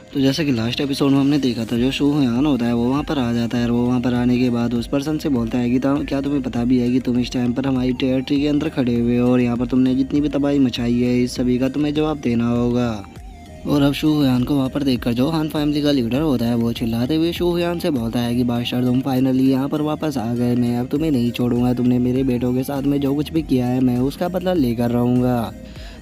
तो जैसा कि लास्ट एपिसोड में हमने देखा था, जो शो हयान होता है वो वहाँ पर आ जाता है और वो वहाँ पर आने के बाद उस पर्सन से बोलता है कि क्या तुम्हें पता भी है कि तुम इस टाइम पर हमारी टेरिटरी के अंदर खड़े हुए हो और यहाँ पर तुमने जितनी भी तबाही मचाई है इस सभी का तुम्हें जवाब देना होगा। और अब शो हयान को वहाँ पर देखकर जो हान फैमिली का लीडर होता है वो चिल्लाते हुए शो हयान से बोलता है कि बादशाह तुम फाइनली यहाँ पर वापस आ गए, मैं अब तुम्हें नहीं छोड़ूंगा, तुमने मेरे बेटों के साथ में जो कुछ भी किया है मैं उसका बदला लेकर रहूँगा।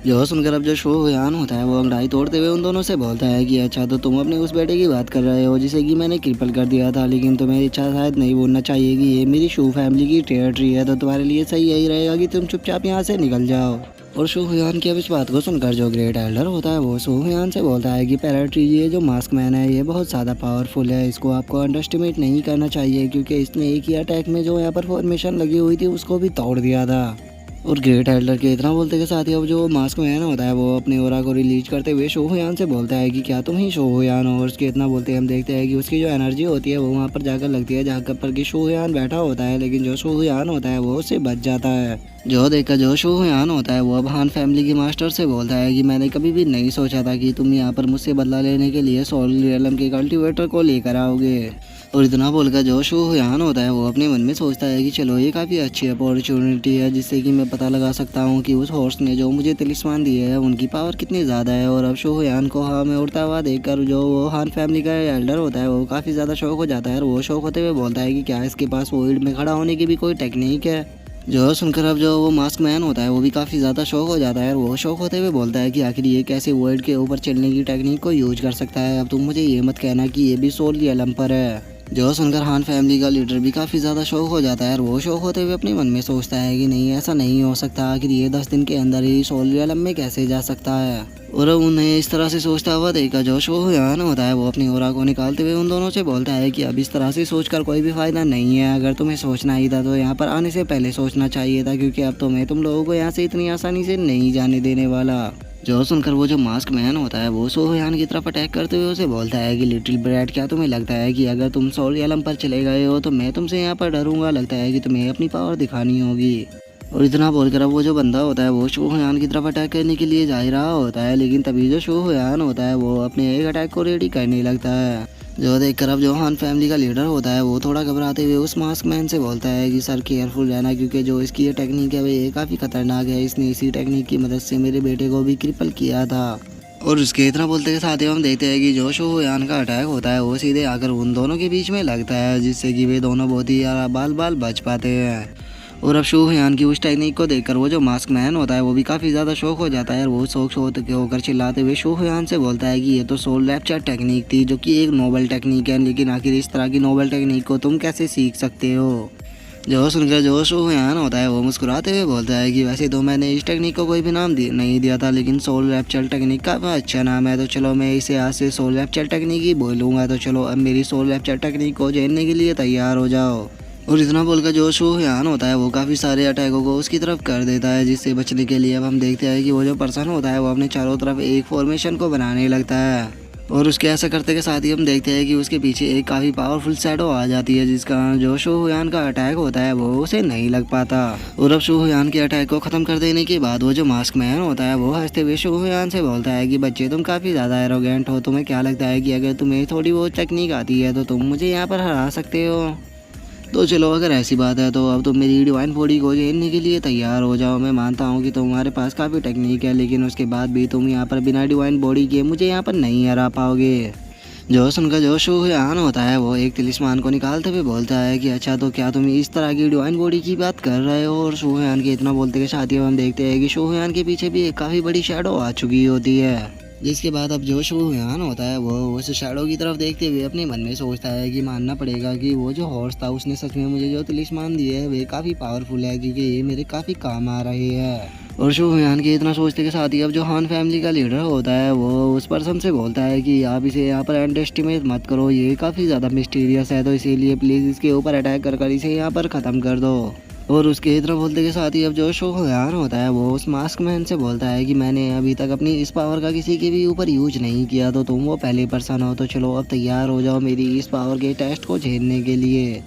जो सुनकर अब जो शो हयान होता है वो अंगड़ाई तोड़ते हुए उन दोनों से बोलता है कि अच्छा तो तुम अपने उस बेटे की बात कर रहे हो जिसे कि मैंने क्रिपल कर दिया था, लेकिन तुम्हें इच्छा शायद नहीं बोलना चाहिए कि ये मेरी शो फैमिली की टेरिटरी है, तो तुम्हारे लिए सही यही रहेगा कि तुम चुपचाप यहाँ से निकल जाओ। और शो हयान की अब इस बात को सुनकर जो ग्रेट एल्डर होता है वो शो हयान से बोलता है कि पैराट्री ये जो मास्क मैन है ये बहुत ज़्यादा पावरफुल है, इसको आपको अंडरस्टिमेट नहीं करना चाहिए क्योंकि इसने एक ही अटैक में जो यहाँ पर फॉर्मेशन लगी हुई थी उसको भी तोड़ दिया था। और ग्रेट एल्डर के इतना बोलते के साथ ही अब जो मास्क मैन होता है वो अपने ओरा को रिलीज करते हुए शो हयान से बोलता है कि क्या तुम ही शो हयान हो। और उसके इतना बोलते हम देखते हैं कि उसकी जो एनर्जी होती है वो वहाँ पर जाकर लगती है जहाँ पर कि शो हयान बैठा होता है, लेकिन जो शो हयान होता है वो उससे बच जाता है। जो देखकर जो शो हयान होता है वो अब हान फैमिली के मास्टर से बोलता है कि मैंने कभी भी नहीं सोचा था कि तुम यहाँ पर मुझसे बदला लेने के लिए सोल रियलम के कल्टीवेटर को लेकर आओगे। और इतना बोलकर जो शो हयान होता है वो अपने मन में सोचता है कि चलो ये काफ़ी अच्छी अपॉर्चुनिटी है जिससे कि मैं पता लगा सकता हूँ कि उस हॉर्स ने जो मुझे तिलिस्मान दिए है उनकी पावर कितनी ज़्यादा है। और अब शो हयान को हवा में उड़ता हुआ देखकर जो वो हान फैमिली का एल्डर होता है वो काफ़ी ज़्यादा शौक हो जाता है और वो शौक होते हुए बोलता है कि क्या इसके पास वोइड में खड़ा होने की भी कोई टेक्निक है। जो सुनकर अब जो वो मास्क मैन होता है वो भी काफ़ी ज़्यादा शौक हो जाता है और वो शौक होते हुए बोलता है कि आखिर ये कैसे वर्ल्ड के ऊपर चलने की टेक्निक को यूज कर सकता है, अब तुम मुझे ये मत कहना कि ये भी सोल रियलम पर है। जो सुनकर हान फैमिली का लीडर भी काफ़ी ज़्यादा शौक हो जाता है और वो शौक होते हुए अपने मन में सोचता है कि नहीं ऐसा नहीं हो सकता, आखिर ये 10 दिन के अंदर ही सोल रियलम में कैसे जा सकता है। और अब उन्हें इस तरह से सोचता हुआ देखा जो शो हयान होता है वो अपनी ओरा को निकालते हुए उन दोनों से बोलता है कि अब इस तरह से सोचकर कोई भी फ़ायदा नहीं है, अगर तुम्हें सोचना ही था तो यहाँ पर आने से पहले सोचना चाहिए था क्योंकि अब तो मैं तुम लोगों को यहाँ से इतनी आसानी से नहीं जाने देने वाला। जो सुनकर वो जो मास्क मैन होता है वो शो हयान की तरफ अटैक करते हुए उसे बोलता है कि लिटिल ब्रैड क्या तुम्हें लगता है कि अगर तुम सोल रियलम पर चले गए हो तो मैं तुमसे यहाँ पर डरूंगा, लगता है कि तुम्हें अपनी पावर दिखानी होगी। और इतना बोलकर अब वो जो बंदा होता है वो शो हयान की तरफ अटैक करने के लिए जा ही रहा होता है, लेकिन तभी जो शो हयान होता है वो अपने एक अटैक को रेडी करने लगता है। जो देखकर अब जो हान फैमिली का लीडर होता है वो थोड़ा घबराते हुए उस मास्क मैन से बोलता है कि सर केयरफुल रहना क्योंकि जो इसकी ये टेक्निक है वो ये काफ़ी खतरनाक है, इसने इसी टेक्निक की मदद से मेरे बेटे को भी क्रिपल किया था। और उसके इतना बोलते के साथ ही हम देखते हैं कि जो शो हयान का अटैक होता है वो सीधे आकर उन दोनों के बीच में लगता है जिससे कि वे दोनों बहुत ही बाल बाल बच पाते हैं। और अब शो हयान की उस टेक्निक को देखकर वो जो मास्क मैन होता है वो भी काफ़ी ज़्यादा शौक हो जाता है और वो शौक होकर चिल्लाते हुए शो हयान से बोलता है कि ये तो सोल रैप्चर टेक्निक थी जो कि एक नोबल टेक्निक है, लेकिन आखिर इस तरह की नोबल टेक्निक को तुम कैसे सीख सकते हो। जो सुनकर जो शो हयान होता है वो मुस्कुराते हुए बोलता है कि वैसे तो मैंने इस टेक्निक को कोई भी नाम नहीं दिया था, लेकिन सोल रैप्चर टेक्निक का अच्छा नाम है, तो चलो मैं इसे आज से सोल रैप्चर टेक्निक ही बोलूँगा। तो चलो अब मेरी सोल रैप्चर टेक्निक को जानने के लिए तैयार हो जाओ। और इतना बोलकर जो शो हयान होता है वो काफ़ी सारे अटैकों को उसकी तरफ कर देता है, जिससे बचने के लिए अब हम देखते हैं कि वो जो पर्सन होता है वो अपने चारों तरफ एक फॉर्मेशन को बनाने लगता है। और उसके ऐसा करते के साथ ही हम देखते हैं कि उसके पीछे एक काफ़ी पावरफुल शैडो आ जाती है जिसका जो शो हयान का अटैक होता है वो उसे नहीं लग पाता। और अब शो हयान के अटैक को ख़त्म कर देने के बाद वो जो मास्क मैन होता है वो हंसते हुए शो हयान से बोलता है कि बच्चे तुम काफ़ी ज़्यादा एरोगेंट हो, तुम्हें क्या लगता है कि अगर तुम्हें थोड़ी बहुत टेक्निक आती है तो तुम मुझे यहाँ पर हरा सकते हो। तो चलो अगर ऐसी बात है तो अब तुम मेरी डिवाइन बॉडी को झेलने के लिए तैयार हो जाओ। मैं मानता हूँ कि तुम्हारे पास काफ़ी टेक्निक है, लेकिन उसके बाद भी तुम यहाँ पर बिना डिवाइन बॉडी के मुझे यहाँ पर नहीं हरा पाओगे। जो सुनकर जो शो हयान होता है वो एक तिलिस्मान को निकालते हुए बोलता है कि अच्छा तो क्या तुम इस तरह की डिवाइन बॉडी की बात कर रहे हो। और शो हयान के इतना बोलते के साथ ही हम देखते हैं कि शो हयान के पीछे भी एक काफ़ी बड़ी शैडो आ चुकी होती है, जिसके बाद अब जो शो हयान होता है वो उस शैडो की तरफ देखते हुए अपने मन में सोचता है कि मानना पड़ेगा कि वो जो हॉर्स था उसने सच में मुझे जो तिलिस्मान दिए है वे काफ़ी पावरफुल है क्योंकि ये मेरे काफ़ी काम आ रहे हैं। और शो हयान के इतना सोचते के साथ ही अब जो हान फैमिली का लीडर होता है वो उस पर्सन से बोलता है कि आप इसे यहाँ पर अंडर एस्टिमेट मत करो, ये काफ़ी ज़्यादा मिस्टीरियस है, तो इसीलिए प्लीज़ इसके ऊपर अटैक कर इसे यहाँ पर ख़त्म कर दो। और उसके इतना बोलते के साथ ही अब जो शो हयान होता है वो उस मास्क मैन से बोलता है कि मैंने अभी तक अपनी इस पावर का किसी के भी ऊपर यूज नहीं किया, तो तुम वो पहले पर्सन हो, तो चलो अब तैयार हो जाओ मेरी इस पावर के टेस्ट को झेलने के लिए।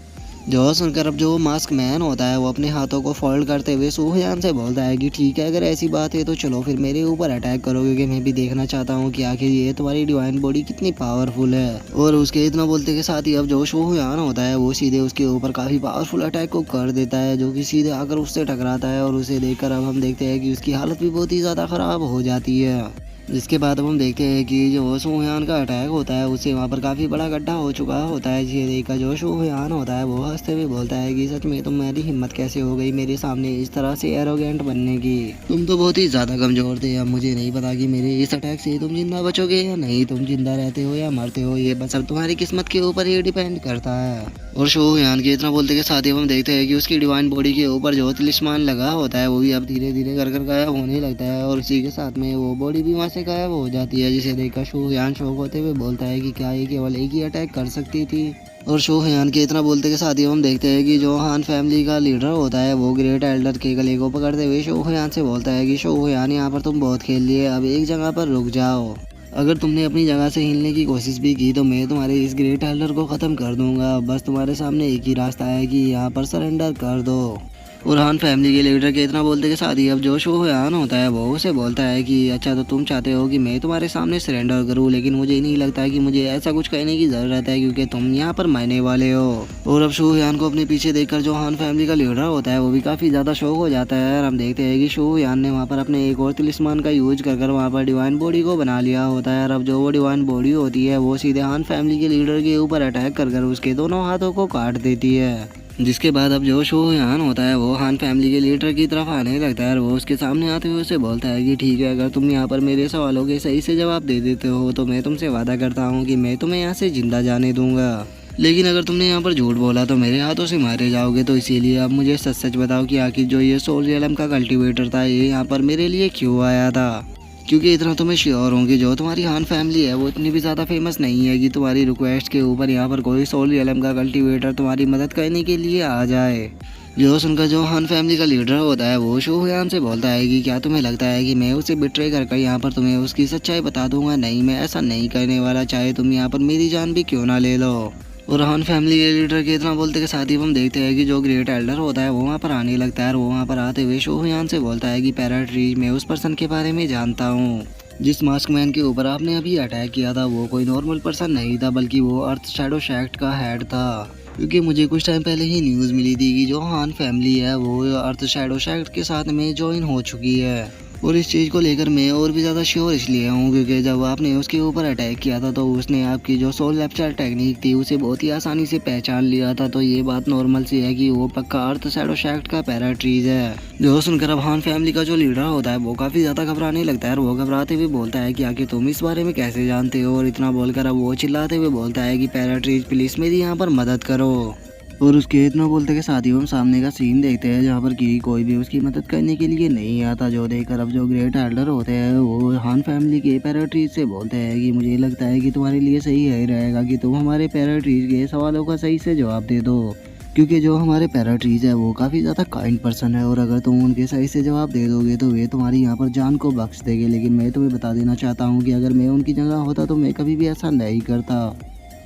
जो सुनकर अब जो मास्क मैन होता है वो अपने हाथों को फोल्ड करते हुए सूहयान से बोलता है कि ठीक है, अगर ऐसी बात है तो चलो फिर मेरे ऊपर अटैक करो, क्योंकि मैं भी देखना चाहता हूँ कि आखिर ये तुम्हारी डिवाइन बॉडी कितनी पावरफुल है। और उसके इतना बोलते के साथ ही अब जो सूहयान होता है वो सीधे उसके ऊपर काफी पावरफुल अटैक को कर देता है, जो कि सीधे आकर उससे टकराता है। और उसे देखकर अब हम देखते हैं कि उसकी हालत भी बहुत ही ज्यादा खराब हो जाती है। जिसके बाद अब हम देखते हैं कि जो सूहयान का अटैक होता है उससे वहाँ पर काफ़ी बड़ा गड्ढा हो चुका होता है। जिसे देखकर जो सूहयान होता है वो हंसते हुए बोलता है कि सच में तुम्हारी हिम्मत कैसे हो गई मेरे सामने इस तरह से एरोगेंट बनने की। तुम तो बहुत ही ज़्यादा कमज़ोर थे। अब मुझे नहीं पता कि मेरे इस अटैक से तुम जिंदा बचोगे या नहीं, तुम जिंदा रहते हो या मरते हो, ये बस अब तुम्हारी किस्मत के ऊपर ही डिपेंड करता है। और सूहयान के इतना बोलते के साथ ही हम देखते हैं कि उसकी डिवाइन बॉडी के ऊपर जो तिलिस्मान लगा होता है वो भी अब धीरे धीरे कर गायब होने लगता है। और उसी के साथ में वो बॉडी भी वहाँ से गायब हो जाती है, जिसे देखकर सूहयान शौक होते हुए बोलता है कि क्या ये केवल एक ही अटैक कर सकती थी। और सूहयान के इतना बोलते के साथ ही हम देखते हैं कि जो हान फैमिली का लीडर होता है वो ग्रेट एल्डर के गले को पकड़ते हुए सूहयान से बोलता है कि सूहयान, यहाँ पर तुम बहुत खेल लिए, अब एक जगह पर रुक जाओ। अगर तुमने अपनी जगह से हिलने की कोशिश भी की तो मैं तुम्हारे इस ग्रेट एल्डर को ख़त्म कर दूंगा। बस तुम्हारे सामने एक ही रास्ता है कि यहाँ पर सरेंडर कर दो। और हान फैमिली के लीडर के इतना बोलते के साथ ही अब जो सूहयान होता है वो उसे बोलता है कि अच्छा, तो तुम चाहते हो कि मैं तुम्हारे सामने सरेंडर करूं, लेकिन मुझे नहीं लगता कि मुझे ऐसा कुछ कहने की ज़रूरत है, क्योंकि तुम यहाँ पर मरने वाले हो। और अब सूहयान को अपने पीछे देखकर जो हान फैमिली का लीडर होता है वो भी काफ़ी ज़्यादा शौक हो जाता है। और हम देखते हैं कि सूहयान ने वहाँ पर अपने एक और तिलिस्मान का यूज कर वहाँ पर डिवाइन बॉडी को बना लिया होता है। और अब जो वो डिवाइन बॉडी होती है वो सीधे हान फैमिली के लीडर के ऊपर अटैक कर उसके दोनों हाथों को काट देती है। जिसके बाद अब जो सूहयान होता है वो हान फैमिली के लीडर की तरफ आने लगता है और वो उसके सामने आते हुए उसे बोलता है कि ठीक है, अगर तुम यहाँ पर मेरे सवालों के सही से जवाब दे देते हो तो मैं तुमसे वादा करता हूँ कि मैं तुम्हें यहाँ से जिंदा जाने दूंगा। लेकिन अगर तुमने यहाँ पर झूठ बोला तो मेरे हाथों से मारे जाओगे। तो इसीलिए अब मुझे सच सच बताओ कि आखिर जो ये सोल रियलम का कल्टीवेटर था ये यहाँ पर मेरे लिए क्यों आया था, क्योंकि इतना तो मैं श्योर हूँ कि जो तुम्हारी हान फैमिली है वो इतनी भी ज़्यादा फेमस नहीं है कि तुम्हारी रिक्वेस्ट के ऊपर यहाँ पर कोई सोल रियलम का कल्टीवेटर तुम्हारी मदद करने के लिए आ जाए। जो सुनकर जो हान फैमिली का लीडर होता है वो सूहयान से बोलता है कि क्या तुम्हें लगता है कि मैं उसे बिट्रे कर यहाँ पर तुम्हें उसकी सच्चाई बता दूंगा? नहीं, मैं ऐसा नहीं करने वाला, चाहे तुम यहाँ पर मेरी जान भी क्यों ना ले लो। और हान फैमिली के लीडर के इतना बोलते के साथ ही हम देखते हैं कि जो ग्रेट एल्डर होता है वो वहाँ पर आने लगता है और वो वहाँ पर आते हुए सूहयान से बोलता है कि पैराट्रीज, मैं उस पर्सन के बारे में जानता हूँ जिस मास्क मैन के ऊपर आपने अभी अटैक किया था। वो कोई नॉर्मल पर्सन नहीं था, बल्कि वो अर्थ शैडो सेक्ट का हेड था। क्योंकि मुझे कुछ टाइम पहले ही न्यूज़ मिली थी कि जो हान फैमिली है वो अर्थ शैडो सेक्ट के साथ में ज्वाइन हो चुकी है। और इस चीज़ को लेकर मैं और भी ज़्यादा श्योर इसलिए हूँ क्योंकि जब आपने उसके ऊपर अटैक किया था तो उसने आपकी जो सोल लैप्चर टेक्निक थी उसे बहुत ही आसानी से पहचान लिया था। तो ये बात नॉर्मल सी है कि वो पक्का अर्थ शैडो सेक्ट का पैराट्रीज है। जो सुनकर अब हान फैमिली का जो लीडर होता है वो काफ़ी ज़्यादा घबराने लगता है और वो घबराते हुए बोलता है कि आखिर तुम इस बारे में कैसे जानते हो? और इतना बोलकर अब वो चिल्लाते हुए बोलता है कि पैराट्रीज प्लीज़ मेरी यहाँ पर मदद करो। और उसके इतना बोलते के साथ ही हम सामने का सीन देखते हैं जहाँ पर कि कोई भी उसकी मदद करने के लिए नहीं आता। जो देखकर अब जो ग्रेट एल्डर होते हैं वो हान फैमिली के पैराट्रीज से बोलते हैं कि मुझे लगता है कि तुम्हारे लिए सही है रहेगा कि तुम हमारे पैराट्रीज के सवालों का सही से जवाब दे दो, क्योंकि जो हमारे पैराट्रीज है वो काफ़ी ज़्यादा काइंड पर्सन है और अगर तुम उनके सही से जवाब दे दोगे तो वे तुम्हारी यहाँ पर जान को बख्श देंगे। लेकिन मैं तुम्हें बता देना चाहता हूँ कि अगर मैं उनकी जगह होता तो मैं कभी भी ऐसा नहीं करता।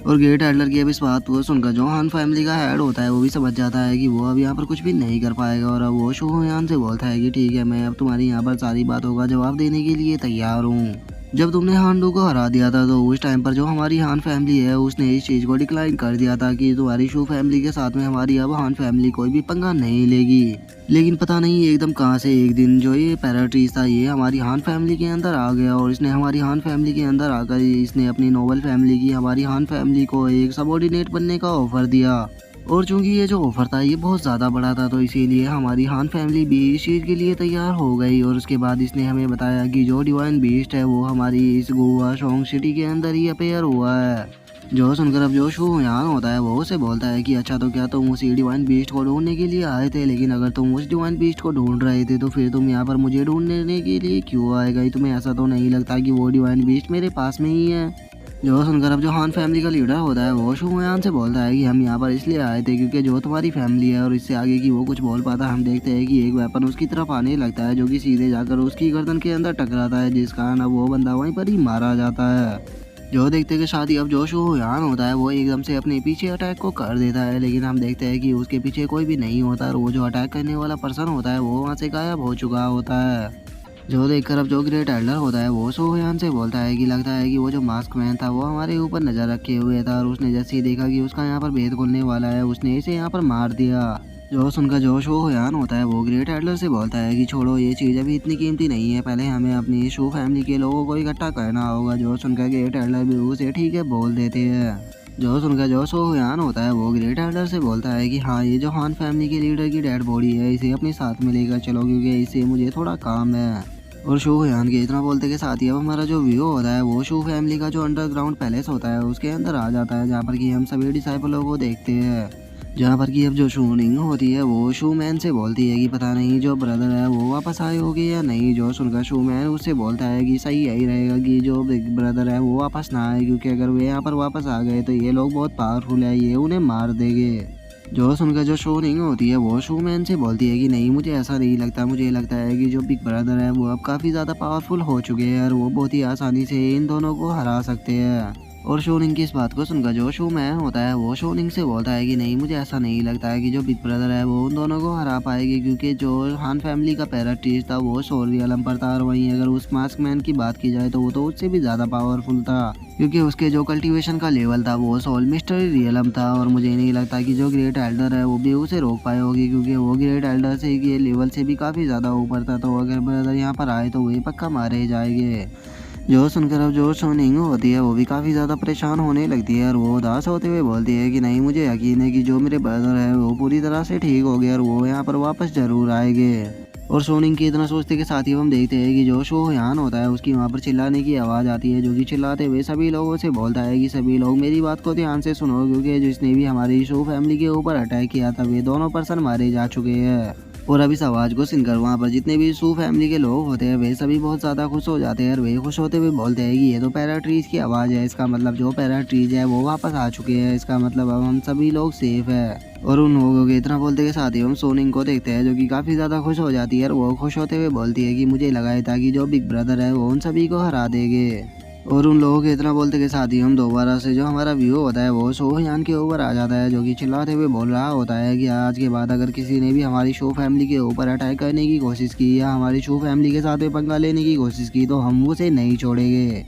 और ग्रेट एल्डर की अब इस बात को सुनकर जो हान फैमिली का हेड होता है वो भी समझ जाता है कि वो अब यहाँ पर कुछ भी नहीं कर पाएगा। और अब वो सूहयान से बोलता है कि ठीक है, मैं अब तुम्हारी यहाँ पर सारी बातों का जवाब देने के लिए तैयार हूँ। जब तुमने हांडू को हरा दिया था तो उस टाइम पर जो हमारी हान फैमिली है उसने इस चीज़ को डिक्लाइन कर दिया था कि तुम्हारी शू फैमिली के साथ में हमारी अब हान फैमिली कोई भी पंगा नहीं लेगी। लेकिन पता नहीं एकदम कहाँ से एक दिन जो ये पैराट्रीज था ये हमारी हान फैमिली के अंदर आ गया और इसने हमारी हान फैमिली के अंदर आकर इसने अपनी नोबल फैमिली की हमारी हान फैमिली को एक सबॉर्डिनेट बनने का ऑफर दिया। और चूंकि ये जो ऑफर था ये बहुत ज़्यादा बड़ा था तो इसीलिए हमारी हान फैमिली भी इस चीज़ के लिए तैयार हो गई। और उसके बाद इसने हमें बताया कि जो डिवाइन बीस्ट है वो हमारी इस गोवा शोंग सिटी के अंदर ही अपेयर हुआ है। जो सुनकर अब जो सूहयान होता है वो उसे बोलता है कि अच्छा, तो क्या तुम उसी डिवाइन बीस्ट को ढूंढने के लिए आए थे? लेकिन अगर तुम उस डिवाइन बीस्ट को ढूंढ रहे थे तो फिर तुम यहाँ पर मुझे ढूंढने के लिए क्यों आए गए? तुम्हें ऐसा तो नहीं लगता कि वो डिवाइन बीस्ट मेरे पास में ही है? जो सुनकर अब जो हान फैमिली का लीडर होता है वो सूहयान से बोलता है कि हम यहाँ पर इसलिए आए थे क्योंकि जो तुम्हारी फैमिली है और इससे आगे की वो कुछ बोल पाता। हम देखते हैं कि एक वेपन उसकी तरफ आने लगता है जो कि सीधे जाकर उसकी गर्दन के अंदर टकराता है, जिस कारण अब वो बंदा वहीं पर ही मारा जाता है। जो देखते कि शादी अब जो शो हैरान होता है वो एकदम से अपने पीछे अटैक को कर देता है, लेकिन हम देखते हैं कि उसके पीछे कोई भी नहीं होता और वो जो अटैक करने वाला पर्सन होता है वो वहाँ से गायब हो चुका होता है। जो देखकर अब जो ग्रेट एल्डर होता है वो सोहयान से बोलता है कि लगता है कि वो जो मास्क मैन था वो हमारे ऊपर नज़र रखे हुए था और उसने जैसे ही देखा कि उसका यहाँ पर भेद खुलने वाला है उसने इसे यहाँ पर मार दिया। जो सुनकर जो सोहयान होता है वो ग्रेट एल्डर से बोलता है कि छोड़ो ये चीज़ अभी इतनी कीमती नहीं है, पहले हमें अपनी शो फैमिली के लोगों को इकट्ठा करना होगा। जो सुनकर ग्रेट एल्डर भी उसे ठीक है बोल देते हैं। जो सुनकर जो सोहयान होता है वो ग्रेट एल्डर से बोलता है कि हाँ ये जो हान फैमिली के लीडर की डेड बॉडी है इसे अपने साथ में लेकर चलो क्योंकि इससे मुझे थोड़ा काम है। और शो हयान के इतना बोलते के साथ ही अब हमारा जो व्यू होता है वो शो फैमिली का जो अंडरग्राउंड पैलेस होता है उसके अंदर आ जाता है, जहाँ पर कि हम सभी डिसाइपलों को देखते हैं। जहाँ पर कि अब जो शूनिंग होती है वो शू मैन से बोलती है कि पता नहीं जो ब्रदर है वो वापस आए होगे या नहीं। जो सुनकर शू मैन उससे बोलता है कि सही यही रहेगा कि जो बिग ब्रदर है वो वापस ना आए, क्योंकि अगर वे यहाँ पर वापस आ गए तो ये लोग बहुत पावरफुल है, ये उन्हें मार देंगे। जो सुनकर जो शूनिंग होती है वो शू मैन से बोलती है कि नहीं मुझे ऐसा नहीं लगता, मुझे लगता है कि जो बिग ब्रदर है वो अब काफ़ी ज़्यादा पावरफुल हो चुके हैं और वो बहुत ही आसानी से इन दोनों को हरा सकते हैं। और शोनिंग की इस बात को सुनकर जो शू मैन होता है वो शोनिंग से बोलता है कि नहीं मुझे ऐसा नहीं लगता है कि जो बिग ब्रदर है वो उन दोनों को हरा पाएगी, क्योंकि जो हान फैमिली का पैराट्रीज था वो सोलरियलम पर था और वहीं अगर उस मास्क मैन की बात की जाए तो वो तो उससे भी ज़्यादा पावरफुल था, क्योंकि उसके जो कल्टीवेशन का लेवल था वो सोल मिस्ट्री रियलम था। और मुझे नहीं लगता कि जो ग्रेट एल्डर है वो भी उसे रोक पाए होगी, क्योंकि वो ग्रेट एल्डर से ये लेवल से भी काफ़ी ज़्यादा ऊपर था। तो अगर ब्रदर यहाँ पर आए तो वे पक्का मारे जाएंगे। जो सुनकर अब जो सोनिंग होती है वो भी काफ़ी ज़्यादा परेशान होने लगती है और वो उदास होते हुए बोलती है कि नहीं मुझे यकीन है कि जो मेरे ब्रदर है वो पूरी तरह से ठीक हो गए और वो यहाँ पर वापस ज़रूर आएंगे। और सोनिंग की इतना सोचते के साथ ही हम देखते हैं कि जो शो यान होता है उसकी वहाँ पर चिल्लाने की आवाज़ आती है, जो कि चिल्लाते हुए सभी लोगों से बोलता है कि सभी लोग मेरी बात को ध्यान से सुनो, क्योंकि जिसने भी हमारी शो फैमिली के ऊपर अटैक किया था वे दोनों पर्सन मारे जा चुके हैं। और अब इस आवाज़ को सुनकर वहाँ पर जितने भी शू फैमिली के लोग होते हैं वे सभी बहुत ज़्यादा खुश हो जाते हैं और वे खुश होते हुए बोलते हैं कि ये तो पैराट्रीज की आवाज़ है, इसका मतलब जो पैराट्रीज है वो वापस आ चुके हैं, इसका मतलब अब हम सभी लोग सेफ है। और उन लोगों के इतना बोलते के साथ ही हम सोनिंग को देखते हैं जो कि काफ़ी ज़्यादा खुश हो जाती है और वो खुश होते हुए बोलती है कि मुझे लगा था कि जो बिग ब्रदर है वो उन सभी को हरा देंगे। और उन लोगों के इतना बोलते के साथ ही हम दोबारा से जो हमारा व्यू होता है वो सोहयान के ऊपर आ जाता है, जो कि चिल्लाते हुए बोल रहा होता है कि आज के बाद अगर किसी ने भी हमारी शो फैमिली के ऊपर अटैक करने की कोशिश की या हमारी शो फैमिली के साथ में पंगा लेने की कोशिश की तो हम उसे नहीं छोड़ेंगे।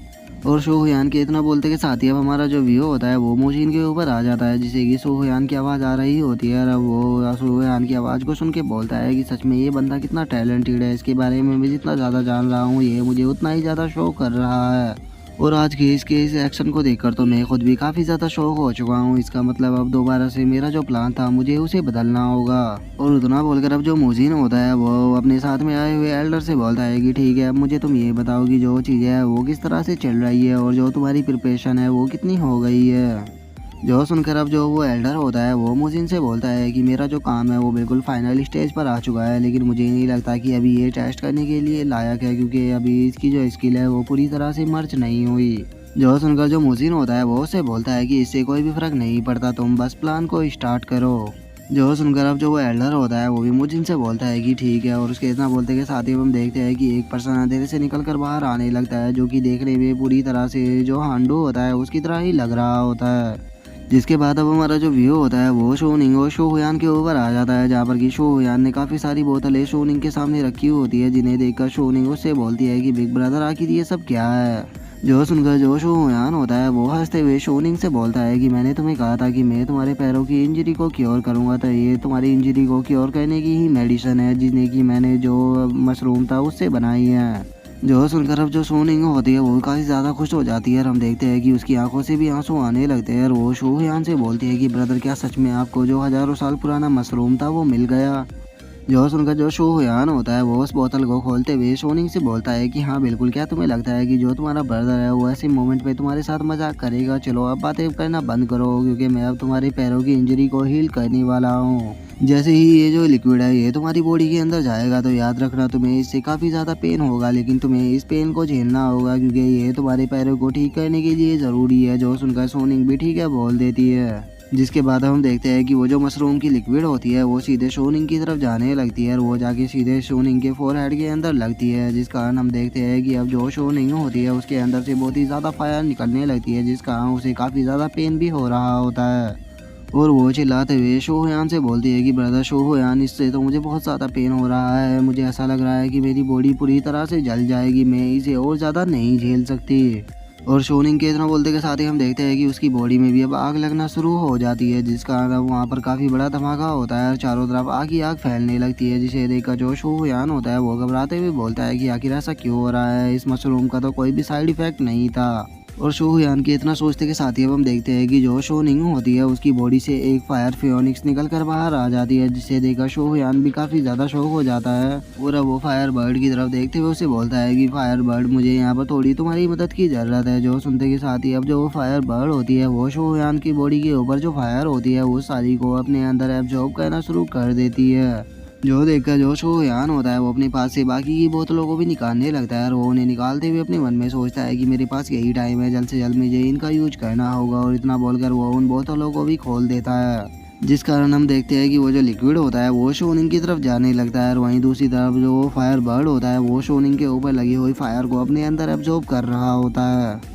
और सोहयान के इतना बोलते के साथ ही अब हमारा जो व्यू होता है वो मोजिन के ऊपर आ जाता है, जिससे कि सोहयान की आवाज़ आ रही होती है और वो सोहयान की आवाज़ को सुन के बोलता है कि सच में ये बंदा कितना टैलेंटेड है, इसके बारे में मैं जितना ज़्यादा जान रहा हूँ ये मुझे उतना ही ज़्यादा शो कर रहा है। और आज के इसके इस एक्शन को देखकर तो मैं खुद भी काफ़ी ज़्यादा शौक हो चुका हूँ, इसका मतलब अब दोबारा से मेरा जो प्लान था मुझे उसे बदलना होगा। और उतना बोलकर अब जो मोजिन होता है वो अपने साथ में आए हुए एल्डर से बोलता है कि ठीक है अब मुझे तुम ये बताओ कि जो चीज़ें है वो किस तरह से चल रही है और जो तुम्हारी प्रिपरेशन है वो कितनी हो गई है। जो सुनकर अब जो वो एल्डर होता है वो मोजिन से बोलता है कि मेरा जो काम है वो बिल्कुल फाइनल स्टेज पर आ चुका है, लेकिन मुझे नहीं लगता कि अभी ये टेस्ट करने के लिए लायक है, क्योंकि अभी इसकी जो स्किल है वो पूरी तरह से मर्ज नहीं हुई। जो सुनकर जो मोजिन होता है वो उससे बोलता है कि इससे कोई भी फ़र्क नहीं पड़ता, तुम बस प्लान को स्टार्ट करो। जो सुनकर अब जो वो एल्डर होता है वो भी मुझिन से बोलता है कि ठीक है। और उसके इतना बोलते के साथ ही हम देखते हैं कि एक पर्सन अंधेरे से निकल कर बाहर आने लगता है, जो कि देखने में पूरी तरह से जो हांडू होता है उसकी तरह ही लग रहा होता है। जिसके बाद अब हमारा जो व्यू होता है वो शोनिंग और शोहयान के ऊपर आ जाता है, जहाँ पर कि शोहयान ने काफ़ी सारी बोतलें शोनिंग के सामने रखी होती है, जिन्हें देखकर शोनिंग उससे बोलती है कि बिग ब्रदर आखिर ये सब क्या है। जो सुनकर जो शोहयान होता है वो हंसते हुए शोनिंग से बोलता है कि मैंने तुम्हें कहा था कि मैं तुम्हारे पैरों की इंजरी को क्योर करूँगा, तो ये तुम्हारी इंजरी को क्योर करने की ही मेडिसिन है, जिसने कि मैंने जो मशरूम था उससे बनाई है। जो सुनकर अब जो सोनिंग होती है वो काफ़ी ज़्यादा खुश हो जाती है और हम देखते हैं कि उसकी आंखों से भी आंसू आने लगते हैं और वो शोहयान से बोलती है कि ब्रदर क्या सच में आपको जो हज़ारों साल पुराना मशरूम था वो मिल गया। जो सुनकर जो शोहयान होता है वो उस बोतल को खोलते हुए सोनिंग से बोलता है कि हाँ बिल्कुल, क्या तुम्हें लगता है कि जो तुम्हारा ब्रदर है वो ऐसे मोमेंट पे तुम्हारे साथ मजाक करेगा? चलो अब बातें करना बंद करो, क्योंकि मैं अब तुम्हारे पैरों की इंजरी को हील करने वाला हूँ। जैसे ही ये जो लिक्विड है ये तुम्हारी बॉडी के अंदर जाएगा तो याद रखना तुम्हें इससे काफ़ी ज़्यादा पेन होगा, लेकिन तुम्हें इस पेन को झेलना होगा, क्योंकि ये तुम्हारे पैरों को ठीक करने के लिए ज़रूरी है। जो सुनकर सोनिंग भी ठीक है बोल देती है। जिसके बाद हम देखते हैं कि वो जो मशरूम की लिक्विड होती है वो सीधे शोनिंग की तरफ जाने लगती है और वो जाके सीधे शोनिंग के फोरहेड के अंदर लगती है, जिस कारण हम देखते हैं कि अब जो शोनिंग होती है उसके अंदर से बहुत ही ज़्यादा फायर निकलने लगती है, जिस कारण उसे काफ़ी ज़्यादा पेन भी हो रहा होता है। और वो चिल्लाते हुए शोहयान से बोलती है कि ब्रदर शोहयान, इससे तो मुझे बहुत ज़्यादा पेन हो रहा है, मुझे ऐसा लग रहा है कि मेरी बॉडी पूरी तरह से जल जाएगी, मैं इसे और ज़्यादा नहीं झेल सकती। और शोनिंग के इतना बोलते के साथ ही हम देखते हैं कि उसकी बॉडी में भी अब आग लगना शुरू हो जाती है, जिस कारण अब वहाँ पर काफ़ी बड़ा धमाका होता है और चारों तरफ आग ही आग फैलने लगती है, जिसे देखकर जो शोहयान होता है वो घबराते हुए बोलता है कि आखिर ऐसा क्यों हो रहा है, इस मशरूम का तो कोई भी साइड इफेक्ट नहीं था। और शोहयान के इतना सोचते के साथ ही अब हम देखते हैं कि जो शोनिंग होती है उसकी बॉडी से एक फायर फियोनिक्स निकल कर बाहर आ जाती है, जिसे देखकर शोहयान भी काफ़ी ज़्यादा शौक हो जाता है और अब वो फायर बर्ड की तरफ देखते हुए उसे बोलता है कि फायर बर्ड, मुझे यहाँ पर थोड़ी तुम्हारी मदद की ज़रूरत है। जो सुनते के साथ ही अब जो फायर बर्ड होती है वो शोहयान की बॉडी के ऊपर जो फायर होती है वो सारी को अपने अंदर एब्जॉर्ब करना शुरू कर देती है। जो देखकर जो शोहयान होता है वो अपने पास से बाकी की बोतलों को भी निकालने लगता है और वो उन्हें निकालते हुए अपने मन में सोचता है कि मेरे पास यही टाइम है, जल्द से जल्द मुझे इनका यूज करना होगा, और इतना बोलकर वो उन बोतलों को भी खोल देता है। जिस कारण हम देखते हैं कि वो जो लिक्विड होता है वो शोनिंग की तरफ जाने लगता है और वहीं दूसरी तरफ जो फायर बर्ड होता है वो शोनिंग के ऊपर लगी हुई फायर को अपने अंदर एब्जॉर्ब कर रहा होता है।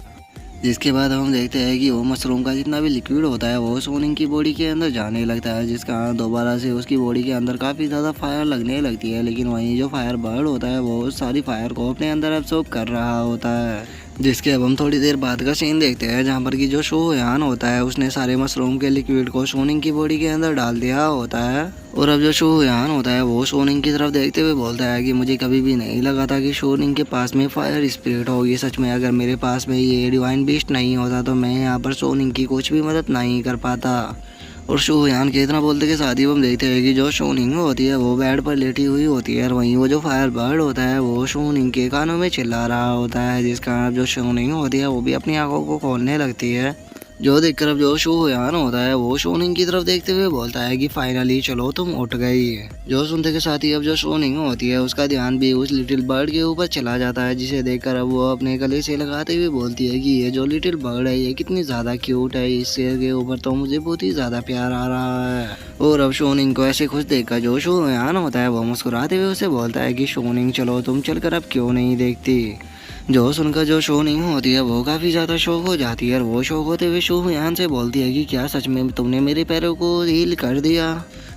जिसके बाद हम देखते हैं कि वो मशरूम का जितना भी लिक्विड होता है वो शोनिंग की बॉडी के अंदर जाने लगता है, जिस कारण दोबारा से उसकी बॉडी के अंदर काफ़ी ज़्यादा फायर लगने लगती है, लेकिन वहीं जो फायर बर्ड होता है वो उस सारी फायर को अपने अंदर एब्सॉर्ब कर रहा होता है। जिसके अब हम थोड़ी देर बाद का सीन देखते हैं जहाँ पर कि जो शोहयान होता है उसने सारे मशरूम के लिक्विड को शोनिंग की बॉडी के अंदर डाल दिया होता है। और अब जो शोहयान होता है वो शोनिंग की तरफ देखते हुए बोलता है कि मुझे कभी भी नहीं लगा था कि शोनिंग के पास में फायर स्पिरिट होगी, सच में अगर मेरे पास में ये डिवाइन बीस्ट नहीं होता तो मैं यहाँ पर शोनिंग की कुछ भी मदद नहीं कर पाता। और शोहयान के इतना बोलते के साथ ही हम देखते हैं कि जो शोनिंग होती है वो बेड पर लेटी हुई होती है और वहीं वो जो फायर बर्ड होता है वो शोनिंग के कानों में चिल्ला रहा होता है, जिस कारण जो शोनिंग होती है वो भी अपनी आंखों को खोलने लगती है। जो देखकर अब जो शोहयान होता है वो शोनिंग की तरफ देखते हुए बोलता है कि फाइनली चलो तुम उठ गई। जो सुनते के साथ ही अब जो शोनिंग होती है उसका ध्यान भी उस लिटिल बर्ड के ऊपर चला जाता है, जिसे देखकर अब वो अपने गले से लगाते हुए बोलती है कि ये जो लिटिल बर्ड है ये कितनी ज़्यादा क्यूट है, इससे के ऊपर तो मुझे बहुत ही ज़्यादा प्यार आ रहा है। और अब शोनिंग को ऐसे खुश देखकर जो शोहयान होता है वो मुस्कुराते हुए उसे बोलता है कि शोनिंग चलो तुम चलकर अब क्यों नहीं देखती। जो सुनकर जो शोनिंग होती है वो काफ़ी ज़्यादा शौक हो जाती है और वो शौक होते हुए शोहयान से बोलती है कि क्या सच में तुमने मेरे पैरों को हील कर दिया।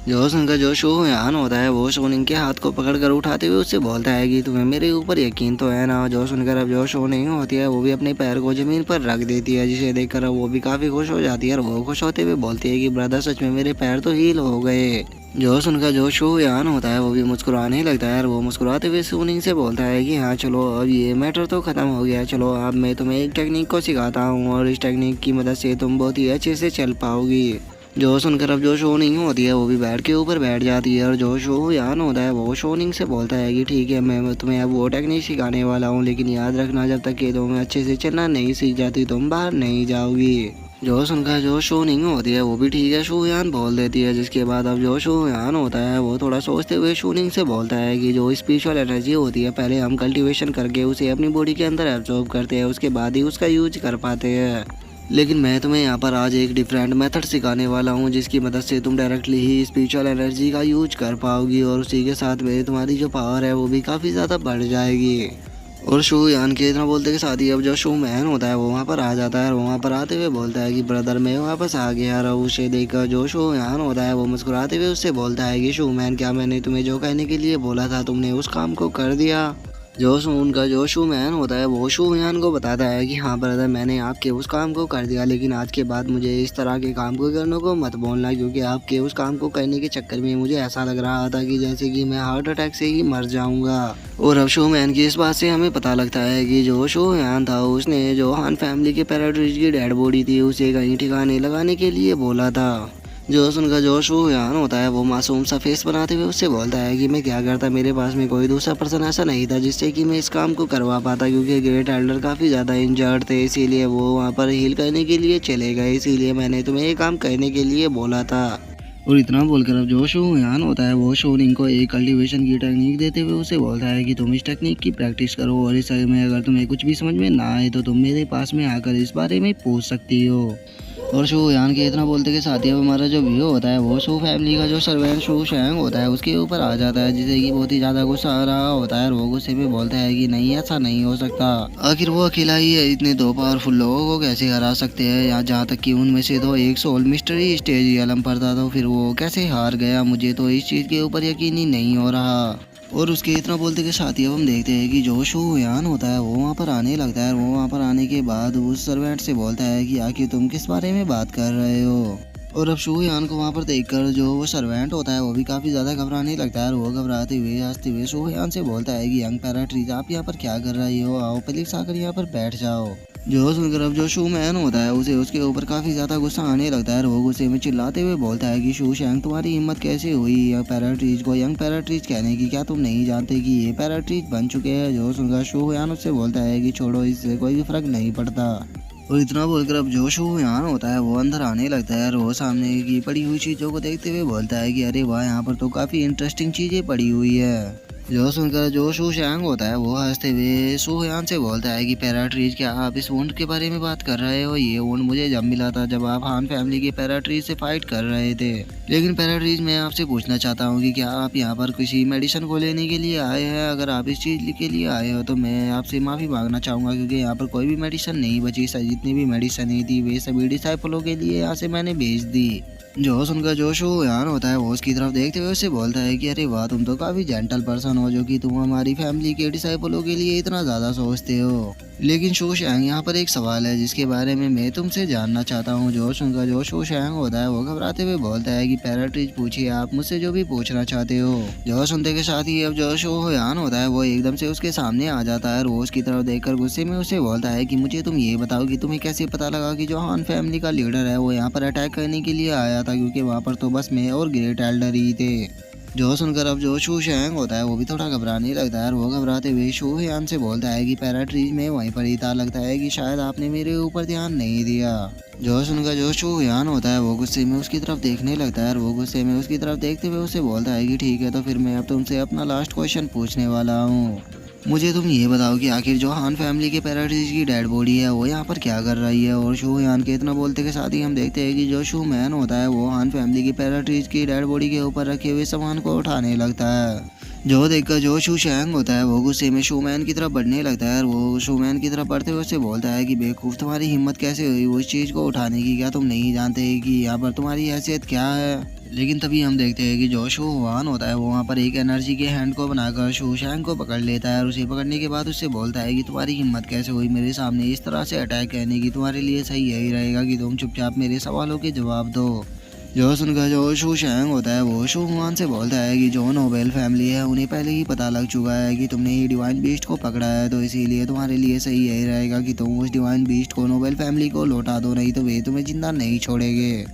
जो सुनकर जो शोहयान होता है वो शोनिंग के हाथ को पकड़कर उठाते हुए उससे बोलता है कि तुम्हें मेरे ऊपर यकीन तो है ना। जो सुनकर अब जो शोनिंग होती है वो भी अपने पैर को ज़मीन पर रख देती है, जिसे देखकर वो भी काफ़ी खुश हो जाती है और वो खुश होते हुए बोलती है कि ब्रदर सच में मेरे पैर तो हील हो गए। जो सुनकर जो शोहयान होता है वो भी मुस्कुराने लगता है और वो मुस्कुराते हुए शोनिंग से बोलता है कि हाँ चलो अब ये मैटर तो ख़त्म हो गया, चलो अब मैं तुम्हें एक टेक्निक को सिखाता हूँ और इस टेक्निक की मदद से तुम बहुत ही अच्छे से चल पाओगी। जो सुनकर अब जो शोनिंग होती है वो भी बेड के ऊपर बैठ जाती है और जो शोहयान होता है वो शोनिंग से बोलता है कि ठीक है मैं तुम्हें अब वो टेक्निक सिखाने वाला हूँ, लेकिन याद रखना जब तक कि तुम अच्छे से चलना नहीं सीख जाती तुम बाहर नहीं जाओगी। जो सुनकर जो शोनिंग होती है वो भी ठीक है शोहयान बोल देती है, जिसके बाद अब जो शोहयान होता है वो थोड़ा सोचते हुए शोनिंग से बोलता है कि जो स्पिरिचुअल एनर्जी होती है पहले हम कल्टीवेशन करके उसे अपनी बॉडी के अंदर एब्जॉर्ब करते हैं, उसके बाद ही उसका यूज कर पाते हैं। लेकिन मैं तुम्हें यहाँ पर आज एक डिफरेंट मेथड सिखाने वाला हूँ जिसकी मदद से तुम डायरेक्टली ही स्पिरिचुअल एनर्जी का यूज कर पाओगी और उसी के साथ में तुम्हारी जो पावर है वो भी काफ़ी ज़्यादा बढ़ जाएगी। और शोहयान के इतना बोलते के साथ ही अब जो शोमैन होता है वो वहाँ पर आ जाता है और वहाँ पर आते हुए बोलता है कि ब्रदर मैं वापस आ गया। और उसे देखकर जो शोहयान होता है वो मुस्कुराते हुए उससे बोलता है कि शोमैन क्या मैंने तुम्हें जो कहने के लिए बोला था तुमने उस काम को कर दिया। जो उनका जो शोमैन होता है वो शोहयान को बताता है कि हाँ ब्रदर मैंने आपके उस काम को कर दिया, लेकिन आज के बाद मुझे इस तरह के काम को करने को मत बोलना, क्योंकि आपके उस काम को करने के चक्कर में मुझे ऐसा लग रहा था कि जैसे कि मैं हार्ट अटैक से ही मर जाऊंगा। और अब शोमैन की इस बात से हमें पता लगता है कि जो शोहयान था उसने जो हान फैमिली के पैराट्रिज की डेड बॉडी थी उसे कहीं ठिकाने लगाने के लिए बोला था। जो सुनकर जो शोहयान होता है वो मासूम सा फेस बनाते हुए उससे बोलता है कि मैं क्या करता, मेरे पास में कोई दूसरा पर्सन ऐसा नहीं था जिससे कि मैं इस काम को करवा पाता, क्योंकि ग्रेट एल्डर काफ़ी ज़्यादा इंजर्ड थे, इसीलिए वो वहाँ पर हील करने के लिए चले गए, इसीलिए मैंने तुम्हें ये काम करने के लिए बोला था। और इतना बोलकर अब जो शोहयान होता है वो शोनिंग को एक कल्टीवेशन की टेक्निक देते हुए उसे बोलता है कि तुम इस टेक्निक की प्रैक्टिस करो और इस में अगर तुम्हें कुछ भी समझ में ना आए तो तुम मेरे पास में आकर इस बारे में पूछ सकती हो। और शू यान के इतना बोलते के साथ ही अब हमारा जो व्यू होता है वो शू फैमिली का जो सर्वेंट शू शैंग होता है उसके ऊपर आ जाता है, जिसे कि बहुत ही ज्यादा गुस्सा आ रहा होता है और वो गुस्से में बोलता है कि नहीं ऐसा नहीं हो सकता, आखिर वो अकेला ही है, इतने दो पावरफुल लोगों को कैसे हरा सकते हैं, या जहाँ तक कि उनमें से तो एक सोल मिस्ट्री स्टेज रियलम पर था, तो फिर वो कैसे हार गया, मुझे तो इस चीज के ऊपर यकीन ही नहीं हो रहा। और उसके इतना बोलते के साथ ही अब हम देखते हैं कि जो शू यान होता है वो वहाँ पर आने लगता है, वो वहाँ पर आने के बाद उस सर्वेंट से बोलता है कि आखिर तुम किस बारे में बात कर रहे हो। और अब शू यान को वहाँ पर देखकर जो वो सर्वेंट होता है वो भी काफ़ी ज़्यादा घबराने लगता है, और वो घबराते हुए हंसते हुए शू यान से बोलता है कि यंग पैराट्रीज आप यहाँ पर क्या कर रही हो, आओ प्लीज आकर यहाँ पर बैठ जाओ। जो सुनकर अब जो शू मैन होता है उसे उसके ऊपर काफ़ी ज़्यादा गुस्सा आने लगता है, और वो गुस्से में चिल्लाते हुए बोलता है कि शू शैंग तुम्हारी हिम्मत कैसे हुई यंग पैराट्रीज को यंग पैराट्रीज कहने की, क्या तुम नहीं जानते कि ये पैराट्रीज बन चुके हैं। जो सुनकर शू यान उससे बोलता है कि छोड़ो, इससे कोई भी फर्क नहीं पड़ता। और इतना बोलकर अब जो शू यान होता है वो अंदर आने लगता है, और वो सामने की पड़ी हुई चीज़ों को देखते हुए बोलता है कि अरे वाह, यहाँ पर तो काफ़ी इंटरेस्टिंग चीज़ें पड़ी हुई है। जो सुनकर जो शू शैंग होता है वो हंसते हुए शू यान से बोलता है कि पैराट्रीज, क्या आप इस वुंड के बारे में बात कर रहे हो, ये वुंड मुझे जब मिला था जब आप हान फैमिली के पैराट्रीज से फाइट कर रहे थे। लेकिन पैराट्रीज, मैं आपसे पूछना चाहता हूँ कि क्या आप यहाँ पर किसी मेडिसिन को लेने के लिए आए हैं, अगर आप इस चीज़ के लिए आए हो तो मैं आपसे माफ़ी मांगना चाहूँगा, क्योंकि यहाँ पर कोई भी मेडिसिन नहीं बची, जितनी भी मेडिसिन थी वे सभी डिसाइपलों के लिए यहाँ से मैंने भेज दी। जो सुनकर जो शू यान होता है वो उसकी तरफ देखते हुए उससे बोलता है कि अरे वाह, तुम तो काफ़ी जेंटल पर्सन हो, जो कि तुम हमारी फैमिली के डिसाइपलों के लिए इतना ज़्यादा सोचते हो। लेकिन शू शैंग, यहाँ पर एक सवाल है जिसके बारे में मैं तुमसे जानना चाहता हूँ। जो सुनकर जो शू शैंग होता है वो घबराते हुए बोलता है कि पैराट्रीज पूछिए, आप मुझसे जो भी पूछना चाहते हो। जो सुनते के साथ ही अब जो शू यान होता है वो एकदम से उसके सामने आ जाता है, और वो उसकी तरफ देखकर गुस्से में उसे बोलता है कि मुझे तुम ये बताओ कि तुम्हें कैसे पता लगा कि जो हान फैमिली का लीडर है वो यहाँ पर अटैक करने के लिए आया था, क्योंकि वहाँ पर तो बस मैं और ग्रेट एल्डर ही थे। जो सुनकर अब जो शू शैंग होता है वो भी थोड़ा घबराने लगता है, और वो घबराते हुए शू यान से बोलता है कि पैराट्रीज में वहीं पर ही था, लगता है कि शायद आपने मेरे ऊपर ध्यान नहीं दिया। जो सुनकर जो शू यान होता है वो गुस्से में उसकी तरफ देखने लगता है, और वो गुस्से में उसकी तरफ देखते हुए उसे बोलता है कि ठीक है, तो फिर मैं अब तुमसे अपना लास्ट क्वेश्चन पूछने वाला हूँ। मुझे तुम ये बताओ कि आखिर जो हान फैमिली के पैराट्रीज की डेड बॉडी है वो यहाँ पर क्या कर रही है। और शू यान के इतना बोलते के साथ ही हम देखते हैं कि जो शू मैन होता है वो हान फैमिली की पैराट्रीज की डेड बॉडी के ऊपर रखे हुए सामान को उठाने लगता है। जो देखकर जो शू शैंग होता है वो गुस्से में शू मैन की तरफ बढ़ने लगता है, और वो शू मैन की तरफ बढ़ते हुए उससे बोलता है कि बेवकूफ़, तुम्हारी हिम्मत कैसे हुई उस चीज़ को उठाने की, क्या तुम नहीं जानते कि यहाँ पर तुम्हारी हैसियत क्या है। लेकिन तभी हम देखते हैं कि जो शू वान होता है वो वहाँ पर एक एनर्जी के हैंड को बनाकर शू शैंग को पकड़ लेता है, और उसे पकड़ने के बाद उससे बोलता है कि तुम्हारी हिम्मत कैसे हुई मेरे सामने इस तरह से अटैक करने की, तुम्हारे लिए सही यही रहेगा कि तुम चुपचाप मेरे सवालों के जवाब दो। जो सुनकर जो शू शैंग होता है वो शू हुआन से बोलता है कि जो नोबेल फैमिली है उन्हें पहले ही पता लग चुका है कि तुमने ये डिवाइन बीस्ट को पकड़ा है, तो इसीलिए तुम्हारे लिए सही यही रहेगा कि तुम उस डिवाइन बीस्ट को नोबेल फैमिली को लौटा दो, नहीं तो वे तुम्हें जिंदा नहीं छोड़ेंगे।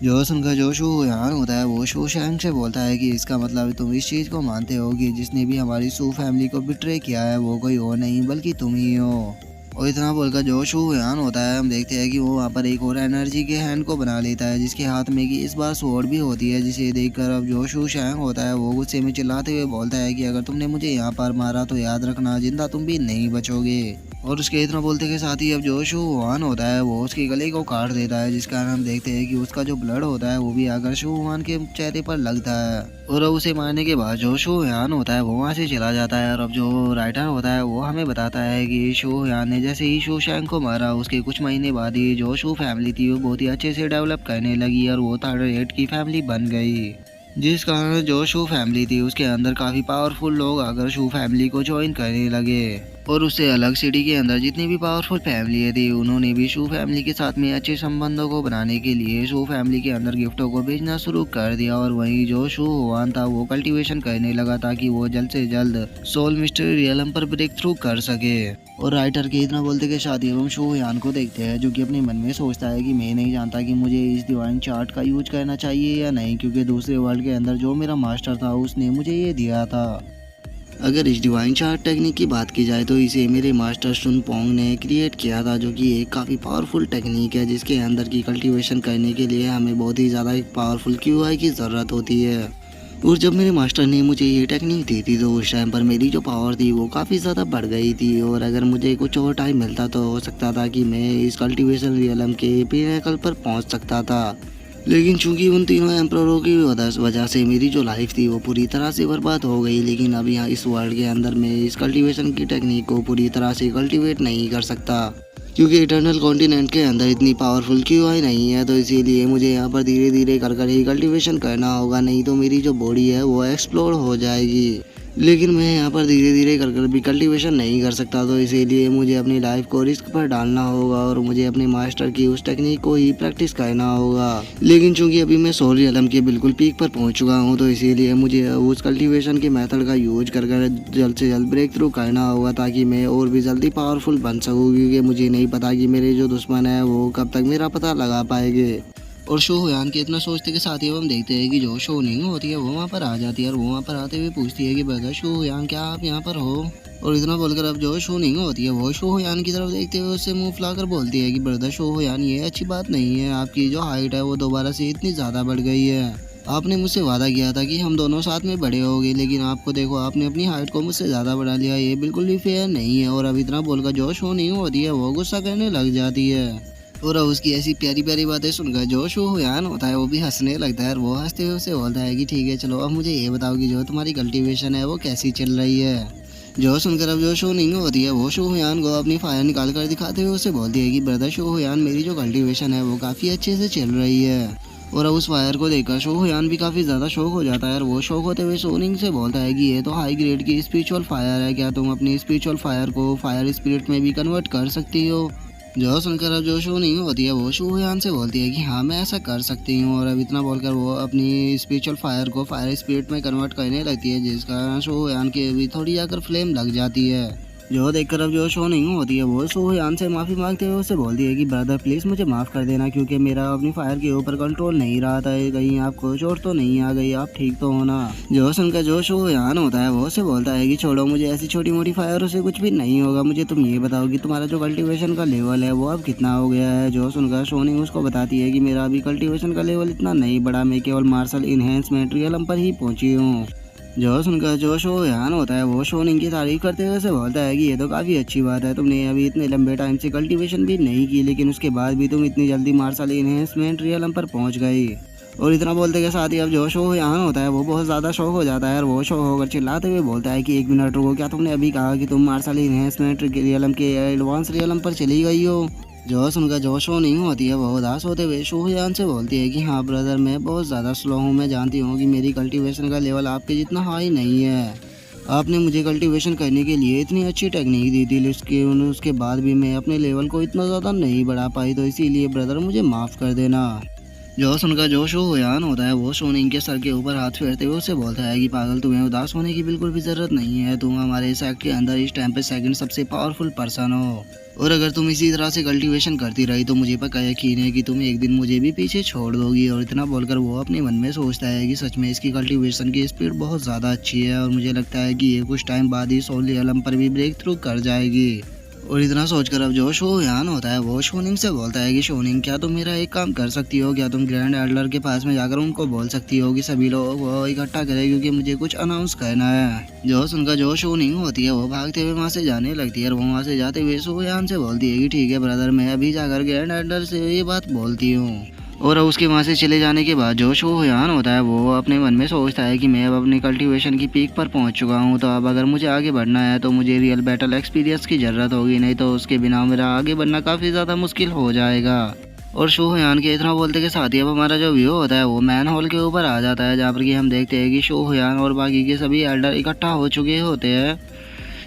जो सुनकर जो शू हुआन होता है वो शू शैंग से बोलता है कि इसका मतलब तुम इस चीज़ को मानते हो कि जिसने भी हमारी शू फैमिली को बिट्रे किया है वो कोई और नहीं बल्कि तुम ही हो। और इतना बोलकर जो शू हुआन होता है हम देखते हैं कि वो वहाँ पर एक और एनर्जी के हैंड को बना लेता है, जिसके हाथ में कि इस बार स्वॉर्ड भी होती है, जिसे देखकर अब जो शू शैंग होता है वो गुस्से में चिल्लाते हुए बोलता है कि अगर तुमने मुझे यहाँ पर मारा तो याद रखना जिंदा तुम भी नहीं बचोगे। और उसके इतना बोलते के साथ ही अब जो शू हुआन होता है वो उसके गले को काट देता है, जिस कारण हम देखते हैं कि उसका जो ब्लड होता है वो भी आकर शू हुआन के चेहरे पर लगता है। और अब उसे मारने के बाद जो शू हुआन होता है वो वहाँ से चला जाता है, और अब जो राइटर होता है वो हमें बताता है कि शू हुआन ने जैसे ही शू शैंग को मारा उसके कुछ महीने बाद ही जो शू फैमिली थी वो बहुत ही अच्छे से डेवलप करने लगी, और वो थर्ड रेट की फैमिली बन गई, जिस कारण जो शू फैमिली थी उसके अंदर काफ़ी पावरफुल लोग आकर शू फैमिली को ज्वाइन करने लगे। और उससे अलग सिटी के अंदर जितनी भी पावरफुल फैमिली थी उन्होंने भी शू फैमिली के साथ में अच्छे संबंधों को बनाने के लिए शू फैमिली के अंदर गिफ्टों को भेजना शुरू कर दिया। और वहीं जो शू हुआन था वो कल्टीवेशन करने लगा ताकि वो जल्द से जल्द सोल मिस्ट्री रियलम पर ब्रेक थ्रू कर सके। और राइटर के इतना बोलते के साथ ही हम शू हुआन को देखते हैं, जो कि अपने मन में सोचता है कि मैं नहीं जानता कि मुझे इस डिवाइन चार्ट का यूज करना चाहिए या नहीं, क्योंकि दूसरे वर्ल्ड के अंदर जो मेरा मास्टर था उसने मुझे ये दिया था। अगर इस डिवाइन चार्ट टेक्निक की बात की जाए तो इसे मेरे मास्टर सुन पोंग ने क्रिएट किया था, जो कि एक काफ़ी पावरफुल टेक्निक है, जिसके अंदर की कल्टीवेशन करने के लिए हमें बहुत ही ज़्यादा एक पावरफुल क्यूआई की ज़रूरत होती है। और जब मेरे मास्टर ने मुझे ये टेक्निक दी थी तो उस टाइम पर मेरी जो पावर थी वो काफ़ी ज़्यादा बढ़ गई थी, और अगर मुझे कुछ और टाइम मिलता तो हो सकता था कि मैं इस कल्टीवेशन रियलम के पिनेकल पर पहुंच सकता था। लेकिन चूंकि उन तीनों एम्पररों की वजह से मेरी जो लाइफ थी वो पूरी तरह से बर्बाद हो गई। लेकिन अब यहाँ इस वर्ल्ड के अंदर मैं इस कल्टीवेशन की टेक्निक को पूरी तरह से कल्टीवेट नहीं कर सकता, क्योंकि इटर्नल कॉन्टिनेंट के अंदर इतनी पावरफुल क्यूआई नहीं है। तो इसीलिए मुझे यहाँ पर धीरे धीरे कर ही कल्टीवेशन करना होगा, नहीं तो मेरी जो बॉडी है वो एक्सप्लोर हो जाएगी। लेकिन मैं यहाँ पर धीरे धीरे कर भी कल्टीवेशन नहीं कर सकता, तो इसीलिए मुझे अपनी लाइफ को रिस्क पर डालना होगा और मुझे अपने मास्टर की उस टेक्निक को ही प्रैक्टिस करना होगा। लेकिन चूंकि अभी मैं सोल रियलम के बिल्कुल पीक पर पहुंच चुका हूं, तो इसीलिए मुझे उस कल्टीवेशन के मेथड का यूज कर जल्द से जल्द ब्रेक थ्रू करना होगा, ताकि मैं और भी जल्दी पावरफुल बन सकूँ। क्योंकि मुझे नहीं पता कि मेरे जो दुश्मन है वो कब तक मेरा पता लगा पाएंगे। और शो हुयान के इतना सोचते के साथ ही हम देखते हैं कि जो शो नहीं होती है वो वहाँ पर आ जाती है, और वो वहाँ पर आते हुए पूछती है कि ब्रदर शो हुयान क्या आप यहाँ पर हो। और इतना बोलकर अब जो शो नहीं होती है वो शो हुयान की तरफ देखते हुए उससे मुंह फुलाकर बोलती है कि ब्रदर शो हुयान ये अच्छी बात नहीं है, आपकी जो हाइट है वो दोबारा से इतनी ज़्यादा बढ़ गई है। आपने मुझसे वादा किया था कि हम दोनों साथ में बड़े हो गए, लेकिन आपको देखो आपने अपनी हाइट को मुझसे ज़्यादा बढ़ा लिया, ये बिल्कुल भी फेयर नहीं है। और अब इतना बोलकर जो शो नहीं होती है वो गुस्सा करने लग जाती है। और अब उसकी ऐसी प्यारी प्यारी बातें सुनकर जो शो हुयान होता है वो भी हंसने लगता है, और वो हंसते हुए उसे बोलता है कि ठीक है चलो अब मुझे ये बताओ कि जो तुम्हारी कल्टीवेशन है वो कैसी चल रही है। जो सुनकर अब जो शो नहीं होती है वो शो हुयान को अपनी फायर निकाल कर दिखाते हुए उसे बोलती है कि ब्रदर शो हुयान मेरी जो कल्टीवेशन है वो काफ़ी अच्छे से चल रही है। और अब उस फायर को देखकर शो हुयान भी काफ़ी ज़्यादा शौक हो जाता है, और वो शौक होते हुए सोनिंग से बोलता है कि ये तो हाई ग्रेड की स्पिरिचुअल फायर है, क्या तुम अपनी स्पिरिचुअल फायर को फायर स्पिरिट में भी कन्वर्ट कर सकती हो। जो सुनकर अब जो शो नहीं होती है वो शो हुयान से बोलती है कि हाँ मैं ऐसा कर सकती हूँ। और अब इतना बोलकर वो अपनी स्पिरिचुअल फायर को फायर स्पिरिट में कन्वर्ट करने लगती है, जिस कारण शो हुयान की भी थोड़ी जाकर फ्लेम लग जाती है। जो देखकर अब जो शो नहीं होती है वो शो हुयान से माफ़ी मांगते हुए उससे बोलती है कि ब्रदर प्लीज़ मुझे माफ़ कर देना, क्योंकि मेरा अपनी फायर के ऊपर कंट्रोल नहीं रहा था, कहीं आपको चोट तो नहीं आ गई, आप ठीक तो हो ना। जो सुनकर जो शो हुयान होता है वो उससे बोलता है कि छोड़ो मुझे ऐसी छोटी मोटी फायरों से कुछ भी नहीं होगा, मुझे तुम ये बताओ कि तुम्हारा जो कल्टीवेशन का लेवल है वो अब कितना हो गया है। जो सुनकर शोनिंग उसको बताती है कि मेरा अभी कल्टीवेशन का लेवल इतना नहीं बढ़ा, मैं केवल मार्शल इन्हेंसमेंट रियलम पर ही पहुंची हूँ। जो सुनकर जो शो हुयान होता है वो शोनिंग की तारीफ करते हुए से बोलता है कि ये तो काफ़ी अच्छी बात है, तुमने अभी इतने लंबे टाइम से कल्टीवेशन भी नहीं की, लेकिन उसके बाद भी तुम इतनी जल्दी मार्शल इन्हेंसमेंट रियलम पर पहुंच गई। और इतना बोलते के साथ ही अब जो शो हुयान होता है वो बहुत ज़्यादा शौक हो जाता है, और वो शौक होकर चिल्लाते हुए बोलता है कि एक मिनट रुको, क्या तुमने अभी कहा कि तुम मार्शल इन्हेंसमेंट रियलम के एडवांस रियलम पर चली गई हो। जो सुनकर जो शो नहीं होती है वो उदास होते हुए शो हुयान से बोलती है कि हाँ ब्रदर मैं बहुत ज़्यादा स्लो हूँ, मैं जानती हूँ कि मेरी कल्टीवेशन का लेवल आपके जितना हाई नहीं है, आपने मुझे कल्टीवेशन करने के लिए इतनी अच्छी टेक्निक दी थी, उसके बाद भी मैं अपने लेवल को इतना ज़्यादा नहीं बढ़ा पाई, तो इसीलिए ब्रदर मुझे माफ़ कर देना। जो सुनकर जो शो हुयान होता है वो शोनिंग के सर के ऊपर हाथ फेरते हुए उससे बोलता है कि पागल तुम्हें उदास होने की बिल्कुल भी ज़रूरत नहीं है, तुम हमारे सेक्ट के अंदर इस टाइम पे सेकंड सबसे पावरफुल पर्सन हो, और अगर तुम इसी तरह से कल्टीवेशन करती रही तो मुझे पक्का यकीन है कि तुम एक दिन मुझे भी पीछे छोड़ दोगी। और इतना बोलकर वो अपने मन में सोचता है कि सच में इसकी कल्टीवेशन की स्पीड बहुत ज़्यादा अच्छी है, और मुझे लगता है कि ये कुछ टाइम बाद ही सोल रियलम पर भी ब्रेक थ्रू कर जाएगी। और इतना सोचकर अब जो शो हुयान होता है वो शोनिंग से बोलता है कि शोनिंग क्या तुम मेरा एक काम कर सकती हो, क्या तुम ग्रैंड एल्डर के पास में जाकर उनको बोल सकती हो कि सभी लोग वो इकट्ठा करें, क्योंकि मुझे कुछ अनाउंस करना है। जो सुनकर जो शोनिंग होती है वो भागते हुए वहाँ से जाने लगती है, और वो वहाँ से जाते हुए शो हुयान से बोलती है कि ठीक है ब्रदर मैं अभी जाकर ग्रैंड एल्डर से ये बात बोलती हूँ। और उसके वहाँ से चले जाने के बाद जो शो हुयान होता है वो अपने मन में सोचता है कि मैं अब अपनी कल्टीवेशन की पीक पर पहुँच चुका हूँ, तो अब अगर मुझे आगे बढ़ना है तो मुझे रियल बैटल एक्सपीरियंस की ज़रूरत होगी, नहीं तो उसके बिना मेरा आगे बढ़ना काफ़ी ज़्यादा मुश्किल हो जाएगा। और शो हुयान के इतना बोलते के साथ ही अब हमारा जो व्यू होता है वो मैन हॉल के ऊपर आ जाता है, जहाँ पर कि हम देखते हैं कि शो हुयान और बाकी के सभी एल्डर इकट्ठा हो चुके होते हैं।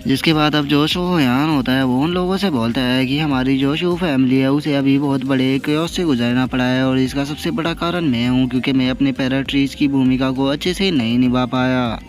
जिसके बाद अब जो शो हुयान होता है वो उन लोगों से बोलता है कि हमारी जो शो फैमिली है उसे अभी बहुत बड़े केओस से गुजरना पड़ा है, और इसका सबसे बड़ा कारण मैं हूँ, क्योंकि मैं अपने पैराट्रीज की भूमिका को अच्छे से नहीं निभा पाया।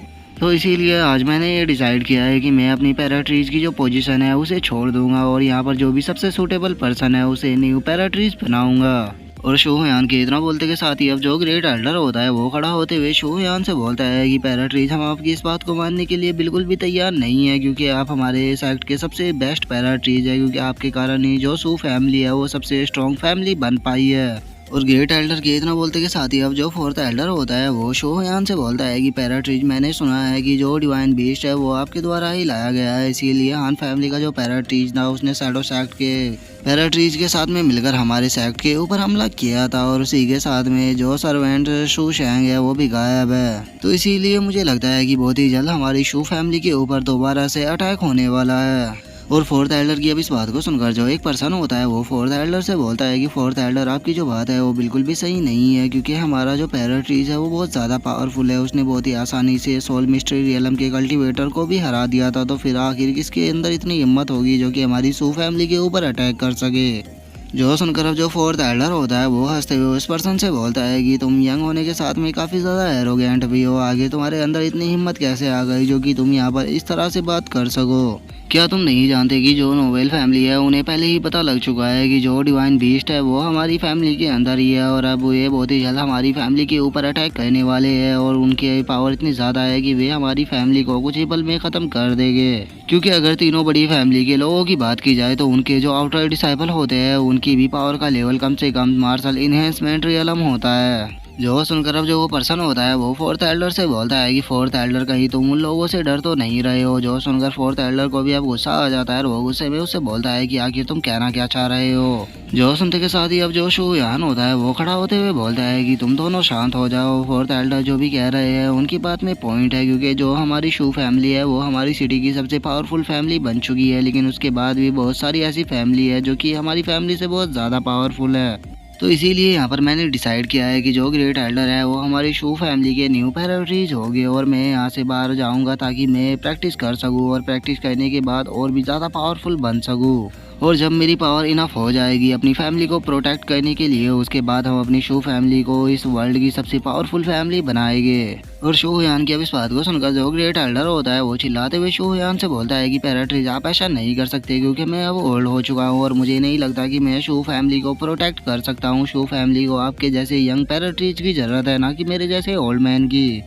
तो इसीलिए आज मैंने ये डिसाइड किया है कि मैं अपनी पैराट्रीज की जो पोजीशन है उसे छोड़ दूंगा, और यहाँ पर जो भी सबसे सूटेबल पर्सन है उसे न्यू पैराट्रीज बनाऊंगा। और शो हुयान के इतना बोलते के साथ ही अब जो ग्रेट एल्डर होता है वो खड़ा होते हुए शो हुयान से बोलता है कि पैराट्रीज हम आपकी इस बात को मानने के लिए बिल्कुल भी तैयार नहीं है, क्योंकि आप हमारे सेक्ट के सबसे बेस्ट पैराट्रीज है, क्योंकि आपके कारण ही जो शो फैमिली है वो सबसे स्ट्रॉन्ग फैमिली बन पाई है। और ग्रेट एल्डर के इतना बोलते के साथ ही अब जो फोर्थ एल्डर होता है वो शोहयान से बोलता है कि पैराट्रीज, मैंने सुना है कि जो डिवाइन बीस्ट है वो आपके द्वारा ही लाया गया है, इसीलिए हान फैमिली का जो पैराट्रीज था उसने शैडो सेक्ट के पैराट्रीज के साथ में मिलकर हमारे सेक्ट के ऊपर हमला किया था और उसी के साथ में जो सर्वेंट शू शैंग है वो भी गायब है। तो इसीलिए मुझे लगता है कि बहुत ही जल्द हमारी शू फैमिली के ऊपर दोबारा से अटैक होने वाला है। और फोर्थ एल्डर की अब इस बात को सुनकर जो एक पर्सन होता है वो फोर्थ एल्डर से बोलता है कि फोर्थ एल्डर, आपकी जो बात है वो बिल्कुल भी सही नहीं है, क्योंकि हमारा जो पैराट्रीज है वो बहुत ज़्यादा पावरफुल है। उसने बहुत ही आसानी से सोल मिस्ट्री रियलम के कल्टीवेटर को भी हरा दिया था, तो फिर आखिर किसके अंदर इतनी हिम्मत होगी जो कि हमारी सू फैमिली के ऊपर अटैक कर सके। जो सुनकर अब जो फोर्थ एल्डर होता है वो हंसते हुए उस पर्सन से बोलता है कि तुम यंग होने के साथ में काफ़ी ज़्यादा एरोगेंट भी हो, आगे तुम्हारे अंदर इतनी हिम्मत कैसे आ गई जो कि तुम यहाँ पर इस तरह से बात कर सको। क्या तुम नहीं जानते कि जो नोवेल फैमिली है उन्हें पहले ही पता लग चुका है कि जो डिवाइन बीस्ट है वो हमारी फैमिली के अंदर ही है, और अब ये बहुत ही जल्द हमारी फैमिली के ऊपर अटैक करने वाले हैं, और उनकी पावर इतनी ज़्यादा है कि वे हमारी फैमिली को कुछ ही पल में ख़त्म कर देंगे। क्योंकि अगर तीनों बड़ी फैमिली के लोगों की बात की जाए तो उनके जो आउटर डिसाइपल होते हैं उनकी भी पावर का लेवल कम से कम मार्शल इन्हेंसमेंट रियलम होता है। जो सुनकर अब जो वो पर्सन होता है वो फोर्थ एल्डर से बोलता है कि फोर्थ एल्डर, कहीं तुम उन लोगों से डर तो नहीं रहे हो। जो सुनकर फोर्थ एल्डर को भी अब गुस्सा आ जाता है और वो गुस्से में उससे बोलता है कि आखिर तुम कहना क्या चाह रहे हो। जो सुनते के साथ ही अब जो शोयान होता है वो खड़ा होते हुए बोलता है कि तुम दोनों शांत हो जाओ। फोर्थ एल्डर जो भी कह रहे हैं उनकी बात में पॉइंट है, क्योंकि जो हमारी शू फैमिली है वो हमारी सिटी की सबसे पावरफुल फैमिली बन चुकी है, लेकिन उसके बाद भी बहुत सारी ऐसी फैमिली है जो कि हमारी फैमिली से बहुत ज़्यादा पावरफुल है। तो इसीलिए यहाँ पर मैंने डिसाइड किया है कि जो ग्रेट एल्डर है वो हमारी शू फैमिली के न्यू पैराट्रीज होंगे, और मैं यहाँ से बाहर जाऊँगा ताकि मैं प्रैक्टिस कर सकूँ, और प्रैक्टिस करने के बाद और भी ज़्यादा पावरफुल बन सकूँ। और जब मेरी पावर इनफ हो जाएगी अपनी फैमिली को प्रोटेक्ट करने के लिए, उसके बाद हम अपनी शू फैमिली को इस वर्ल्ड की सबसे पावरफुल फैमिली बनाएंगे। और शोहयान की अब इस बात को सुनकर जो ग्रेट एल्डर होता है वो चिल्लाते हुए शोहयान से बोलता है कि पैराट्रीज, आप ऐसा नहीं कर सकते, क्योंकि मैं अब ओल्ड हो चुका हूँ और मुझे नहीं लगता कि मैं शू फैमिली को प्रोटेक्ट कर सकता हूँ। शू फैमिली को आपके जैसे यंग पैराट्रीज की ज़रूरत है, ना कि मेरे जैसे ओल्ड मैन की।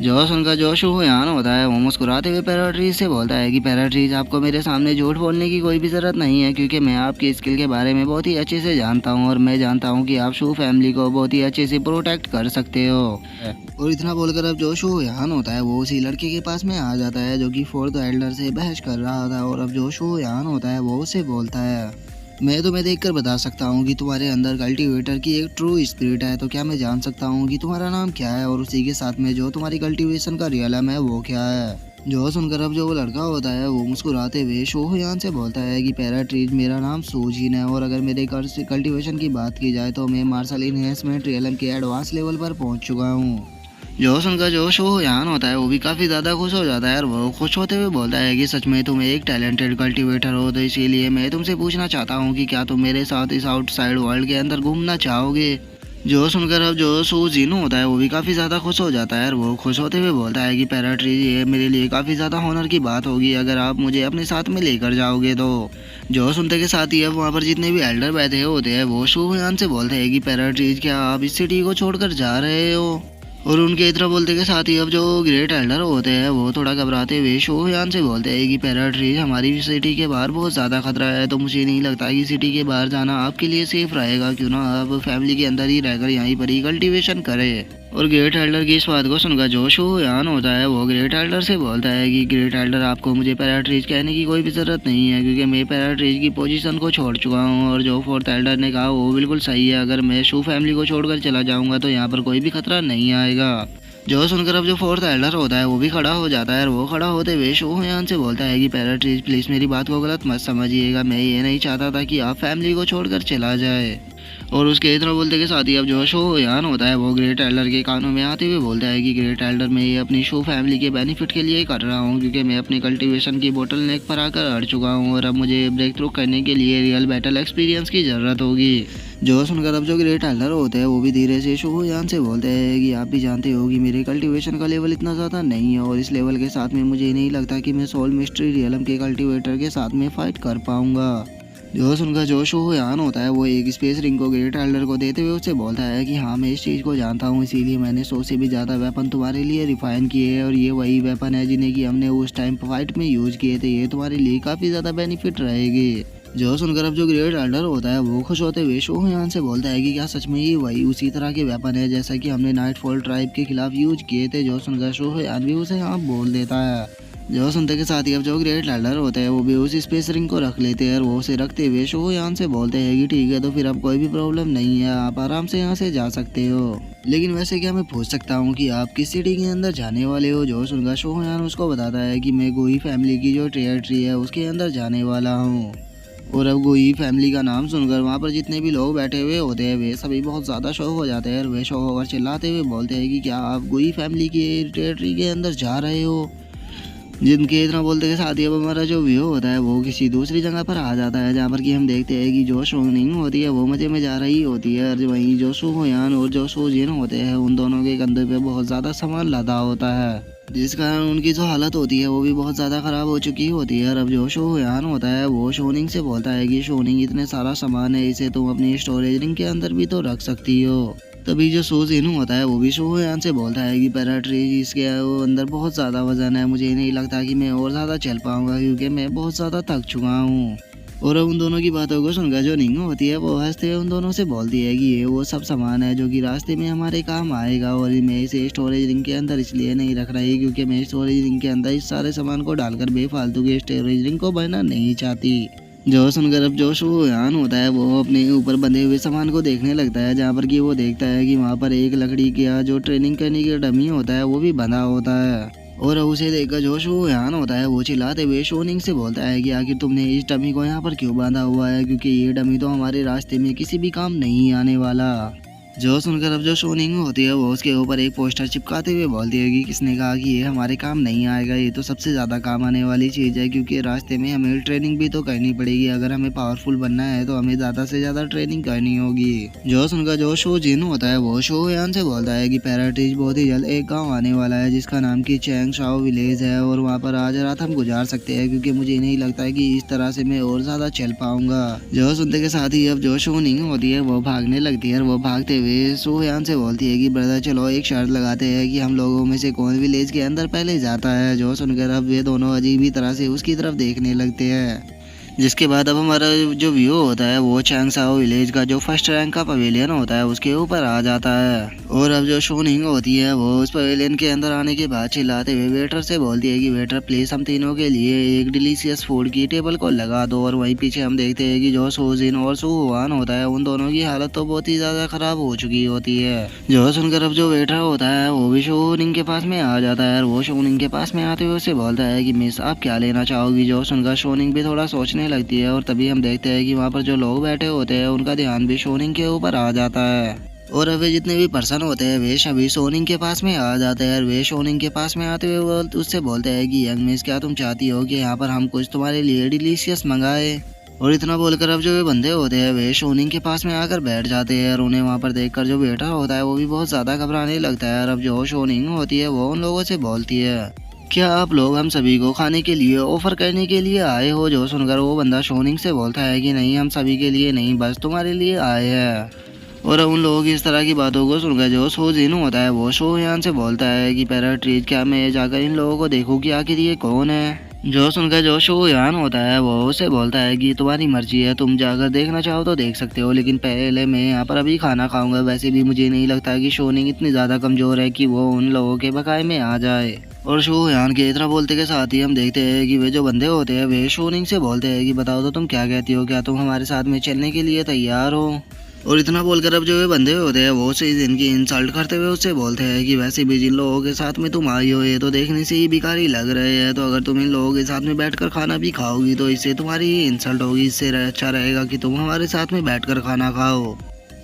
जो सुनकर जो शोहयान होता है वो मुस्कुराते हुए पैराट्रीज से बोलता है कि पैराट्रीज, आपको मेरे सामने झूठ बोलने की कोई भी ज़रूरत नहीं है, क्योंकि मैं आपकी स्किल के बारे में बहुत ही अच्छे से जानता हूँ, और मैं जानता हूँ कि आप शू फैमिली को बहुत ही अच्छे से प्रोटेक्ट कर सकते हो। और इतना बोलकर अब जो शोहयान होता है वो उसी लड़के के पास में आ जाता है जो कि फोर्थ एल्डर से बहस कर रहा था, और अब जो शोहयान होता है वो उसे बोलता है, मैं तुम्हें देखकर बता सकता हूँ कि तुम्हारे अंदर कल्टीवेटर की एक ट्रू स्पिरिट है, तो क्या मैं जान सकता हूँ कि तुम्हारा नाम क्या है, और उसी के साथ में जो तुम्हारी कल्टीवेशन का रियलम है वो क्या है। जो सुनकर अब जो वो लड़का होता है वो मुस्कुराते हुए शोहयान से बोलता है कि पैराट्रीज, मेरा नाम सूजिन है, और अगर मेरे कल्टीवेशन की बात की जाए तो मैं मार्शल इन्हेंसमेंट रियलम के एडवांस लेवल पर पहुँच चुका हूँ। जो सुनकर जो शोहयान होता है वो भी काफ़ी ज़्यादा खुश हो जाता है, और वो खुश होते हुए बोलता है कि सच में तुम एक टैलेंटेड कल्टीवेटर हो, तो इसीलिए मैं तुमसे पूछना चाहता हूँ कि क्या तुम मेरे साथ इस आउटसाइड वर्ल्ड के अंदर घूमना चाहोगे। जो सुनकर अब जो सूजिन होता है वो भी काफ़ी ज़्यादा खुश हो जाता है, और वो खुश होते हुए बोलता है कि पैराट्रीज, ये मेरे लिए काफ़ी ज़्यादा ऑनर की बात होगी अगर आप मुझे अपने साथ में लेकर जाओगे तो। जो सुनते के साथ ही अब वहाँ पर जितने भी एल्डर बैठे होते हैं वो शोहयान से बोलते हैं कि पैराट्रीज, क्या आप इस सिटी को छोड़कर जा रहे हो। और उनके इतना बोलते के साथ ही अब जो ग्रेट एल्डर होते हैं वो थोड़ा घबराते हुए शोहयान से बोलते हैं कि पैराट्रीज, हमारी सिटी के बाहर बहुत ज़्यादा खतरा है, तो मुझे नहीं लगता कि सिटी के बाहर जाना आपके लिए सेफ रहेगा, क्यों ना आप फैमिली के अंदर ही रहकर यहीं पर ही कल्टीवेशन करें। और ग्रेट एल्डर की इस बात को सुनकर जो शोहयान होता है वो ग्रेट एल्डर से बोलता है कि ग्रेट एल्डर, आपको मुझे पैराट्रीज कहने की कोई भी ज़रूरत नहीं है, क्योंकि मैं पैराट्रीज की पोजीशन को छोड़ चुका हूँ, और जो फोर्थ एल्डर ने कहा वो बिल्कुल सही है, अगर मैं शू फैमिली को छोड़कर चला जाऊँगा तो यहाँ पर कोई भी खतरा नहीं आएगा। जो सुनकर अब जो फोर्थ एल्डर होता है वो भी खड़ा हो जाता है, और वो खड़ा होते हुए शोहयान से बोलता है कि पैराट्रीज, प्लीज़ मेरी बात को गलत मत समझिएगा, मैं ये नहीं चाहता था कि आप फैमिली को छोड़कर चला जाए। और उसके इतना बोलते के साथ ही अब जो शोहयान होता है वो ग्रेट एल्डर के कानों में आते हुए बोलता है कि ग्रेट एल्डर, मैं ये अपनी शू फैमिली के बेनिफिट के लिए कर रहा हूँ, क्योंकि मैं अपनी कल्टीवेशन की बोटल नेक पर आकर अड़ चुका हूँ, और अब मुझे ब्रेक थ्रू करने के लिए रियल बैटल एक्सपीरियंस की ज़रूरत होगी। जो सुनकर अब जो ग्रेट एल्डर होते हैं वो भी धीरे से शोहयान से बोलते हैं कि आप भी जानते हो कि मेरे कल्टीवेशन का लेवल इतना ज़्यादा नहीं है, और इस लेवल के साथ में मुझे नहीं लगता कि मैं सोल मिस्ट्री रियलम के कल्टीवेटर के साथ में फाइट कर पाऊँगा। जो सुनकर जो शोहयान होता है वो एक स्पेस रिंग को ग्रेट एल्डर को देते हुए उससे बोलता है कि हाँ, मैं इस चीज़ को जानता हूँ, इसीलिए मैंने 100 से भी ज़्यादा वेपन तुम्हारे लिए रिफाइन किए हैं, और ये वही वेपन है जिन्हें कि हमने उस टाइम फाइट में यूज़ किए थे, ये तुम्हारे लिए काफ़ी ज़्यादा बेनिफिट रहेगी। जो सुनकर अब जो ग्रेट एल्डर होता है वो खुश होते हुए शोहयान से बोलता है कि क्या सच में ये वही उसी तरह के वेपन है जैसा कि हमने नाइटफॉल ट्राइब के खिलाफ यूज किए थे। जो सुनकर शोहयान भी उसे हाँ बोल देता है। जो सुनते के साथ ही अब जो ग्रेट एल्डर होते हैं वो भी उस स्पेस रिंग को रख लेते हैं और वो उसे रखते हुए शोहयान से बोलते हैं कि ठीक है तो फिर अब कोई भी प्रॉब्लम नहीं है, आप आराम से यहाँ से जा सकते हो। लेकिन वैसे क्या मैं पूछ सकता हूँ कि आप किस सिटी के अंदर जाने वाले हो। जो सुनकर शोहयान उसको बताता है कि मैं गोई फैमिली की जो टेरिटरी है उसके अंदर जाने वाला हूँ। और अब गोई फैमिली का नाम सुनकर वहाँ पर जितने भी लोग बैठे हुए होते हैं वे सभी बहुत ज़्यादा शौक हो जाते हैं और वे शौक होकर चिल्लाते हुए बोलते हैं कि क्या आप गोई फैमिली की टेरिटरी के अंदर जा रहे हो। जिनके इतना बोलते के साथ ही अब हमारा जो व्यू होता है वो किसी दूसरी जगह पर आ जाता है जहाँ पर कि हम देखते हैं कि जो शोनिंग होती है वो मजे में जा रही होती है और वहीं जो शोहयान और जो शोजिन होते हैं उन दोनों के कंधे पे बहुत ज़्यादा सामान लदा होता है जिस कारण उनकी जो हालत होती है वो भी बहुत ज़्यादा ख़राब हो चुकी होती है। और अब जो शोहयान होता है वो शोनिंग से बोलता है कि शोनिंग इतने सारा सामान है इसे तुम अपनी स्टोरेज रिंग के अंदर भी तो रख सकती हो। तभी जो सोजिन होता है वो भी शोहयान से बोलता है कि पैराट्री इसके अंदर बहुत ज़्यादा वजन है, मुझे नहीं लगता कि मैं और ज़्यादा चल पाऊंगा क्योंकि मैं बहुत ज़्यादा थक चुका हूँ। और अब उन दोनों की बातों को सुनकर जो निंग होती है वो हंसते हुए उन दोनों से बोलती है कि ये वो सब सामान है जो कि रास्ते में हमारे काम आएगा और मैं इसे स्टोरेज रिंग के अंदर इसलिए नहीं रख रही क्योंकि मैं स्टोरेज रिंग के अंदर इस सारे सामान को डालकर बेफालतू के स्टोरेज रिंग को भरना नहीं चाहती। जो सुनकर अब जो शोहयान होता है वो अपने ऊपर बंधे हुए सामान को देखने लगता है जहाँ पर कि वो देखता है कि वहाँ पर एक लकड़ी का जो ट्रेनिंग करने का डमी होता है वो भी बंधा होता है। और उसे देखकर जो शोहयान होता है वो चिल्लाते हुए शोनिंग से बोलता है कि आखिर तुमने इस डमी को यहाँ पर क्यों बांधा हुआ है क्योंकि ये डमी तो हमारे रास्ते में किसी भी काम नहीं आने वाला। जो सुनकर अब जो शोनिंग होती है वो उसके ऊपर एक पोस्टर चिपकाते हुए बोलती है कि किसने कहा कि ये हमारे काम नहीं आएगा, ये तो सबसे ज़्यादा काम आने वाली चीज़ है क्योंकि रास्ते में हमें ट्रेनिंग भी तो करनी पड़ेगी। अगर हमें पावरफुल बनना है तो हमें ज़्यादा से ज़्यादा ट्रेनिंग करनी होगी। जो सुनकर जो शोजिन होता है वो शोहयान से बोलता है कि पैराट्रीज बहुत ही जल्द एक गाँव आने वाला है जिसका नाम की चैंग शाओ विलेज है और वहाँ पर आज रात हम गुजार सकते हैं क्योंकि मुझे नहीं लगता है कि इस तरह से मैं और ज़्यादा चल पाऊंगा। जो सुनते के साथ ही अब जो शोनिंग होती है वो भागने लगती है और वो भागते हुए शोहयान से बोलती है कि ब्रदर चलो एक शर्त लगाते हैं कि हम लोगों में से कौन विलेज के अंदर पहले जाता है। जो सुनकर अब वे दोनों अजीब ही तरह से उसकी तरफ देखने लगते हैं। जिसके बाद अब हमारा जो व्यू होता है वो चैंगसाओ विलेज का जो फर्स्ट रैंक का पवेलियन होता है उसके ऊपर आ जाता है। और अब जो शोनिंग होती है वो उस पवेलियन के अंदर आने के बाद चिल्लाते हुए वेटर से बोलती है कि वेटर प्लीज हम तीनों के लिए एक डिलीशियस फूड की टेबल को लगा दो। और वहीं पीछे हम देखते हैं कि जो सोजिन और सुहुआन होता है उन दोनों की हालत तो बहुत ही ज्यादा खराब हो चुकी होती है। जो सुनकर अब जो वेटर होता है वो भी शोनिंग के पास में आ जाता है और वो शोनिंग के पास में आते हुए उससे बोलता है कि मिस आप क्या लेना चाहोगी। जो सुनकर शोनिंग भी थोड़ा सोचने लगती है और तभी हम देखते हैं कि वहाँ पर जो लोग बैठे होते हैं उनका ध्यान भी शोनिंग के ऊपर आ जाता है। और अब वे जितने भी पर्सन होते हैं वे सभी शोनिंग के पास में आ जाते हैं और वे शोनिंग के पास में आते हुए उससे बोलते हैं कि यंग मिस क्या तुम चाहती हो कि यहाँ पर हम कुछ तुम्हारे लिए डिलीशियस मंगाए। और इतना बोलकर अब जो वे बंदे होते हैं वे शोनिंग के पास में आकर बैठ जाते हैं और उन्हें वहाँ पर देखकर जो वेटर होता है वो भी बहुत ज़्यादा घबराने लगता है। और अब जो शोनिंग होती है वो उन लोगों से बोलती है क्या आप लोग हम सभी को खाने के लिए ऑफर करने के लिए आए हो। जो सुनकर वो बंदा शोनिंग से बोलता है कि नहीं हम सभी के लिए नहीं बस तुम्हारे लिए आए हैं। और उन लोगों की इस तरह की बातों को सुनकर जो सोजिन होता है वो शोहयान से बोलता है कि पैराट्रीज क्या मैं जाकर इन लोगों को देखूं कि आखिर ये कौन है। जो सुनकर जो शोहयान होता है वो उसे बोलता है कि तुम्हारी मर्जी है, तुम जाकर देखना चाहो तो देख सकते हो लेकिन पहले मैं यहाँ पर अभी खाना खाऊंगा। वैसे भी मुझे नहीं लगता कि शोनिंग इतनी ज़्यादा कमज़ोर है कि वो उन लोगों के बकाए में आ जाए। और शोहयान के इतना बोलते के साथ ही हम देखते हैं कि वे जो बंदे होते हैं वे शोनिंग से बोलते हैं कि बताओ तो तुम क्या कहती हो, क्या तुम हमारे साथ में चलने के लिए तैयार हो। और इतना बोलकर अब जो वे बंदे होते हैं वो उसे इनकी इंसल्ट करते हुए उससे बोलते हैं कि वैसे भी जिन लोगों के साथ में तुम आई हो ये तो देखने से ही भिखारी लग रहे हैं, तो अगर तुम इन लोगों के साथ में बैठकर खाना भी खाओगी तो इससे तुम्हारी इंसल्ट होगी, इससे अच्छा रहेगा कि तुम हमारे साथ में बैठकर खाना खाओ।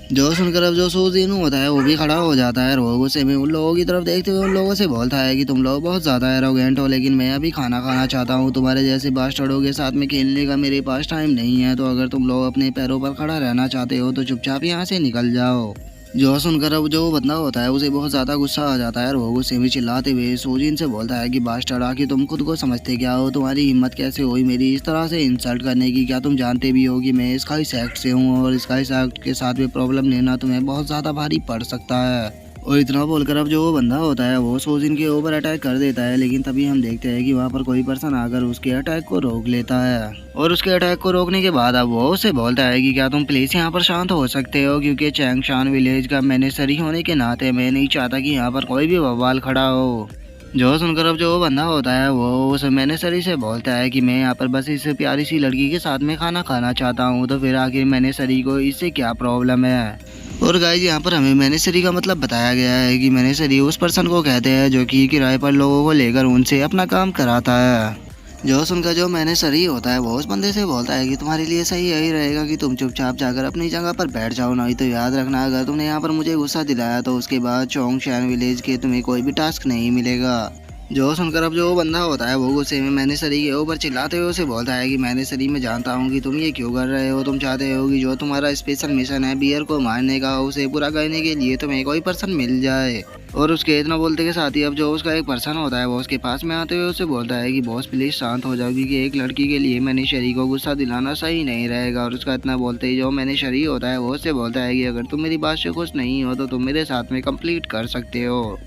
जो सुनकर अब जो सोजिन होता है वो भी खड़ा हो जाता है और वो गुस्से में उन लोगों की तरफ देखते हुए उन लोगों से बोलता है कि तुम लोग बहुत ज़्यादा एरोगेंट हो लेकिन मैं अभी खाना खाना चाहता हूँ, तुम्हारे जैसे बास्टर्डों के साथ में खेलने का मेरे पास टाइम नहीं है, तो अगर तुम लोग अपने पैरों पर खड़ा रहना चाहते हो तो चुपचाप यहाँ से निकल जाओ। जो सुनकर अब जो बंदा होता है उसे बहुत ज़्यादा गुस्सा आ जाता है और वो गुस्से में चिल्लाते हुए सोजिन से बोलता है कि बास्टर्ड आखिर तुम खुद को समझते क्या हो, तुम्हारी हिम्मत कैसे हुई मेरी इस तरह से इंसल्ट करने की। क्या तुम जानते भी हो कि मैं स्काई सेक्ट से हूँ और स्काई सेक्ट के साथ में प्रॉब्लम लेना तुम्हें बहुत ज़्यादा भारी पड़ सकता है। और इतना बोलकर अब जो वो बंदा होता है वो सोजिन के ऊपर अटैक कर देता है, लेकिन तभी हम देखते हैं कि वहाँ पर कोई पर्सन आकर उसके अटैक को रोक लेता है। और उसके अटैक को रोकने के बाद अब वो उसे बोलता है कि क्या तुम प्लीज यहाँ पर शांत हो सकते हो, क्योंकि चैंगशान विलेज का मैनेजर होने के नाते मैं नहीं चाहता कि यहाँ पर कोई भी बवाल खड़ा हो। जो सुनकर अब जो बंदा होता है वो उस मैनेजर से बोलता है कि मैं यहाँ पर बस इस प्यारी सी लड़की के साथ में खाना खाना चाहता हूँ, तो फिर आखिर मैनेजर को इससे क्या प्रॉब्लम है। और गाइस यहाँ पर हमें मैनेजरी का मतलब बताया गया है कि मैनेजरी उस पर्सन को कहते हैं जो कि किराए पर लोगों को लेकर उनसे अपना काम कराता है। जो सुनकर जो मैनेजरी होता है वो उस बंदे से बोलता है कि तुम्हारे लिए सही यही रहेगा कि तुम चुपचाप जाकर अपनी जगह पर बैठ जाओ, नहीं तो याद रखना अगर तुमने यहाँ पर मुझे गुस्सा दिलाया तो उसके बाद चोंगशान विलेज के तुम्हें कोई भी टास्क नहीं मिलेगा। जो सुनकर अब जो बंदा होता है वो गुस्से में मैनेजरी के ऊपर चिल्लाते हुए उसे बोलता है कि मैनेजरी मैं जानता हूँ कि तुम ये क्यों कर रहे हो, तुम चाहते हो कि जो तुम्हारा स्पेशल मिशन है बियर को मारने का उसे पूरा करने के लिए तुम्हें कोई पर्सन मिल जाए। और उसके इतना बोलते के साथ ही अब जो उसका एक पर्सन होता है वो उसके पास में आते हुए उसे बोलता है कि बॉस प्लीज शांत हो जाओ, क्योंकि एक लड़की के लिए मैनेजरी को गुस्सा दिलाना सही नहीं रहेगा। और उसका इतना बोलते ही जो मैनेजरी होता है वो उससे बोलता है कि अगर तुम मेरी बात से खुश नहीं हो तो तुम मेरे साथ में कंप्लीट कर सकते हो।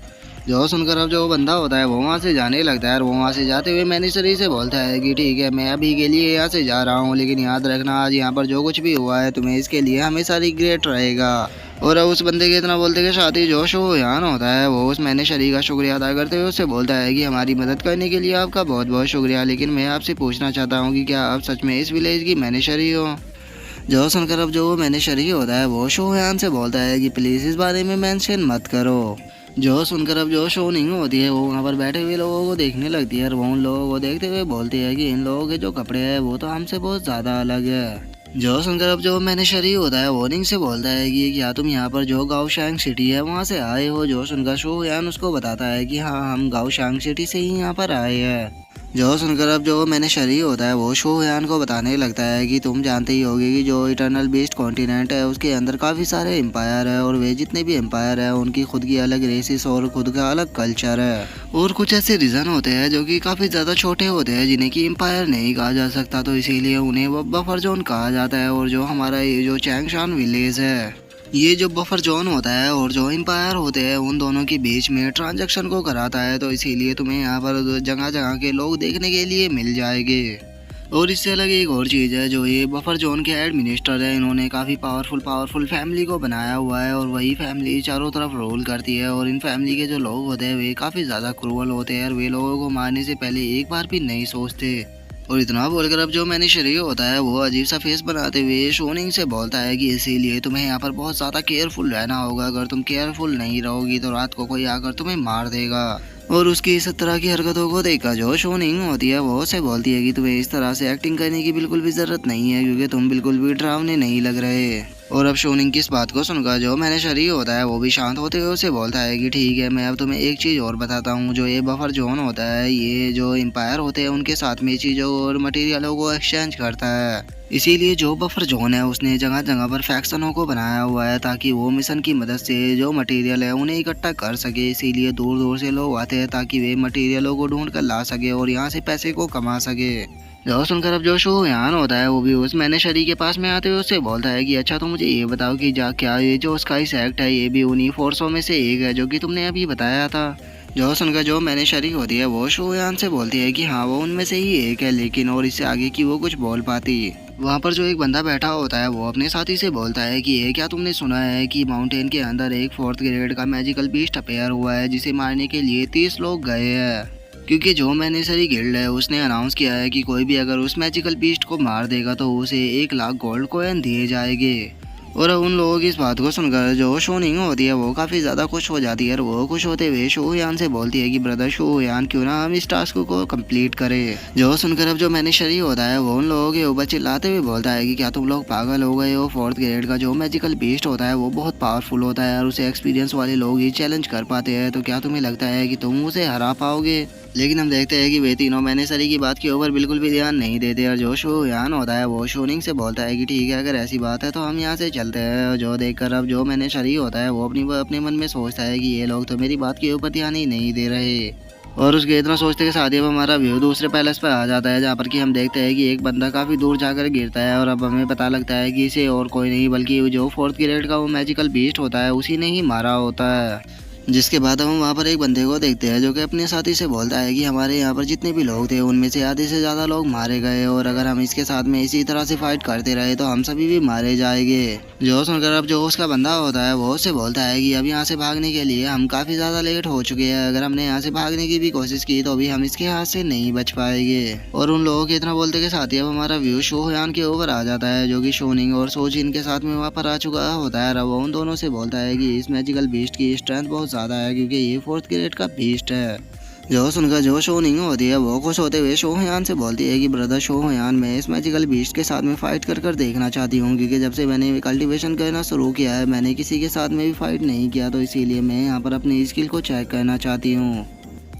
जो सुनकर अब जो बंदा होता है वो वहाँ से जाने लगता है और वो वहाँ से जाते हुए मैनेजरी से बोलता है कि ठीक है मैं अभी के लिए यहाँ से जा रहा हूँ, लेकिन याद रखना आज यहाँ पर जो कुछ भी हुआ है तुम्हें इसके लिए हमेशा रिग्रेट रहेगा। और अब उस बंदे के इतना बोलते के साथ ही जो शोयान होता है वो उस मैनेजरी का शुक्रिया अदा करते हुए उससे बोलता है कि हमारी मदद करने के लिए आपका बहुत बहुत शुक्रिया, लेकिन मैं आपसे पूछना चाहता हूँ कि क्या आप सच में इस विलेज की मैनेजरी हो। जो सुनकर अब जो मैनेजरी होता है वो शोयान से बोलता है कि प्लीज़ इस बारे में मेंशन मत करो। जो सुनकर अब जो शोनिंग होती है वो वहाँ पर बैठे हुए लोगों को देखने लगती है और वो उन लोगों को देखते हुए बोलती है कि इन लोगों के जो कपड़े हैं वो तो हमसे बहुत ज़्यादा अलग है। जो सुनकर अब जो मैनेजरी होता है वो निंग से बोलता है कि क्या तुम यहाँ पर जो गाओशांग सिटी है वहाँ से आए हो। जो सुनकर शोयान उसको बताता है कि हाँ हम गाओशांग सिटी से ही यहाँ पर आए हैं। जो सुनकर अब जो मैनेजरी होता है वो शोयान को बताने लगता है कि तुम जानते ही होगे कि जो इटर्नल बेस्ड कॉन्टिनेंट है उसके अंदर काफ़ी सारे एम्पायर है और वे जितने भी एम्पायर है उनकी खुद की अलग रेसिस और खुद का अलग कल्चर है। और कुछ ऐसे रीजन होते हैं जो कि काफ़ी ज़्यादा छोटे होते हैं जिन्हें कि एम्पायर नहीं कहा जा सकता, तो इसीलिए उन्हें बफर जोन कहा जाता है। और जो हमारा ये जो चैंगशान विलेज है ये जो बफर जोन होता है और जो एम्पायर होते हैं उन दोनों के बीच में ट्रांजैक्शन को कराता है, तो इसीलिए तुम्हें यहाँ पर जगह जगह के लोग देखने के लिए मिल जाएंगे। और इससे अलग एक और चीज़ है, जो ये बफर जोन के एडमिनिस्टर है इन्होंने काफ़ी पावरफुल फैमिली को बनाया हुआ है और वही फैमिली चारों तरफ रोल करती है। और इन फैमिली के जो लोग होते हैं वे काफ़ी ज़्यादा क्रूअल होते हैं और वे लोगों को मारने से पहले एक बार भी नहीं सोचते। और इतना बोलकर अब जो मैनेजरी होता है वो अजीब सा फेस बनाते हुए शोनिंग से बोलता है कि इसीलिए तुम्हें यहाँ पर बहुत ज़्यादा केयरफुल रहना होगा, अगर तुम केयरफुल नहीं रहोगी तो रात को कोई आकर तुम्हें मार देगा। और उसकी इस तरह की हरकतों को देखकर जो शोनिंग होती है वो उसे बोलती है कि तुम्हें इस तरह से एक्टिंग करने की बिल्कुल भी ज़रूरत नहीं है, क्योंकि तुम बिल्कुल भी डरावने नहीं लग रहे। और अब शोनिंग की इस बात को सुनकर जो मैनेजरी होता है वो भी शांत होते हुए उसे बोलता है कि ठीक है मैं अब तुम्हें एक चीज़ और बताता हूँ। जो ये बफर जोन होता है ये जो एम्पायर होते हैं उनके साथ में चीज़ों और मटेरियलों को एक्सचेंज करता है, इसीलिए जो बफर जोन है उसने जगह जगह पर फैक्शनों को बनाया हुआ है ताकि वो मिशन की मदद से जो मटेरियल है उन्हें इकट्ठा कर सके। इसीलिए दूर दूर से लोग आते हैं ताकि वे मटेरियलों को ढूंढ कर ला सके और यहाँ से पैसे को कमा सके। जो सुनकर अब जो शोयान होता है वो भी उस मैनेजरी के पास में आते हुए उससे बोलता है कि अच्छा तो मुझे ये बताओ कि क्या ये जो स्काई सेक्ट है ये भी उन्हीं फोर्सों में से एक है जो कि तुमने अभी बताया था। जो सुनकर जो मैनेजरी होती है वो शोयान से बोलती है कि हाँ वो उनमें से ही एक है, लेकिन और इससे आगे की वो कुछ बोल पाती। वहाँ पर जो एक बंदा बैठा होता है वो अपने साथी से बोलता है कि ये क्या तुमने सुना है कि माउंटेन के अंदर एक 4th ग्रेड का मैजिकल बीस्ट अपेयर हुआ है जिसे मारने के लिए 30 लोग गए हैं, क्योंकि जो मैनेजरी गिल्ड है उसने अनाउंस किया है कि कोई भी अगर उस मैजिकल बीस्ट को मार देगा तो उसे 1 लाख गोल्ड कॉइन दिए जाएंगे। और उन लोगों की इस बात को सुनकर जो शोनिंग होती है वो काफ़ी ज़्यादा खुश हो जाती है और वो खुश होते हुए शोयान से बोलती है कि ब्रदर शोयान क्यों ना हम इस टास्क को कंप्लीट करें। जो सुनकर अब जो मैनेजरी होता है वो उन लोगों के ऊपर चिल्लाते हुए बोलता है कि क्या तुम लोग पागल हो गए हो, 4th ग्रेड का जो मैजिकल बीस्ट होता है वो बहुत पावरफुल होता है और उसे एक्सपीरियंस वाले लोग ही चैलेंज कर पाते हैं, तो क्या तुम्हें लगता है कि तुम उसे हरा पाओगे। लेकिन हम देखते हैं कि वे तीनों मैनेजरी की बात के ऊपर बिल्कुल भी ध्यान नहीं देते और जो शोयान होता है वो शोनिंग से बोलता है कि ठीक है अगर ऐसी बात है तो हम यहाँ से चलते हैं। जो देखकर अब जो मैनेजरी होता है वो अपने मन में सोचता है कि ये लोग तो मेरी बात के ऊपर ध्यान ही नहीं दे रहे। और उसके इतना सोचते के साथ ही अब हमारा व्यू दूसरे पैलेस पर आ जाता है, जहाँ पर कि हम देखते हैं कि एक बंदा काफ़ी दूर जाकर गिरता है और अब हमें पता लगता है कि इसे और कोई नहीं बल्कि जो 4th ग्रेड का वो मैजिकल बीस्ट होता है उसी ने ही मारा होता है। जिसके बाद हम वहाँ पर एक बंदे को देखते हैं जो कि अपने साथी से बोलता है कि हमारे यहाँ पर जितने भी लोग थे उनमें से आधे से ज़्यादा लोग मारे गए और अगर हम इसके साथ में इसी तरह से फाइट करते रहे तो हम सभी भी मारे जाएंगे। जो सुनकर अब जो उसका बंदा होता है वो उससे बोलता है कि अब यहाँ से भागने के लिए हम काफ़ी ज़्यादा लेट हो चुके हैं, अगर हमने यहाँ से भागने की भी कोशिश की तो अभी हम इसके हाथ से नहीं बच पाएंगे। और उन लोगों के इतना बोलते के साथ ही अब हमारा व्यू शोहयान के ऊपर आ जाता है जो कि शोनिंग और सोजिन के साथ में वहाँ पर आ चुका होता है। वो उन दोनों से बोलता है कि इस मैजिकल बीस्ट की स्ट्रेंथ बहुत ज़्यादा है क्योंकि ये 4th ग्रेड का बीस्ट है। जो सुनकर जो शोनिंग होती है वो खुश होते हुए शोहयान से बोलती है कि ब्रदर शोहयान, मैं इस मैजिकल बीस्ट के साथ में फाइट कर देखना चाहती हूँ क्योंकि जब से मैंने कल्टीवेशन करना शुरू किया है मैंने किसी के साथ में भी फाइट नहीं किया, तो इसीलिए मैं यहाँ पर अपनी स्किल को चेक करना चाहती हूँ।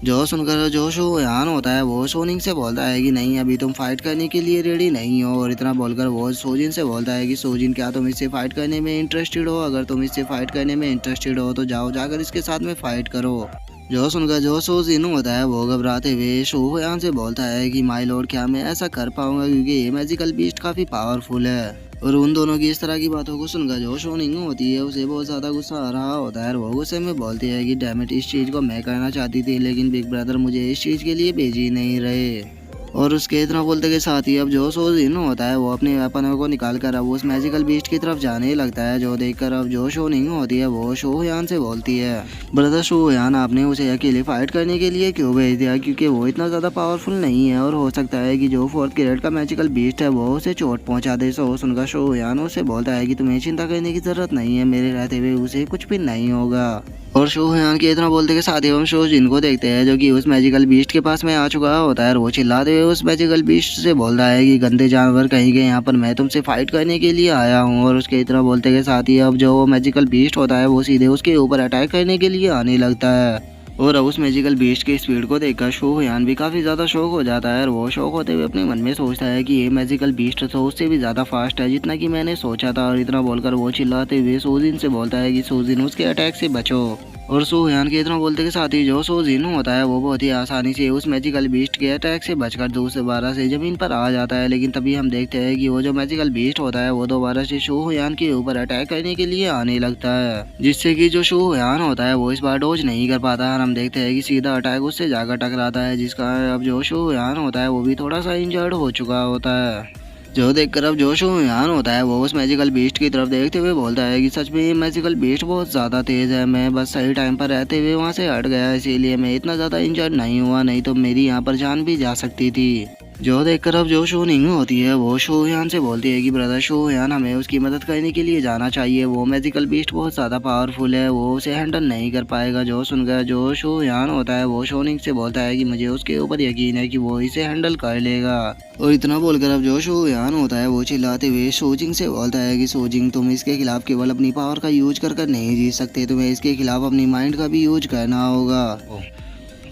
जो सुनकर जो शोहयान होता है वो सोनिंग से बोलता है कि नहीं अभी तुम फाइट करने के लिए रेडी नहीं हो, और इतना बोलकर वो सोजिन से बोलता है कि सोजिन क्या तुम इससे फाइट करने में इंटरेस्टेड हो, अगर तुम इससे फाइट करने में इंटरेस्टेड हो तो जाओ जाकर इसके साथ में फाइट करो। जो सुनकर जो सोजिन होता है वो घबराते हुए शोहयान से बोलता है कि माय लॉर्ड क्या मैं ऐसा कर पाऊंगा क्योंकि ये मैजिकल बीस्ट काफ़ी पावरफुल है। और उन दोनों की इस तरह की बातों को सुनकर जो शोनिंग होती है उसे बहुत ज़्यादा गुस्सा आ रहा होता है। वो गुस्से में बोलती है कि डैम इट, इस चीज़ को मैं करना चाहती थी लेकिन बिग ब्रदर मुझे इस चीज़ के लिए भेज ही नहीं रहे। और उसके इतना बोलते के साथ ही अब जो सोजिन होता है वो अपने वेपनों को निकाल कर अब उस मैजिकल बीस्ट की तरफ जाने लगता है। जो देखकर अब जो शोनिंग होती है वो शोहयान से बोलती है, ब्रदर शोहयान आपने उसे अकेले फाइट करने के लिए क्यों भेज दिया, क्योंकि वो इतना ज़्यादा पावरफुल नहीं है और हो सकता है कि जो 4th ग्रेड का मैजिकल बीस्ट है वो उसे चोट पहुंचा दे। सो सुनकर शोहयान उसे बोलता है कि तुम्हें चिंता करने की ज़रूरत नहीं है, मेरे रहते हुए उसे कुछ भी नहीं होगा। और शोहयान के इतना बोलते के साथ ही हम शोजिन को देखते हैं जो कि उस मैजिकल बीस्ट के पास में आ चुका होता है और वो चिल्लाते हुए उस मैजिकल बीस्ट से बोलता है कि गंदे जानवर कहीं गए, यहाँ पर मैं तुमसे फाइट करने के लिए आया हूँ। और उसके इतना बोलते के साथ ही अब जो वो मैजिकल बीस्ट होता है वो सीधे उसके ऊपर अटैक करने के लिए आने लगता है। और अब उस मैजिकल बीस्ट की स्पीड को देखकर शोहयान भी काफ़ी ज़्यादा शौक हो जाता है और वो शौक होते हुए अपने मन में सोचता है कि ये मैजिकल बीस्ट तो उससे भी ज़्यादा फास्ट है जितना कि मैंने सोचा था। और इतना बोलकर वो चिल्लाते हुए सोजिन से बोलता है कि सोजिन उसके अटैक से बचो। और शोहयान के इतना बोलते के साथ ही जो सोजिन होता है वो बहुत ही आसानी से उस मैजिकल बीस्ट के अटैक से बचकर दोबारा से ज़मीन पर आ जाता है। लेकिन तभी हम देखते हैं कि वो जो मैजिकल बीस्ट होता है वो दोबारा से शोहयान के ऊपर अटैक करने के लिए आने लगता है, जिससे कि जो शोहयान होता है वो इस बार डोज नहीं कर पाता है और हम देखते हैं कि सीधा अटैक उससे जाकर टकराता है, जिसका अब जो शोहयान होता है वो भी थोड़ा सा इंजर्ड हो चुका होता है। जो देखकर अब जो शोहयान होता है वो उस मैजिकल बीस्ट की तरफ देखते हुए बोलता है कि सच में ये मैजिकल बीस्ट बहुत ज़्यादा तेज़ है, मैं बस सही टाइम पर रहते हुए वहाँ से हट गया इसीलिए मैं इतना ज़्यादा इंजर्ड नहीं हुआ, नहीं तो मेरी यहाँ पर जान भी जा सकती थी। जो देखकर अब जो शोनिंग होती है वो शोहयान से बोलती है कि ब्रदर शोहयान हमें उसकी मदद करने के लिए जाना चाहिए, वो मैजिकल बीस्ट बहुत ज़्यादा पावरफुल है, वो उसे हैंडल नहीं कर पाएगा। जो सुनकर जो शोहयान होता है वो शोनिंग से बोलता है कि मुझे उसके ऊपर यकीन है कि वो इसे हैंडल कर लेगा। और इतना बोलकर अब जो शोहयान होता है वो चिल्लाते हुए सोजिंग से बोलता है कि सोजिंग तुम इसके खिलाफ केवल अपनी पावर का यूज कर नहीं जीत सकते, तुम्हें इसके खिलाफ अपनी माइंड का भी यूज करना होगा।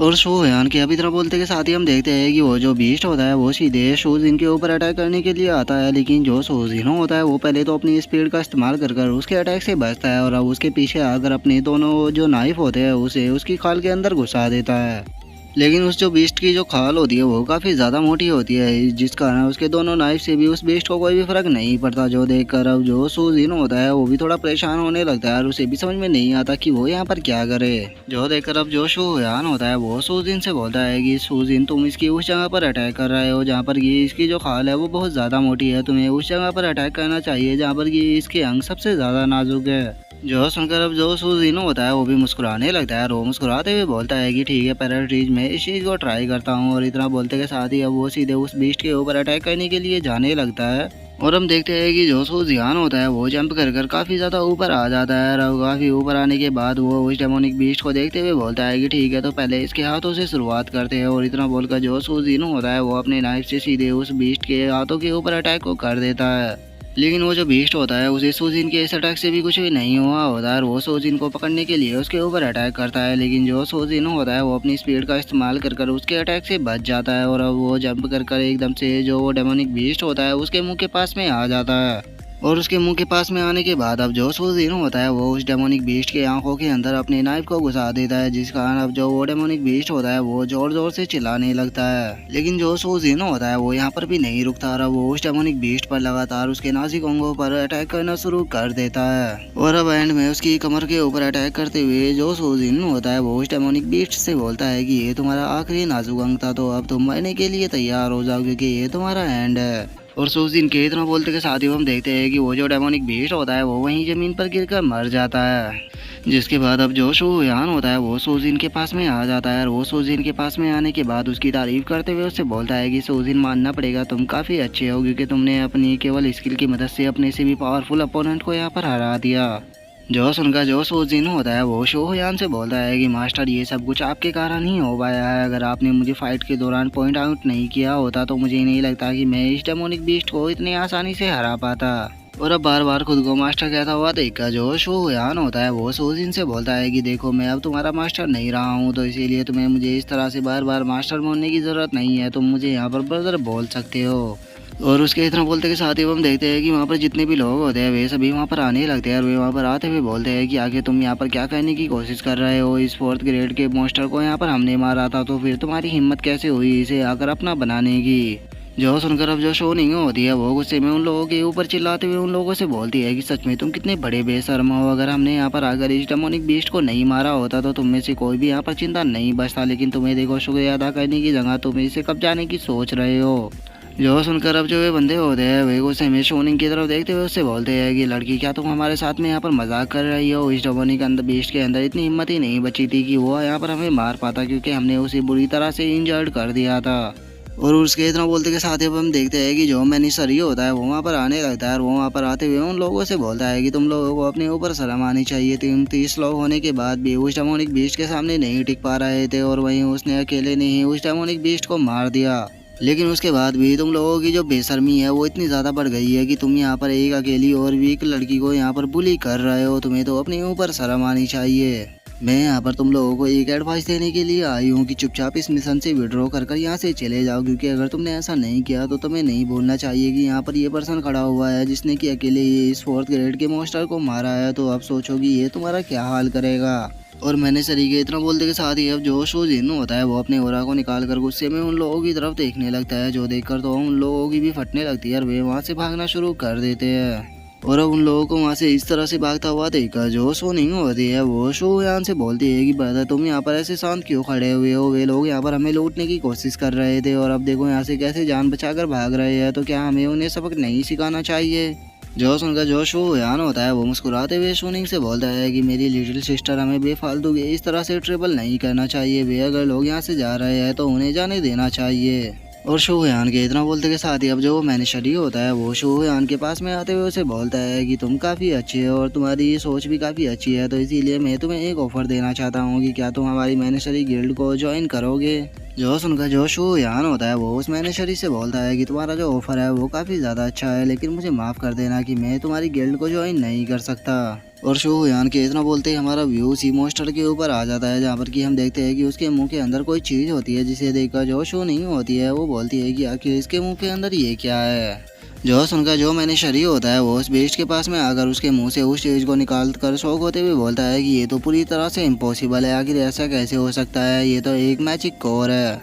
और शोहयान के अभी तरह बोलते के साथ ही हम देखते हैं कि वो जो बीस्ट होता है वो सीधे सोजिन के ऊपर अटैक करने के लिए आता है, लेकिन जो सोजिन होता है वो पहले तो अपनी स्पीड का इस्तेमाल कर उसके अटैक से बचता है और अब उसके पीछे आकर अपने दोनों जो नाइफ होते हैं उसे उसकी खाल के अंदर घुसा देता है। लेकिन उस जो बीस्ट की जो खाल होती है वो काफ़ी ज़्यादा मोटी होती है, जिस कारण उसके दोनों नाइफ से भी उस बीस्ट को कोई भी फर्क नहीं पड़ता। जो देखकर अब जो सोजिन होता है वो भी थोड़ा परेशान होने लगता है और उसे भी समझ में नहीं आता कि वो यहाँ पर क्या करे। जो देखकर अब जो शोहयान होता है वो सोजिन से बोलता है कि सोजिन तुम इसकी उस जगह पर अटैक कर रहे हो जहाँ पर ये इसकी जो खाल है वो बहुत ज़्यादा मोटी है, तुम्हें उस जगह पर अटैक करना चाहिए जहाँ पर ये इसके अंग सबसे ज़्यादा नाजुक है। जो सुनकर अब जो सोजिन होता है वो भी मुस्कुराने लगता है और वो मुस्कुराते हुए बोलता है कि ठीक है पैराट्रीज, मैं इस चीज़ को ट्राई करता हूँ। और इतना बोलते के साथ ही अब वो सीधे उस बीस्ट के ऊपर अटैक करने के लिए जाने लगता है और हम देखते हैं कि जो सोजियान होता है वो जंप कर काफ़ी ज़्यादा ऊपर आ जाता है और काफ़ी ऊपर आने के बाद वो उस डेमोनिक बीस्ट को देखते हुए बोलता है कि ठीक है तो पहले इसके हाथों से शुरुआत करते हैं। और इतना बोलकर जो सोजिन होता है वो अपने नाइफ से सीधे उस बीस्ट के हाथों के ऊपर अटैक को कर देता है। लेकिन वो जो बीस्ट होता है उसे सोजिन के इस अटैक से भी कुछ भी नहीं हुआ होता है, वो सोजिन को पकड़ने के लिए उसके ऊपर अटैक करता है, लेकिन जो सोजिन होता है वो अपनी स्पीड का इस्तेमाल कर उसके अटैक से बच जाता है और अब वो जंप कर एकदम से जो वो डेमोनिक बीस्ट होता है उसके मुंह के पास में आ जाता है। और उसके मुंह के पास में आने के बाद अब जो सूजीन होता है वो उस डेमोनिक बीस्ट के आंखों के अंदर अपने नाइफ को घुसा देता है, जिस कारण अब जो वो डेमोनिक बीस्ट होता है वो जोर जोर से चिल्लाने लगता है। लेकिन जो सूजीन होता है वो यहाँ पर भी नहीं रुकता और वो उस डेमोनिक बीस्ट पर लगातार उसके नाजुक अंगों पर अटैक करना शुरू कर देता है। और अब एंड में उसकी कमर के ऊपर अटैक करते हुए जो सूजीन होता है वो उस डेमोनिक बीस्ट से बोलता है कि ये तुम्हारा आखिरी नाजुक अंग था, तो अब तुम मरने के लिए तैयार हो जाओ क्योंकि ये तुम्हारा एंड है। और सूजीन के इतना बोलते के साथ ही हम देखते हैं कि वो जो डेमोनिक बीस्ट होता है वो वहीं जमीन पर गिरकर मर जाता है। जिसके बाद अब जो शूयान होता है वो सूजीन के पास में आ जाता है और वो सूजीन के पास में आने के बाद उसकी तारीफ करते हुए उससे बोलता है कि सूजीन मानना पड़ेगा, तुम काफ़ी अच्छे हो क्योंकि तुमने अपनी केवल स्किल की मदद से अपने से भी पावरफुल अपोनेंट को यहाँ पर हरा दिया। जो सुनकर जो सूजीन होता है वो शोहयान से बोलता है कि मास्टर ये सब कुछ आपके कारण ही हो पाया है, अगर आपने मुझे फाइट के दौरान पॉइंट आउट नहीं किया होता तो मुझे नहीं लगता कि मैं इस डेमोनिक बीस्ट को इतनी आसानी से हरा पाता। और अब बार बार खुद को मास्टर कहता हुआ देखकर जो शोहयान होता है वो सूजीन से बोलता है कि देखो मैं अब तुम्हारा मास्टर नहीं रहा हूँ, तो इसीलिए तुम्हें मुझे इस तरह से बार बार मास्टर बोलने की ज़रूरत नहीं है, तुम मुझे यहाँ पर ब्रदर बोल सकते हो। और उसके इतना बोलते के साथ ही हम देखते हैं कि वहाँ पर जितने भी लोग होते हैं वे सभी वहाँ पर आने लगते हैं और वे वहाँ पर आते हुए बोलते हैं कि आगे तुम यहाँ पर क्या करने की कोशिश कर रहे हो, इस 4th ग्रेड के मॉन्स्टर को यहाँ पर हमने मारा था, तो फिर तुम्हारी हिम्मत कैसे हुई इसे आकर अपना बनाने की। जो सुनकर अब जो शोनिंग होती है वो गुस्से में उन लोगों के ऊपर चिल्लाते हुए उन लोगों से बोलती है कि सच में तुम कितने बड़े बेशर्म हो, अगर हमने यहाँ पर आकर इस डेमोनिक बीस्ट को नहीं मारा होता तो तुम में से कोई भी यहाँ पर चिंता नहीं बचता, लेकिन तुम्हें देखो शुक्रिया अदा करने की जगह तुम इसे कब जाने की सोच रहे हो। जो सुनकर अब जो वे बंदे होते हैं वे गुस्से में शोनिंग की तरफ देखते हुए उससे बोलते हैं कि लड़की क्या तुम हमारे साथ में यहाँ पर मजाक कर रही हो, इस डेमोनिक अंदर बीस्ट के अंदर इतनी हिम्मत ही नहीं बची थी कि वो यहाँ पर हमें मार पाता क्योंकि हमने उसे बुरी तरह से इंजर्ड कर दिया था। और उसके इतना बोलते के साथ ही अब हम देखते हैं कि जो मैनिसरी होता है वो वहाँ पर आने लगता है और वो वहाँ पर आते हुए उन लोगों से बोलता है कि तुम लोगों को अपने ऊपर शर्म आनी चाहिए, तुम 30 लोग होने के बाद भी उस डेमोनिक बीस्ट के सामने नहीं टिक पा रहे थे और वहीं उसने अकेले ने ही उस डेमोनिक बीस्ट को मार दिया। लेकिन उसके बाद भी तुम लोगों की जो बेशर्मी है वो इतनी ज़्यादा बढ़ गई है कि तुम यहाँ पर एक अकेली और वीक लड़की को यहाँ पर बुली कर रहे हो, तुम्हें तो अपने ऊपर शर्म आनी चाहिए। मैं यहाँ पर तुम लोगों को एक एडवाइस देने के लिए आई हूँ कि चुपचाप इस मिशन से विड्रॉ कर यहाँ से चले जाओ, क्योंकि अगर तुमने ऐसा नहीं किया तो तुम्हें नहीं भूलना चाहिए कि यहाँ पर ये पर्सन खड़ा हुआ है जिसने कि अकेले ये इस 4th ग्रेड के मॉन्स्टर को मारा है, तो अब सोचो कि ये तुम्हारा क्या हाल करेगा। और मैंने सरीके इतना बोलते के साथ ही अब जो शोजिन होता है वो अपने ओरा को निकाल कर गुस्से में उन लोगों की तरफ देखने लगता है, जो देखकर तो उन लोगों की भी फटने लगती है और वे वहाँ से भागना शुरू कर देते हैं। और अब उन लोगों को वहाँ से इस तरह से भागता हुआ देखकर जो सोनिंग होती है वो शोयान से बोलती है कि ब्रदर तुम यहाँ पर ऐसे शांत क्यों खड़े हुए हो, वे लोग यहाँ पर हमें लूटने की कोशिश कर रहे थे और अब देखो यहाँ से कैसे जान बचाकर भाग रहे हैं, तो क्या हमें उन्हें सबक नहीं सिखाना चाहिए। जो सुनकर जो शोयान होता है वो मुस्कुराते हुए सोनिंग से बोलता है कि मेरी लिटिल सिस्टर हमें बेफालतू के इस तरह से ट्रेवल नहीं करना चाहिए, वे अगर लोग यहाँ से जा रहे हैं तो उन्हें जाने देना चाहिए। और शोहयान के इतना बोलते के साथ ही अब जो मैनेजरी होता है वो शोहयान के पास में आते हुए उसे बोलता है कि तुम काफ़ी अच्छे हो और तुम्हारी सोच भी काफ़ी अच्छी है, तो इसीलिए मैं तुम्हें एक ऑफ़र देना चाहता हूँ कि क्या तुम हमारी मैनेजरी गिल्ड को ज्वाइन करोगे। जो सुनकर जो शोहयान होता है वो उस मैनेजरी से बोलता है कि तुम्हारा जो ऑफ़र है वो काफ़ी ज़्यादा अच्छा है, लेकिन मुझे माफ़ कर देना कि मैं तुम्हारी गिल्ड को ज्वाइन नहीं कर सकता। और शोहयान के इतना बोलते ही हमारा व्यू सी मॉन्स्टर के ऊपर आ जाता है, जहाँ पर कि हम देखते हैं कि उसके मुंह के अंदर कोई चीज़ होती है जिसे देखकर जो शो नहीं होती है वो बोलती है कि आखिर इसके मुंह के अंदर ये क्या है। जो सुनकर जो मैनेजरी होता है वो उस बेस्ट के पास में आकर उसके मुंह से उस चीज़ को निकाल कर शौक होते हुए बोलता है कि ये तो पूरी तरह से इम्पॉसिबल है, आखिर ऐसा कैसे हो सकता है, ये तो एक मैजिक कोर है।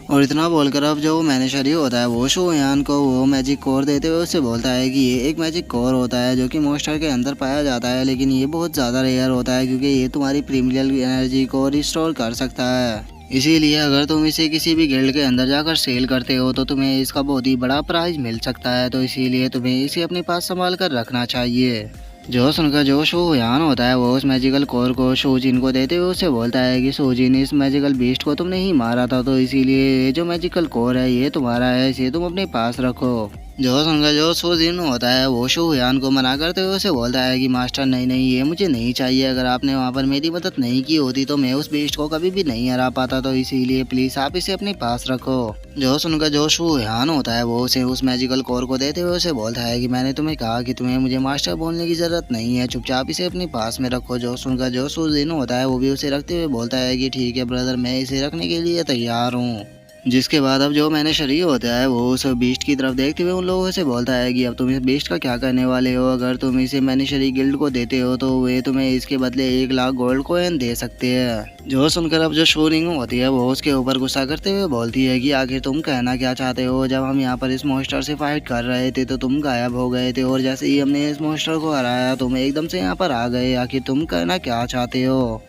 और इतना बोलकर अब जो मैनेजरी होता है वो शोयान को वो मैजिक कोर देते हुए उससे बोलता है कि ये एक मैजिक कोर होता है जो कि मॉन्स्टर के अंदर पाया जाता है, लेकिन ये बहुत ज़्यादा रेयर होता है क्योंकि ये तुम्हारी प्रीमियल एनर्जी को रिस्टोर कर सकता है। इसीलिए अगर तुम इसे किसी भी गिल्ड के अंदर जाकर सेल करते हो तो तुम्हें इसका बहुत ही बड़ा प्राइज मिल सकता है, तो इसीलिए तुम्हें इसे अपने पास संभाल कर रखना चाहिए। जो सुनकर जो शोयान होता है वो उस मैजिकल कोर को शोजिन को देते हुए उससे बोलता है कि शोजिन इस मैजिकल बीस्ट को तुमने ही मारा था, तो इसीलिए ये जो मैजिकल कोर है ये तुम्हारा है, इसे तुम अपने पास रखो। जो सुनकर जो शोजिन होता है वो शोयान को मना करते हुए उसे बोलता है कि मास्टर नहीं नहीं ये मुझे नहीं चाहिए, अगर आपने वहाँ पर मेरी मदद नहीं की होती तो मैं उस बीस्ट को कभी भी नहीं हरा पाता, तो इसीलिए प्लीज़ आप इसे अपने पास रखो। जो सुनकर जो शोयान होता है वो उसे उस मैजिकल कोर को देते हुए उसे बोलता है कि मैंने तुम्हें कहा कि तुम्हें मुझे मास्टर बोलने की ज़रूरत नहीं है, चुपचाप इसे अपने पास में रखो। जो सुनकर जो शोजिन होता है वो भी उसे रखते हुए बोलता है कि ठीक है ब्रदर, मैं इसे रखने के लिए तैयार हूँ। जिसके बाद अब जो मैंने शरीर होता है वो उस बीस्ट की तरफ देखते हुए उन लोगों से बोलता है कि अब तुम इस बीस्ट का क्या करने वाले हो। अगर तुम इसे मैंने शरीर गिल्ड को देते हो तो वे तुम्हें इसके बदले 1 लाख गोल्ड कॉइन दे सकते हैं। जो सुनकर अब जो शोरिंग होती है वो उसके ऊपर गुस्सा करते हुए बोलती है कि आखिर तुम कहना क्या चाहते हो। जब हम यहाँ पर इस मॉन्स्टर से फाइट कर रहे थे तो तुम गायब हो गए थे और जैसे ही हमने इस मॉन्स्टर को हराया तुम एकदम से यहाँ पर आ गए। आखिर तुम कहना क्या चाहते हो।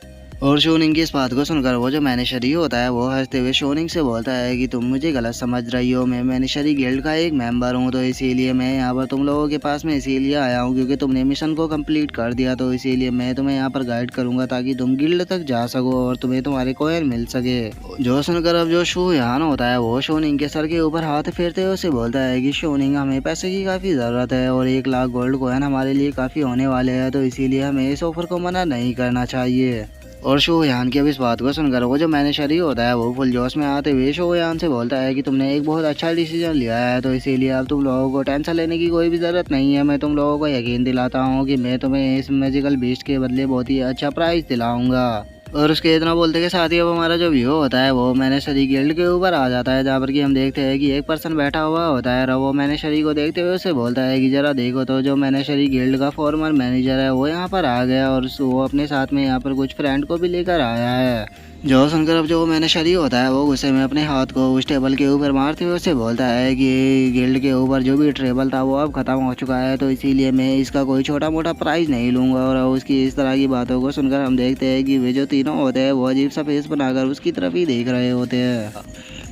और शोनिंग की इस बात को सुनकर वो जो मैनेजरी होता है वो हंसते हुए शोनिंग से बोलता है कि तुम मुझे गलत समझ रही हो। मैं मैनेजरी गिल्ड का एक मेंबर हूँ तो इसीलिए मैं यहाँ पर तुम लोगों के पास में इसीलिए आया हूँ क्योंकि तुमने मिशन को कंप्लीट कर दिया। तो इसीलिए मैं तुम्हें यहाँ पर गाइड करूँगा ताकि तुम गिल्ड तक जा सको और तुम्हें तुम्हारे कॉइन मिल सके। जो सुनकर अब जो शू यान होता है वो शोनिंग के सर के ऊपर हाथ फेरते हुए उसे बोलता है कि शोनिंग हमें पैसे की काफ़ी ज़रूरत है और 1 लाख गोल्ड कॉइन हमारे लिए काफ़ी होने वाले हैं तो इसीलिए हमें इस ऑफर को मना नहीं करना चाहिए। और शोयान की अब इस बात को सुनकर वो जो मैनेजर होता है वो फुल जोश में आते हुए शोयान से बोलता है कि तुमने एक बहुत अच्छा डिसीजन लिया है तो इसीलिए अब तुम लोगों को टेंशन लेने की कोई भी ज़रूरत नहीं है। मैं तुम लोगों को यकीन दिलाता हूँ कि मैं तुम्हें इस मैजिकल बीस्ट के बदले बहुत ही अच्छा प्राइज़ दिलाऊंगा। और उसके इतना बोलते के साथ ही अब हमारा जो व्यू होता है वो मैनेजरी गिल्ड के ऊपर आ जाता है जहाँ पर कि हम देखते हैं कि एक पर्सन बैठा हुआ होता है और वो मैनेजरी को देखते हुए उससे बोलता है कि जरा देखो तो जो मैनेजरी गिल्ड का फॉर्मर मैनेजर है वो यहाँ पर आ गया और वो अपने साथ में यहाँ पर कुछ फ्रेंड को भी लेकर आया है। जो सुनकर अब जो मैनेजरी होता है वो गुस्से में अपने हाथ को उस टेबल के ऊपर मारते हुए उससे बोलता है कि गिल्ड के ऊपर जो भी टेबल था वो अब ख़त्म हो चुका है तो इसीलिए मैं इसका कोई छोटा मोटा प्राइज़ नहीं लूँगा। और उसकी इस तरह की बातों को सुनकर हम देखते हैं कि वे जो तीनों होते हैं वो अजीब सा फेस बनाकर उसकी तरफ ही देख रहे होते हैं।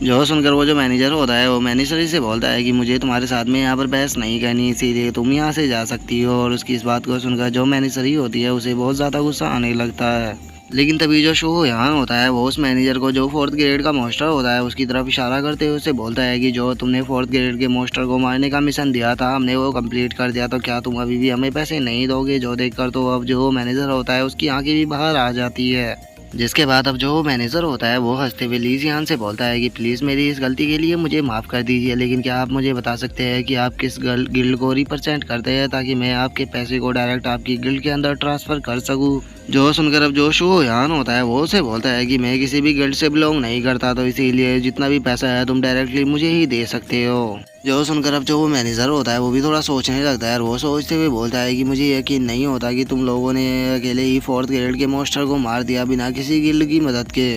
जो सुनकर वो जो मैनेजर होता है वो मैनेजर से बोलता है कि मुझे तुम्हारे साथ में यहाँ पर बहस नहीं करनी इसीलिए तुम यहाँ से जा सकती हो। और उसकी इस बात को सुनकर जो मैनेजर होती है उसे बहुत ज़्यादा गुस्सा आने लगता है। लेकिन तभी जो शो यहाँ होता है वो उस मैनेजर को जो 4th ग्रेड का मॉन्स्टर होता है उसकी तरफ इशारा करते हुए उससे बोलता है कि जो तुमने 4th ग्रेड के मॉन्स्टर को मारने का मिशन दिया था हमने वो कंप्लीट कर दिया तो क्या तुम अभी भी हमें पैसे नहीं दोगे। जो देखकर तो अब जो मैनेजर होता है उसकी आंखें भी बाहर आ जाती है। जिसके बाद अब जो मैनेजर होता है वो हंसते हुए लीजियान से बोलता है कि प्लीज़ मेरी इस गलती के लिए मुझे माफ़ कर दीजिए लेकिन क्या आप मुझे बता सकते हैं कि आप किस गिल्ड को रिप्रेजेंट करते हैं ताकि मैं आपके पैसे को डायरेक्ट आपकी गिल्ड के अंदर ट्रांसफ़र कर सकूं। जो सुनकर अब जो शो यान होता है वो उसे बोलता है कि मैं किसी भी गिल्ड से बिलोंग नहीं करता तो इसीलिए जितना भी पैसा है तुम डायरेक्टली मुझे ही दे सकते हो। जो सुनकर अब जो वो मैनेजर होता है वो भी थोड़ा सोचने लगता है और वो सोचते हुए बोलता है कि मुझे यकीन नहीं होता कि तुम लोगों ने अकेले ही 4th ग्रेड के मॉन्स्टर को मार दिया बिना किसी गिल्ड की मदद के।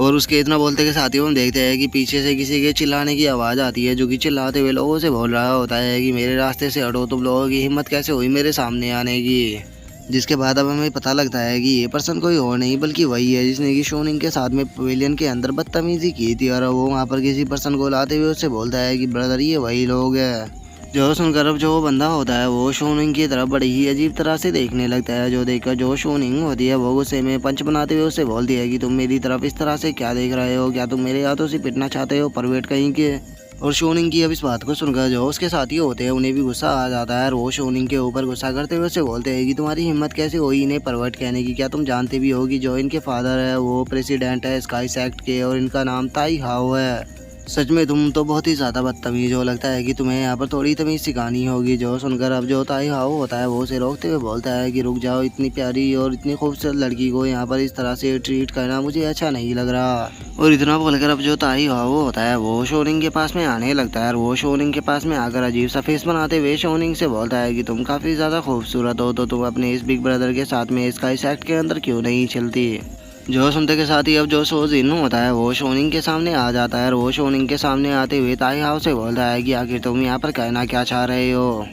और उसके इतना बोलते के साथ ही हम देखते हैं कि पीछे से किसी के चिल्लाने की आवाज़ आती है जो कि चिल्लाते हुए लोगों से बोल रहा होता है कि मेरे रास्ते से हटो, तुम लोगों की हिम्मत कैसे हुई मेरे सामने आने की। जिसके बाद अब हमें पता लगता है कि ये पर्सन कोई और नहीं बल्कि वही है जिसने कि शोनिंग के साथ में पवेलियन के अंदर बदतमीजी की थी और वो वहाँ पर किसी पर्सन को लाते हुए उससे बोलता है कि ब्रदर ये वही लोग हैं। जो सुनकर अब जो बंदा होता है वो शोनिंग की तरफ बड़ी ही अजीब तरह से देखने लगता है। जो देखकर जो शोनिंग होती है वो गुस्से में पंच बनाते हुए उससे बोलती है कि तुम मेरी तरफ इस तरह से क्या देख रहे हो, क्या तुम मेरे हाथों से पिटना चाहते हो परवेट कहीं के। और शोनिंग की अब इस बात को सुनकर जो उसके साथी होते हैं उन्हें भी गुस्सा आ जाता है और वो शोनिंग के ऊपर गुस्सा करते हुए उससे बोलते हैं कि तुम्हारी हिम्मत कैसे हुई इन्हें परवर्ट कहने की। क्या तुम जानते भी हो कि जो इनके फादर है वो प्रेसिडेंट है स्काई सेक्ट के और इनका नाम ताई हाओ है। सच में तुम तो बहुत ही ज़्यादा बदतमीज हो, लगता है कि तुम्हें यहाँ पर थोड़ी तमीज़ सिखानी होगी। जो सुनकर अब जो ताई हाओ होता है वो उसे रोकते हुए बोलता है कि रुक जाओ, इतनी प्यारी और इतनी खूबसूरत लड़की को यहाँ पर इस तरह से ट्रीट करना मुझे अच्छा नहीं लग रहा। और इतना बोलकर अब जो ताई हाओ होता है वो शोनिंग के पास में आने लगता है और वो शोनिंग के पास में आकर अजीब सा फेस बनाते हुए शोनिंग से बोलता है कि तुम काफ़ी ज़्यादा खूबसूरत हो तो तुम अपने इस बिग ब्रदर के साथ में स्काई सेक्ट के अंदर क्यों नहीं चलती। जो सुनते के साथ ही अब जो शोजिन होता है वो शोनिंग के सामने आ जाता है और वो शोनिंग के सामने आते हुए ताई हाओ से बोलता है कि आखिर तुम यहाँ पर कहना क्या चाह रहे हो।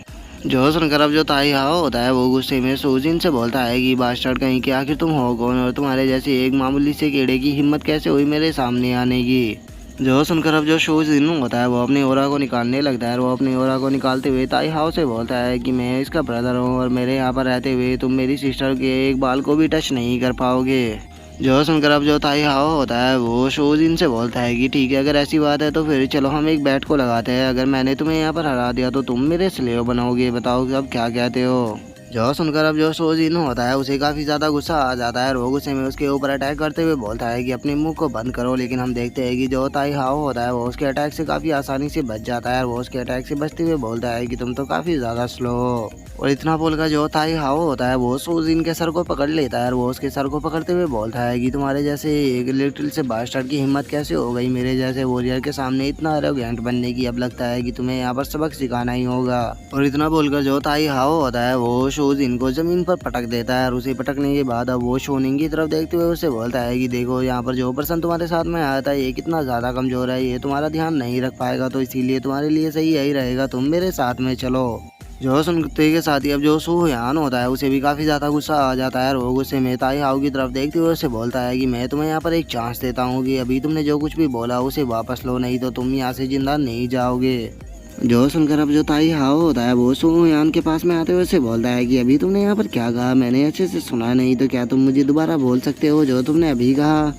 जो सुनकर अब जो ताई हाओ होता है वो गुस्से में शोजिन से बोलता है कि बास्टर्ड कहीं कि आखिर तुम हो कौन और तुम्हारे जैसे एक मामूली से कीड़े की हिम्मत कैसे हुई मेरे सामने आने की। जो सुनकर अब जो शोजिन होता है वो अपने ओरा को निकालने लगता है और वो अपने ओरा को निकालते हुए ताई हाओ से बोलता है कि मैं इसका ब्रदर हूँ और मेरे यहाँ पर रहते हुए तुम मेरी सिस्टर के एक बाल को भी टच नहीं कर पाओगे। जो सुनकर अब जो ताई हाओ होता है वो शोजिन से बोलता है कि ठीक है, अगर ऐसी बात है तो फिर चलो हम एक बैट को लगाते हैं, अगर मैंने तुम्हें यहाँ पर हरा दिया तो तुम मेरे स्लेव बनोगे, बताओ अब क्या कहते हो। जो सुनकर अब जो सोजिन होता है उसे काफ़ी ज़्यादा गुस्सा आ जाता है और वो गुस्से में उसके ऊपर अटैक करते हुए बोलता है कि अपने मुंह को बंद करो। लेकिन हम देखते हैं कि जो ताई हाओ होता है वो उसके अटैक से काफ़ी आसानी से बच जाता है और वो उसके अटैक से बचते हुए बोलता है कि तुम तो काफ़ी ज़्यादा स्लो हो। और इतना बोलकर जो ताई हाओ होता है वो सोजिन के सर को पकड़ लेता है और वो उसके सर को पकड़ते हुए बोलता है कि तुम्हारे जैसे एक लिटिल से बास्टर्ड की हिम्मत कैसे हो गई मेरे जैसे वॉरियर के सामने इतना एरोगेंट बनने की। अब लगता है कि तुम्हें यहाँ पर सबक सिखाना ही होगा। और इतना बोलकर जो ताई हाओ होता है वो शोजिन को जमीन पर पटक देता है और उसे पटकने के बाद अब वो शोनिंग की तरफ देखते हुए उसे बोलता है कि देखो यहाँ पर जो पर्सन तुम्हारे साथ में आया था ये कितना ज़्यादा कमज़ोर है, ये तुम्हारा ध्यान नहीं रख पाएगा, तो इसीलिए तुम्हारे लिए सही यही रहेगा तुम मेरे साथ में चलो। जो सुनते के साथ ही अब जो सुयान होता है उसे भी काफ़ी ज़्यादा गुस्सा आ जाता है और वो गुस्से में ताई हाओ की तरफ देखते हुए उसे बोलता है कि मैं तुम्हें यहाँ पर एक चांस देता हूँ कि अभी तुमने जो कुछ भी बोला उसे वापस लो, नहीं तो तुम यहाँ से जिंदा नहीं जाओगे। जो सुनकर अब जो ताई हाओ होता है वो सुयान के पास में आते हुए उसे बोलता है कि अभी तुमने यहाँ पर क्या कहा, मैंने अच्छे से सुना नहीं, तो क्या तुम मुझे दोबारा बोल सकते हो जो तुमने अभी कहा।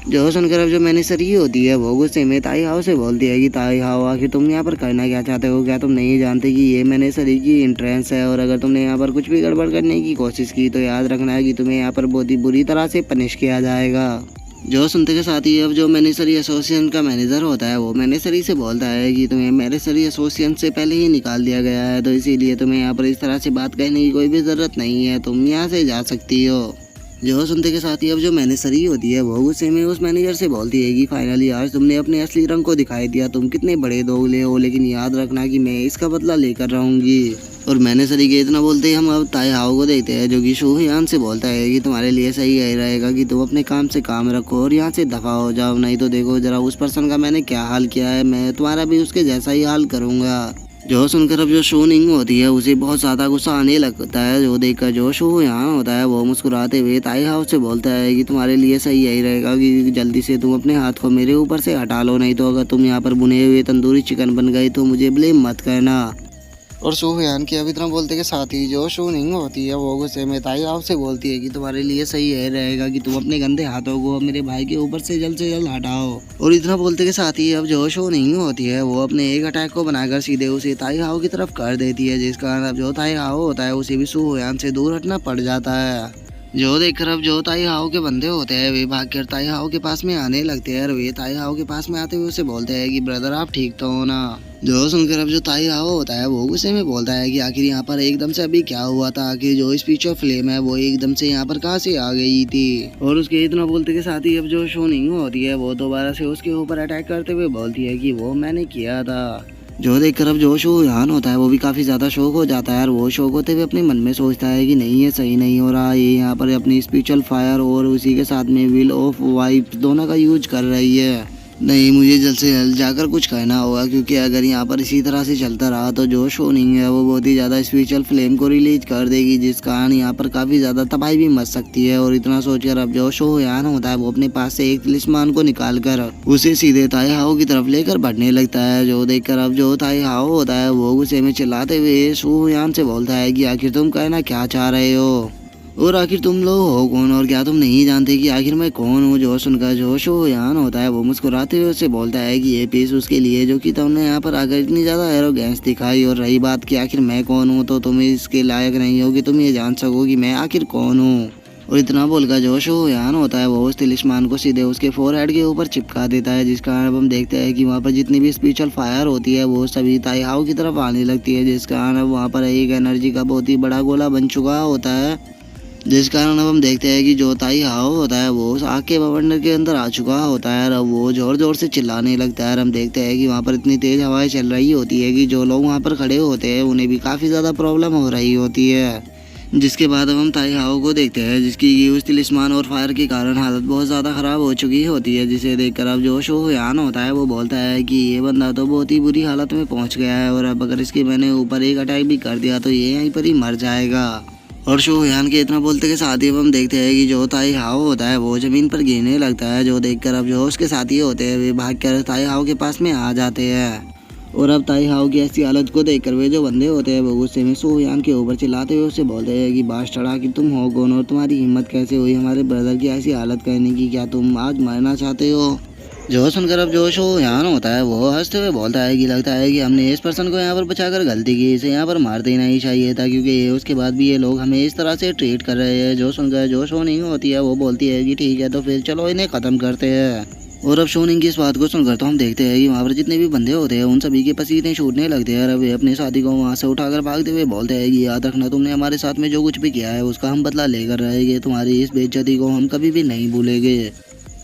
जो सुनकर अब जो मैनेजरी होती है वो गुस्से में ताई हाओ से बोलती है कि ताई हाओ आखिर तुम यहाँ पर करना क्या चाहते हो, क्या तुम नहीं जानते कि ये मैनेजरी की एंट्रेंस है और अगर तुमने यहाँ पर कुछ भी गड़बड़ करने की कोशिश की तो याद रखना है कि तुम्हें यहाँ पर बहुत ही बुरी तरह से पनिश किया जाएगा। जो सुनते के साथ ही अब जो मैनेजरी एसोसिएशन का मैनेजर होता है वो मैनेजरी से बोलता है कि तुम्हें मैनेजरी एसोसिएशन से पहले ही निकाल दिया गया है, तो इसीलिए तुम्हें यहाँ पर इस तरह से बात कहने की कोई भी ज़रूरत नहीं है, तुम यहाँ से जा सकती हो। जो सुनते के साथ ही अब जो मैनेजरी होती है वो गुस्से में उस मैनेजर से बोलती है कि फाइनली आज तुमने अपने असली रंग को दिखाई दिया, तुम कितने बड़े दोगले हो, लेकिन याद रखना कि मैं इसका बदला लेकर रहूंगी। और मैनेजरी के इतना बोलते ही हम अब ताई हाओ को देखते हैं जो कि शुयान से बोलता है कि तुम्हारे लिए सही यही रहेगा कि तुम अपने काम से काम रखो और यहाँ से दफा हो जाओ, नहीं तो देखो जरा उस पर्सन का मैंने क्या हाल किया है, मैं तुम्हारा भी उसके जैसा ही हाल करूँगा। जो सुनकर अब जो शोनिंग होती है उसे बहुत ज़्यादा गुस्सा आने लगता है, जो देखकर जो शुयान होता है वो मुस्कुराते हुए ताई हाओ से बोलता है कि तुम्हारे लिए सही यही रहेगा कि जल्दी से तुम अपने हाथ को मेरे ऊपर से हटा लो, नहीं तो अगर तुम यहाँ पर भुने हुए तंदूरी चिकन बन गए तो मुझे ब्लेम मत करना। और शुयान के अब इतना बोलते के साथ ही जो शोनिंग होती है वो गुस्से में ताई हाओ से बोलती है कि तुम्हारे लिए सही यही रहेगा कि तुम अपने गंदे हाथों को मेरे भाई के ऊपर से जल्द हटाओ। और इतना बोलते के साथ ही अब जो शोनिंग होती है वो अपने एक अटैक को बनाकर सीधे उसे ताई हाओ की तरफ कर देती है, जिस कारण अब जो ताई हाओ होता है उसे भी शुयान से दूर हटना पड़ जाता है। जो देखकर अब जो ताई हाओ के बंदे होते हैं वे भागकर ताई हाओ के पास में आने लगते हैं और वे ताई हाओ के पास में आते हुए उसे बोलते हैं कि ब्रदर आप ठीक तो हो ना। जो सुनकर अब जो ताई हाओ होता है वो गुस्से में बोलता है कि आखिर यहाँ पर एकदम से अभी क्या हुआ था, आखिर जो स्पीच ऑफ फ्लेम है वो एकदम से यहाँ पर कहाँ से आ गई थी। और उसके इतना बोलते के साथ ही अब जो शोनिंग होती है वो दोबारा से उसके ऊपर अटैक करते हुए बोलती है कि वो मैंने किया था। जो देखकर अब जो शुयान होता है वो भी काफ़ी ज़्यादा शौक हो जाता है और वो शौक होते हुए अपने मन में सोचता है कि नहीं ये सही नहीं हो रहा, ये यहाँ पर अपनी स्पिरिचुअल फायर और उसी के साथ में विल ऑफ वाइफ दोनों का यूज कर रही है। नहीं, मुझे जल्द से जल्द जाकर कुछ कहना होगा, क्योंकि अगर यहाँ पर इसी तरह से चलता रहा तो जो शोनिंग है वो बहुत ही ज़्यादा स्पिरिचुअल फ्लेम को रिलीज कर देगी, जिस कारण यहाँ पर काफ़ी ज़्यादा तबाही भी मच सकती है। और इतना सोचकर अब जो शुयान होता है वो अपने पास से एक तिलिस्मान को निकाल कर उसे सीधे ताई हाओ की तरफ लेकर बढ़ने लगता है। जो देखकर अब जो ताई हाओ होता है वो गुस्से में चिल्लाते हुए शुयान से बोलता है कि आखिर तुम कहना क्या चाह रहे हो और आखिर तुम लोग हो कौन और क्या तुम नहीं जानते कि आखिर मैं कौन हूँ। जो सुनकर जो शुयान होता है वो मुस्कुराते हुए उससे बोलता है कि ये पीस उसके लिए जो कि तुमने यहाँ पर आकर इतनी ज़्यादा एरोगेंस दिखाई, और रही बात कि आखिर मैं कौन हूँ तो तुम इसके लायक नहीं हो कि तुम ये जान सको कि मैं आखिर कौन हूँ। और इतना बोलकर जो शुयान होता है वो उस तिलिस्मान को सीधे उसके फोरहेड के ऊपर चिपका देता है, जिस कारण अब हम देखते हैं कि वहाँ पर जितनी भी स्पिरिचुअल फायर होती है वो सभी ताई हाओ की तरफ आने लगती है, जिस कारण अब वहाँ पर एक एनर्जी का बहुत ही बड़ा गोला बन चुका होता है, जिस कारण अब हम देखते हैं कि जो ताई हाओ होता है वो उस आग के बवंडर के अंदर आ चुका होता है और अब वो ज़ोर ज़ोर से चिल्लाने लगता है। और हम देखते हैं कि वहाँ पर इतनी तेज़ हवाएं चल रही होती है कि जो लोग वहाँ पर खड़े होते हैं उन्हें भी काफ़ी ज़्यादा प्रॉब्लम हो रही होती है। जिसके बाद अब हम ताई हाओ को देखते हैं जिसकी उस तिलिस्मान और फायर के कारण हालत बहुत ज़्यादा ख़राब हो चुकी होती है, जिसे देखकर अब जो शुयान होता है वो बोलता है कि ये बंदा तो बहुत ही बुरी हालत में पहुँच गया है और अब अगर इसके मैंने ऊपर एक अटैक भी कर दिया तो ये यहीं पर ही मर जाएगा। और शुयान के इतना बोलते के साथ ही हम देखते हैं कि जो ताई हाओ होता है वो ज़मीन पर गिरने लगता है। जो देखकर अब जो उसके साथी होते हैं वे भागकर ताई हाओ के पास में आ जाते हैं। और अब ताई हाओ की ऐसी हालत को देखकर वे जो बंदे होते हैं वो गुस्से में शुयान के ऊपर चिल्लाते हुए उससे बोलते हैं कि बास्टर्ड कि तुम हो कौन और तुम्हारी हिम्मत कैसे हुई हमारे ब्रदर की ऐसी हालत करने की, क्या तुम आज मरना चाहते हो। जो सुनकर अब जो शो यहाँ होता है वो हंसते हुए बोलता है कि लगता है कि हमने इस पर्सन को यहाँ पर बचाकर गलती की, इसे यहाँ पर मार देना ही चाहिए था, क्योंकि ये उसके बाद भी ये लोग हमें इस तरह से ट्रीट कर रहे हैं। जो सुनकर जो शोनिंग होती है वो बोलती है कि ठीक है तो फिर चलो इन्हें ख़त्म करते हैं। और अब शोनिंग की इस बात को सुनकर तो हम देखते हैं कि वहाँ पर जितने भी बंदे होते हैं उन सभी के पसीने छूटने लगते हैं और वे अपने साथी को वहाँ से उठाकर भागते हुए बोलते हैं कि याद रखना तुमने हमारे साथ में जो कुछ भी किया है उसका हम बदला लेकर रहेंगे, तुम्हारी इस बेइज्जती को हम कभी भी नहीं भूलेंगे।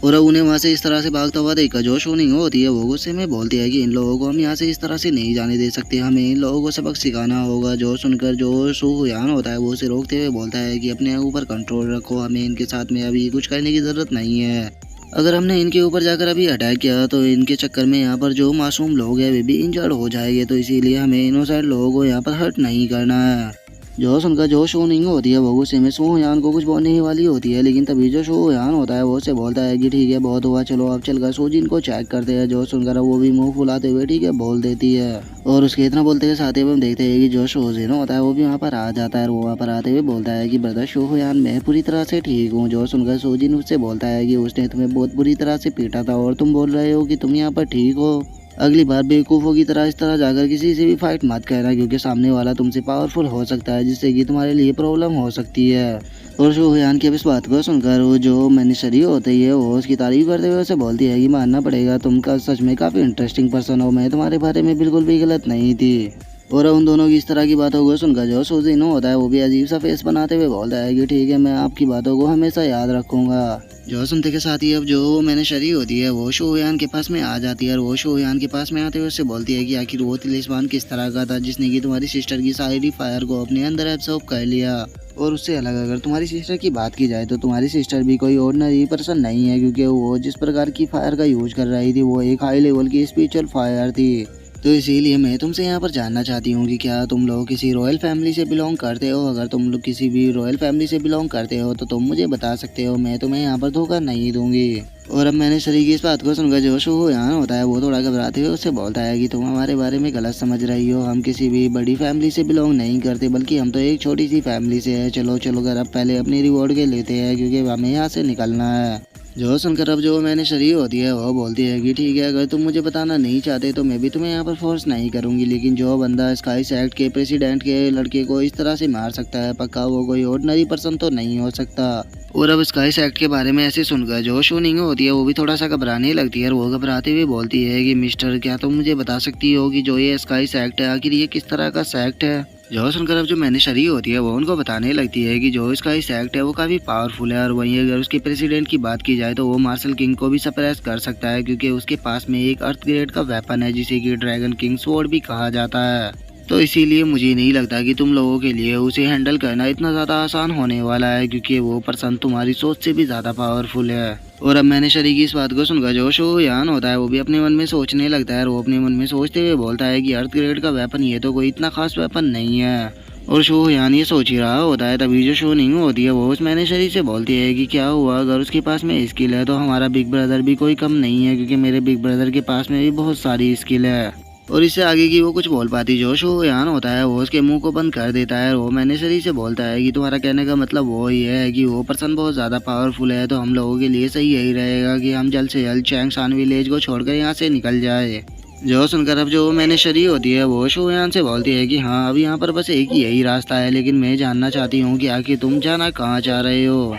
और अब उन्हें वहाँ से इस तरह से भागता हुआ देखकर जो शोनिंग होती है वो गुस्से में बोलती है कि इन लोगों को हम यहाँ से इस तरह से नहीं जाने दे सकते, हमें इन लोगों को सबक सिखाना होगा। जो सुनकर जो सुहुयान होता है वो उसे रोकते हुए बोलता है कि अपने ऊपर कंट्रोल रखो, हमें इनके साथ में अभी कुछ करने की ज़रूरत नहीं है। अगर हमने इनके ऊपर जाकर अभी अटैक किया तो इनके चक्कर में यहाँ पर जो मासूम लोग हैं वे भी इंजर्ड हो जाएंगे, तो इसीलिए हमें इनोसेंट लोगों को यहाँ पर हर्ट नहीं करना है। जो सुनकर जो शोनिंग होती है वो गुस्से में सुहुयान को कुछ बोलने ही वाली होती है, लेकिन तभी जो सुहुयान होता है वो उससे बोलता है कि ठीक है बहुत हुआ, चलो अब चलकर सोजिन को चेक करते हैं। जो सुनकर वो भी मुंह फुलाते हुए ठीक है बोल देती है। और उसके इतना बोलते के साथ ही हम देखते हैं कि जो सोजिन होता है वो भी वहाँ पर आ जाता है और वो वहाँ पर आते हुए बोलता है कि ब्रदर सुहुयान मैं पूरी तरह से ठीक हूँ। जो सुनकर सोजिन उससे बोलता है कि उसने तुम्हें बहुत बुरी तरह से पीटा था और तुम बोल रहे हो कि तुम यहाँ पर ठीक हो। अगली बार बेवकूफ़ों की तरह इस तरह जाकर किसी से भी फाइट मत करना, क्योंकि सामने वाला तुमसे पावरफुल हो सकता है जिससे कि तुम्हारे लिए प्रॉब्लम हो सकती है। और सुहुयान की अब इस बात को सुनकर वो जो मैनेजरी होती है वो उसकी तारीफ करते हुए उसे बोलती है कि मानना पड़ेगा तुम का सच में काफ़ी इंटरेस्टिंग पर्सन हो, मैं तुम्हारे बारे में बिल्कुल भी गलत नहीं थी। और उन दोनों की इस तरह की बातों को सुनकर जो सोजिनो होता है वो भी अजीब सा फेस बनाते हुए बोलता है कि ठीक है मैं आपकी बातों को हमेशा याद रखूंगा। जो सुनते के साथ ही अब जो मैंने शरी होती है वो शोयान के पास में आ जाती है और वो शोयान के पास में आते हुए उससे बोलती है कि आखिर वो तिलिस्मान किस तरह का था जिसने कि तुम्हारी सिस्टर की सारी फायर को अपने अंदर एब्सॉर्ब कर लिया। और उससे अलग अगर तुम्हारी सिस्टर की बात की जाए तो तुम्हारी सिस्टर भी कोई ऑर्डिनरी पर्सन नहीं है, क्योंकि वो जिस प्रकार की फायर का यूज कर रही थी वो एक हाई लेवल की स्पिरिचुअल फायर थी। तो इसीलिए मैं तुमसे यहाँ पर जानना चाहती हूँ कि क्या तुम लोग किसी रॉयल फैमिली से बिलोंग करते हो। अगर तुम लोग किसी भी रॉयल फैमिली से बिलोंग करते हो तो तुम मुझे बता सकते हो, मैं तुम्हें यहाँ पर धोखा नहीं दूंगी। और अब मैंने शरी की इस बात को सुनकर जो सुहुयान होता है वो थोड़ा घबराते हुए उससे बोलता है कि तुम हमारे बारे में गलत समझ रही हो, हम किसी भी बड़ी फैमिली से बिलोंग नहीं करते, बल्कि हम तो एक छोटी सी फैमिली से है। चलो चलो घर अब पहले अपनी रिवॉर्ड के लेते हैं, क्योंकि हमें यहाँ से निकलना है। जो सुनकर अब जो मैंने शरी होती है वो बोलती है कि ठीक है अगर तुम मुझे बताना नहीं चाहते तो मैं भी तुम्हें यहाँ पर फोर्स नहीं करूँगी, लेकिन जो बंदा स्काई सेक्ट के प्रेसिडेंट के लड़के को इस तरह से मार सकता है पक्का वो कोई ऑर्डिनरी पर्सन तो नहीं हो सकता। और अब स्काई सेक्ट के बारे में ऐसे सुनकर जो शोनिंग होती है वो भी थोड़ा सा घबराने लगती है और वो घबराते हुए बोलती है कि मिस्टर क्या तुम मुझे बता सकती हो कि जो ये स्काई सेक्ट है आखिर ये किस तरह का सेक्ट है। जो सुनकर अब जो मैंने शरी होती है वो उनको बताने लगती है कि जो इसका सेक्ट है वो काफ़ी पावरफुल है और वहीं अगर उसके प्रेसिडेंट की बात की जाए तो वो मार्शल किंग को भी सप्रेस कर सकता है, क्योंकि उसके पास में एक अर्थ ग्रेड का वेपन है जिसे कि ड्रैगन किंग स्वॉर्ड भी कहा जाता है। तो इसीलिए मुझे नहीं लगता कि तुम लोगों के लिए उसे हैंडल करना इतना ज़्यादा आसान होने वाला है, क्योंकि वो पर्सन तुम्हारी सोच से भी ज़्यादा पावरफुल है। और अब मैंने शरी की इस बात को सुनकर जो शोयान होता है वो भी अपने मन में सोचने लगता है और वो अपने मन में सोचते हुए बोलता है कि अर्थ ग्रेड का वेपन ये तो कोई इतना खास वेपन नहीं है। और शोयान ये सोच ही रहा होता है तभी जो शोनिंग होती है वो उस मैनेजरी से बोलती है कि क्या हुआ अगर उसके पास में स्किल है तो हमारा बिग ब्रदर भी कोई कम नहीं है, क्योंकि मेरे बिग ब्रदर के पास में भी बहुत सारी स्किल है। और इससे आगे की वो कुछ बोल पाती जो शोयान होता है वो उसके मुंह को बंद कर देता है और वो मैनेजरी से बोलता है कि तुम्हारा कहने का मतलब वो ही है कि वो पर्सन बहुत ज़्यादा पावरफुल है, तो हम लोगों के लिए सही यही रहेगा कि हम जल्द से जल्द चैंगशान विलेज को छोड़कर यहाँ से निकल जाए। जो सुनकर अब जो मैनेजरी होती है वो शोयान से बोलती है कि हाँ अब यहाँ पर बस एक ही यही रास्ता है, लेकिन मैं जानना चाहती हूँ कि आखिर तुम जाना कहाँ चाह रहे हो।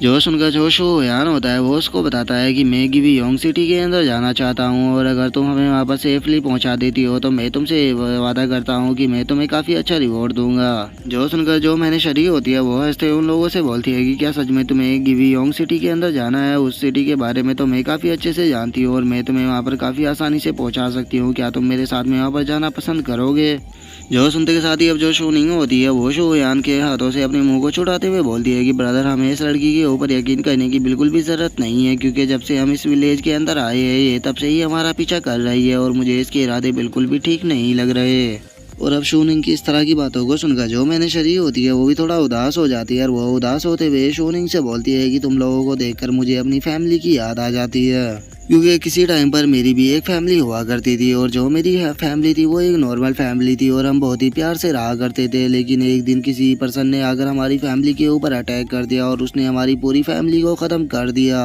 जो सुनकर जो शोयान होता है वो उसको बताता है कि मैं गिवियोंग सिटी के अंदर जाना चाहता हूँ और अगर तुम हमें वहाँ पर सेफली पहुँचा देती हो तो मैं तुमसे वादा करता हूँ कि मैं तुम्हें काफ़ी अच्छा रिवॉर्ड दूंगा। जो सुनकर जो मैनेजरी होती है वो हंसते उन लोगों से बोलती है कि क्या सच में तुम्हें गिवियोंग सिटी के अंदर जाना है, उस सिटी के बारे में तो मैं काफ़ी अच्छे से जानती हूँ और मैं तुम्हें वहाँ पर काफ़ी आसानी से पहुँचा सकती हूँ, क्या तुम मेरे साथ में वहाँ पर जाना पसंद करोगे। जो सुनते के साथ ही अब जो शोनिंग होती है वो शोयान के हाथों से अपने मुंह को छुड़ाते हुए बोलती है कि ब्रदर हमें इस लड़की के ऊपर यकीन करने की बिल्कुल भी ज़रूरत नहीं है, क्योंकि जब से हम इस विलेज के अंदर आए हैं ये तब से ही हमारा पीछा कर रही है और मुझे इसके इरादे बिल्कुल भी ठीक नहीं लग रहे। और अब शोनिंग की इस तरह की बातों को सुनकर जो मैनेजरी होती है वो भी थोड़ा उदास हो जाती है और वो उदास होते हुए शोनिंग से बोलती है कि तुम लोगों को देखकर मुझे अपनी फैमिली की याद आ जाती है, क्योंकि किसी टाइम पर मेरी भी एक फैमिली हुआ करती थी और जो मेरी फैमिली थी वो एक नॉर्मल फैमिली थी और हम बहुत ही प्यार से रहा करते थे, लेकिन एक दिन किसी पर्सन ने आकर हमारी फैमिली के ऊपर अटैक कर दिया और उसने हमारी पूरी फैमिली को ख़त्म कर दिया।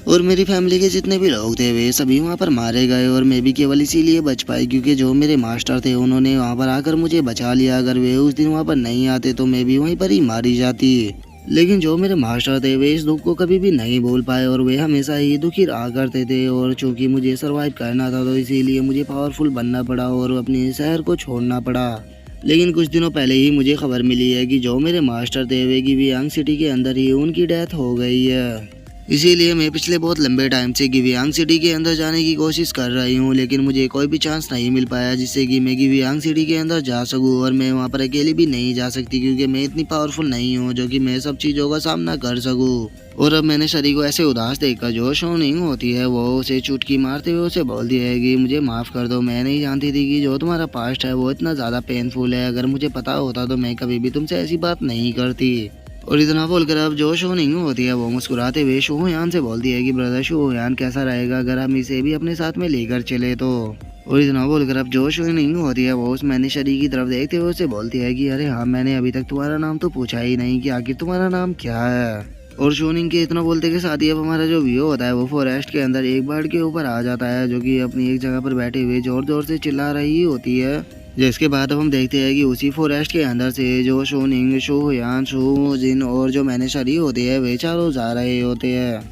और मेरी फैमिली के जितने भी लोग थे वे सभी वहाँ पर मारे गए और मैं भी केवल इसीलिए बच पाई क्योंकि जो मेरे मास्टर थे उन्होंने वहाँ पर आकर मुझे बचा लिया। अगर वे उस दिन वहाँ पर नहीं आते तो मैं भी वहीं पर ही मारी जाती। लेकिन जो मेरे मास्टर थे वे इस दुख को कभी भी नहीं भूल पाए और वे हमेशा ही दुखी रहा करते थे। और चूंकि मुझे सरवाइव करना था तो इसीलिए मुझे पावरफुल बनना पड़ा और अपने शहर को छोड़ना पड़ा। लेकिन कुछ दिनों पहले ही मुझे खबर मिली है कि जो मेरे मास्टर थे वे गिवियांग सिटी के अंदर ही उनकी डेथ हो गई है। इसीलिए मैं पिछले बहुत लंबे टाइम से गिवियांग सिटी के अंदर जाने की कोशिश कर रही हूँ, लेकिन मुझे कोई भी चांस नहीं मिल पाया जिससे कि मैं गिवियांग सिटी के अंदर जा सकूँ। और मैं वहाँ पर अकेली भी नहीं जा सकती क्योंकि मैं इतनी पावरफुल नहीं हूँ जो कि मैं सब चीज़ों का सामना कर सकूँ। और अब मैंने शरी को ऐसे उदास देखकर जो शोनिंग होती है वो उसे चुटकी मारते हुए उसे बोल दिया है कि मुझे माफ़ कर दो, मैं नहीं जानती थी कि जो तुम्हारा पास्ट है वो इतना ज़्यादा पेनफुल है। अगर मुझे पता होता तो मैं कभी भी तुमसे ऐसी बात नहीं करती। और इतना बोलकर अब जो शोनिंग होती है वो मुस्कुराते हुए शोहयान से बोलती है कि ब्रदर शोहयान कैसा रहेगा अगर हम इसे भी अपने साथ में लेकर चले तो। और इतना बोलकर अब जो शोनिंग होती है वो उस मैंने शरी की तरफ देखते हुए उसे बोलती है कि अरे हाँ, मैंने अभी तक तुम्हारा नाम तो पूछा ही नहीं कि आखिर तुम्हारा नाम क्या है। और शोनिंग के इतना बोलते के साथ ही अब हमारा जो व्यू होता है वो फॉरेस्ट के अंदर एक बर्ड के ऊपर आ जाता है जो कि अपनी एक जगह पर बैठे हुए जोर जोर से चिल्ला रही होती है। जिसके बाद अब हम देखते हैं कि उसी फॉरेस्ट के अंदर से जो शोनिंग, शोहयान, शोजिन और जो मैंने शरी होती है वे चारों जा रहे होते हैं।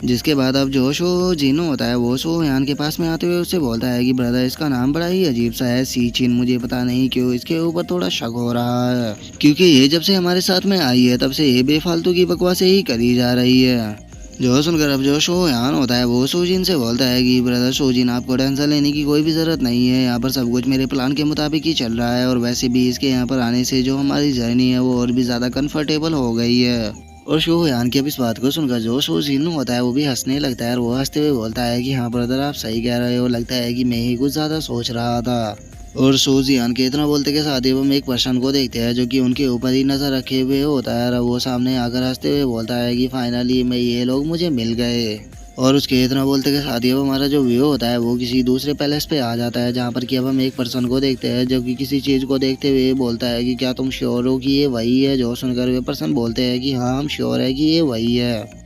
जिसके बाद अब जो शोजिन होता है वो शोहयान के पास में आते हुए उससे बोलता है कि ब्रदर इसका नाम बड़ा ही अजीब सा है, सीचिन। मुझे पता नहीं क्यों इसके ऊपर थोड़ा शक हो रहा है क्योंकि ये जब से हमारे साथ में आई है तब से ये बेफालतू की बकवासें ही करी जा रही है। जो सुनकर अब जो शोहयान होता है वो सोजिन से बोलता है कि ब्रदर सोजिन, आपको टेंशन लेने की कोई भी ज़रूरत नहीं है, यहाँ पर सब कुछ मेरे प्लान के मुताबिक ही चल रहा है। और वैसे भी इसके यहाँ पर आने से जो हमारी जर्नी है वो और भी ज़्यादा कंफर्टेबल हो गई है। और शोहयान की अब इस बात को सुनकर जो सोजिन होता है वो भी हंसने लगता है और वो हंसते हुए बोलता है कि हाँ ब्रदर, आप सही कह रहे हो, लगता है कि मैं ही कुछ ज़्यादा सोच रहा था। और सोजियान के इतना बोलते के साथ ही हम एक पर्सन को देखते हैं जो कि उनके ऊपर ही नज़र रखे हुए होता है। और वो सामने आकर हंसते हुए बोलता है कि फाइनली मैं ये लोग मुझे मिल गए। और उसके इतना बोलते के साथ ही अब हमारा जो व्यू होता है वो किसी दूसरे पैलेस पे आ जाता है जहाँ पर कि अब हम एक पर्सन को देखते हैं जो कि किसी चीज़ को देखते हुए बोलता है कि क्या तुम श्योर हो कि ये वही है। जो सुनकर वे पर्सन बोलते हैं कि हाँ, हम श्योर है कि ये वही है।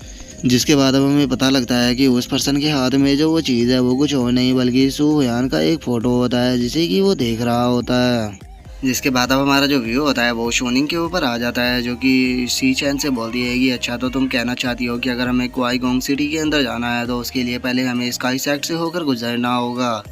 जिसके बाद अब हमें पता लगता है कि उस पर्सन के हाथ में जो वो चीज़ है वो कुछ और नहीं बल्कि शोहयान का एक फ़ोटो होता है जिसे कि वो देख रहा होता है। जिसके बाद अब हमारा जो व्यू होता है वो शोनिंग के ऊपर आ जाता है जो कि सी चैन से बोलती है कि अच्छा, तो तुम कहना चाहती हो कि अगर हमें क्वाईगोंग सिटी के अंदर जाना है तो उसके लिए पहले हमें स्काई सेक्ट से होकर गुजरना होगा।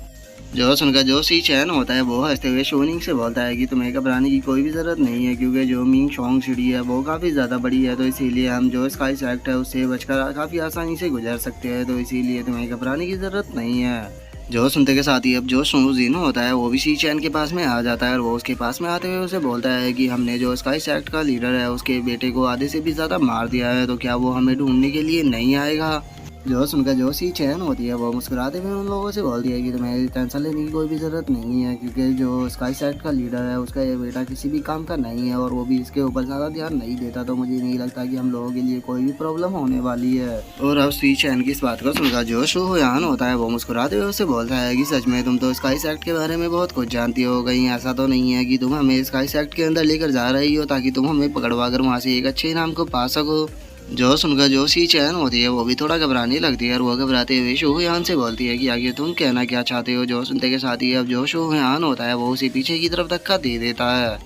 जो सुनकर जो सी चैन होता है वो हंसते हुए शोनिंग से बोलता है कि तुम्हें घबराने की कोई भी ज़रूरत नहीं है क्योंकि जो मिंग शोंग सिटी है वो काफ़ी ज़्यादा बड़ी है, तो इसीलिए हम जो स्काई सेक्ट है उससे बचकर काफ़ी आसानी से गुजर सकते हैं, तो इसीलिए तुम्हें घबराने की ज़रूरत नहीं है। जो सुनते के साथ ही अब जो शोजिन होता है वो भी सी चैन के पास में आ जाता है और वो उसके पास में आते हुए उसे बोलता है कि हमने जो स्काई सेक्ट का लीडर है उसके बेटे को आधे से भी ज़्यादा मार दिया है, तो क्या वो हमें ढूंढने के लिए नहीं आएगा। जो सुनकर जो सी चैन होती है वो मुस्कुराते हुए उन लोगों से बोलती है कि तुम्हें टेंशन लेने की कोई भी ज़रूरत नहीं है क्योंकि जो स्काई सेक्ट का लीडर है उसका ये बेटा किसी भी काम का नहीं है और वो भी इसके ऊपर ज़्यादा ध्यान नहीं देता, तो मुझे नहीं लगता कि हम लोगों के लिए कोई भी प्रॉब्लम होने वाली है। और अब सी चैन की इस बात को सुनकर जो शोहयान होता है वो मुस्कुराते हुए उससे बोलता है कि सच में तुम तो स्काई सेक्ट के बारे में बहुत कुछ जानती हो, कहीं ऐसा तो नहीं है कि तुम हमें स्काई सेक्ट के अंदर लेकर जा रही हो ताकि तुम हमें पकड़वा कर वहाँ से एक अच्छे इनाम को पा सको। जो सुनकर जो सी चैन होती है वो भी थोड़ा घबराने लगती है और वो घबराते हुए शोहयान से बोलती है कि आगे तुम कहना क्या चाहते हो। जो सुनते के साथ ही अब जो शोहयान होता है वो उसे पीछे की तरफ धक्का दे देता है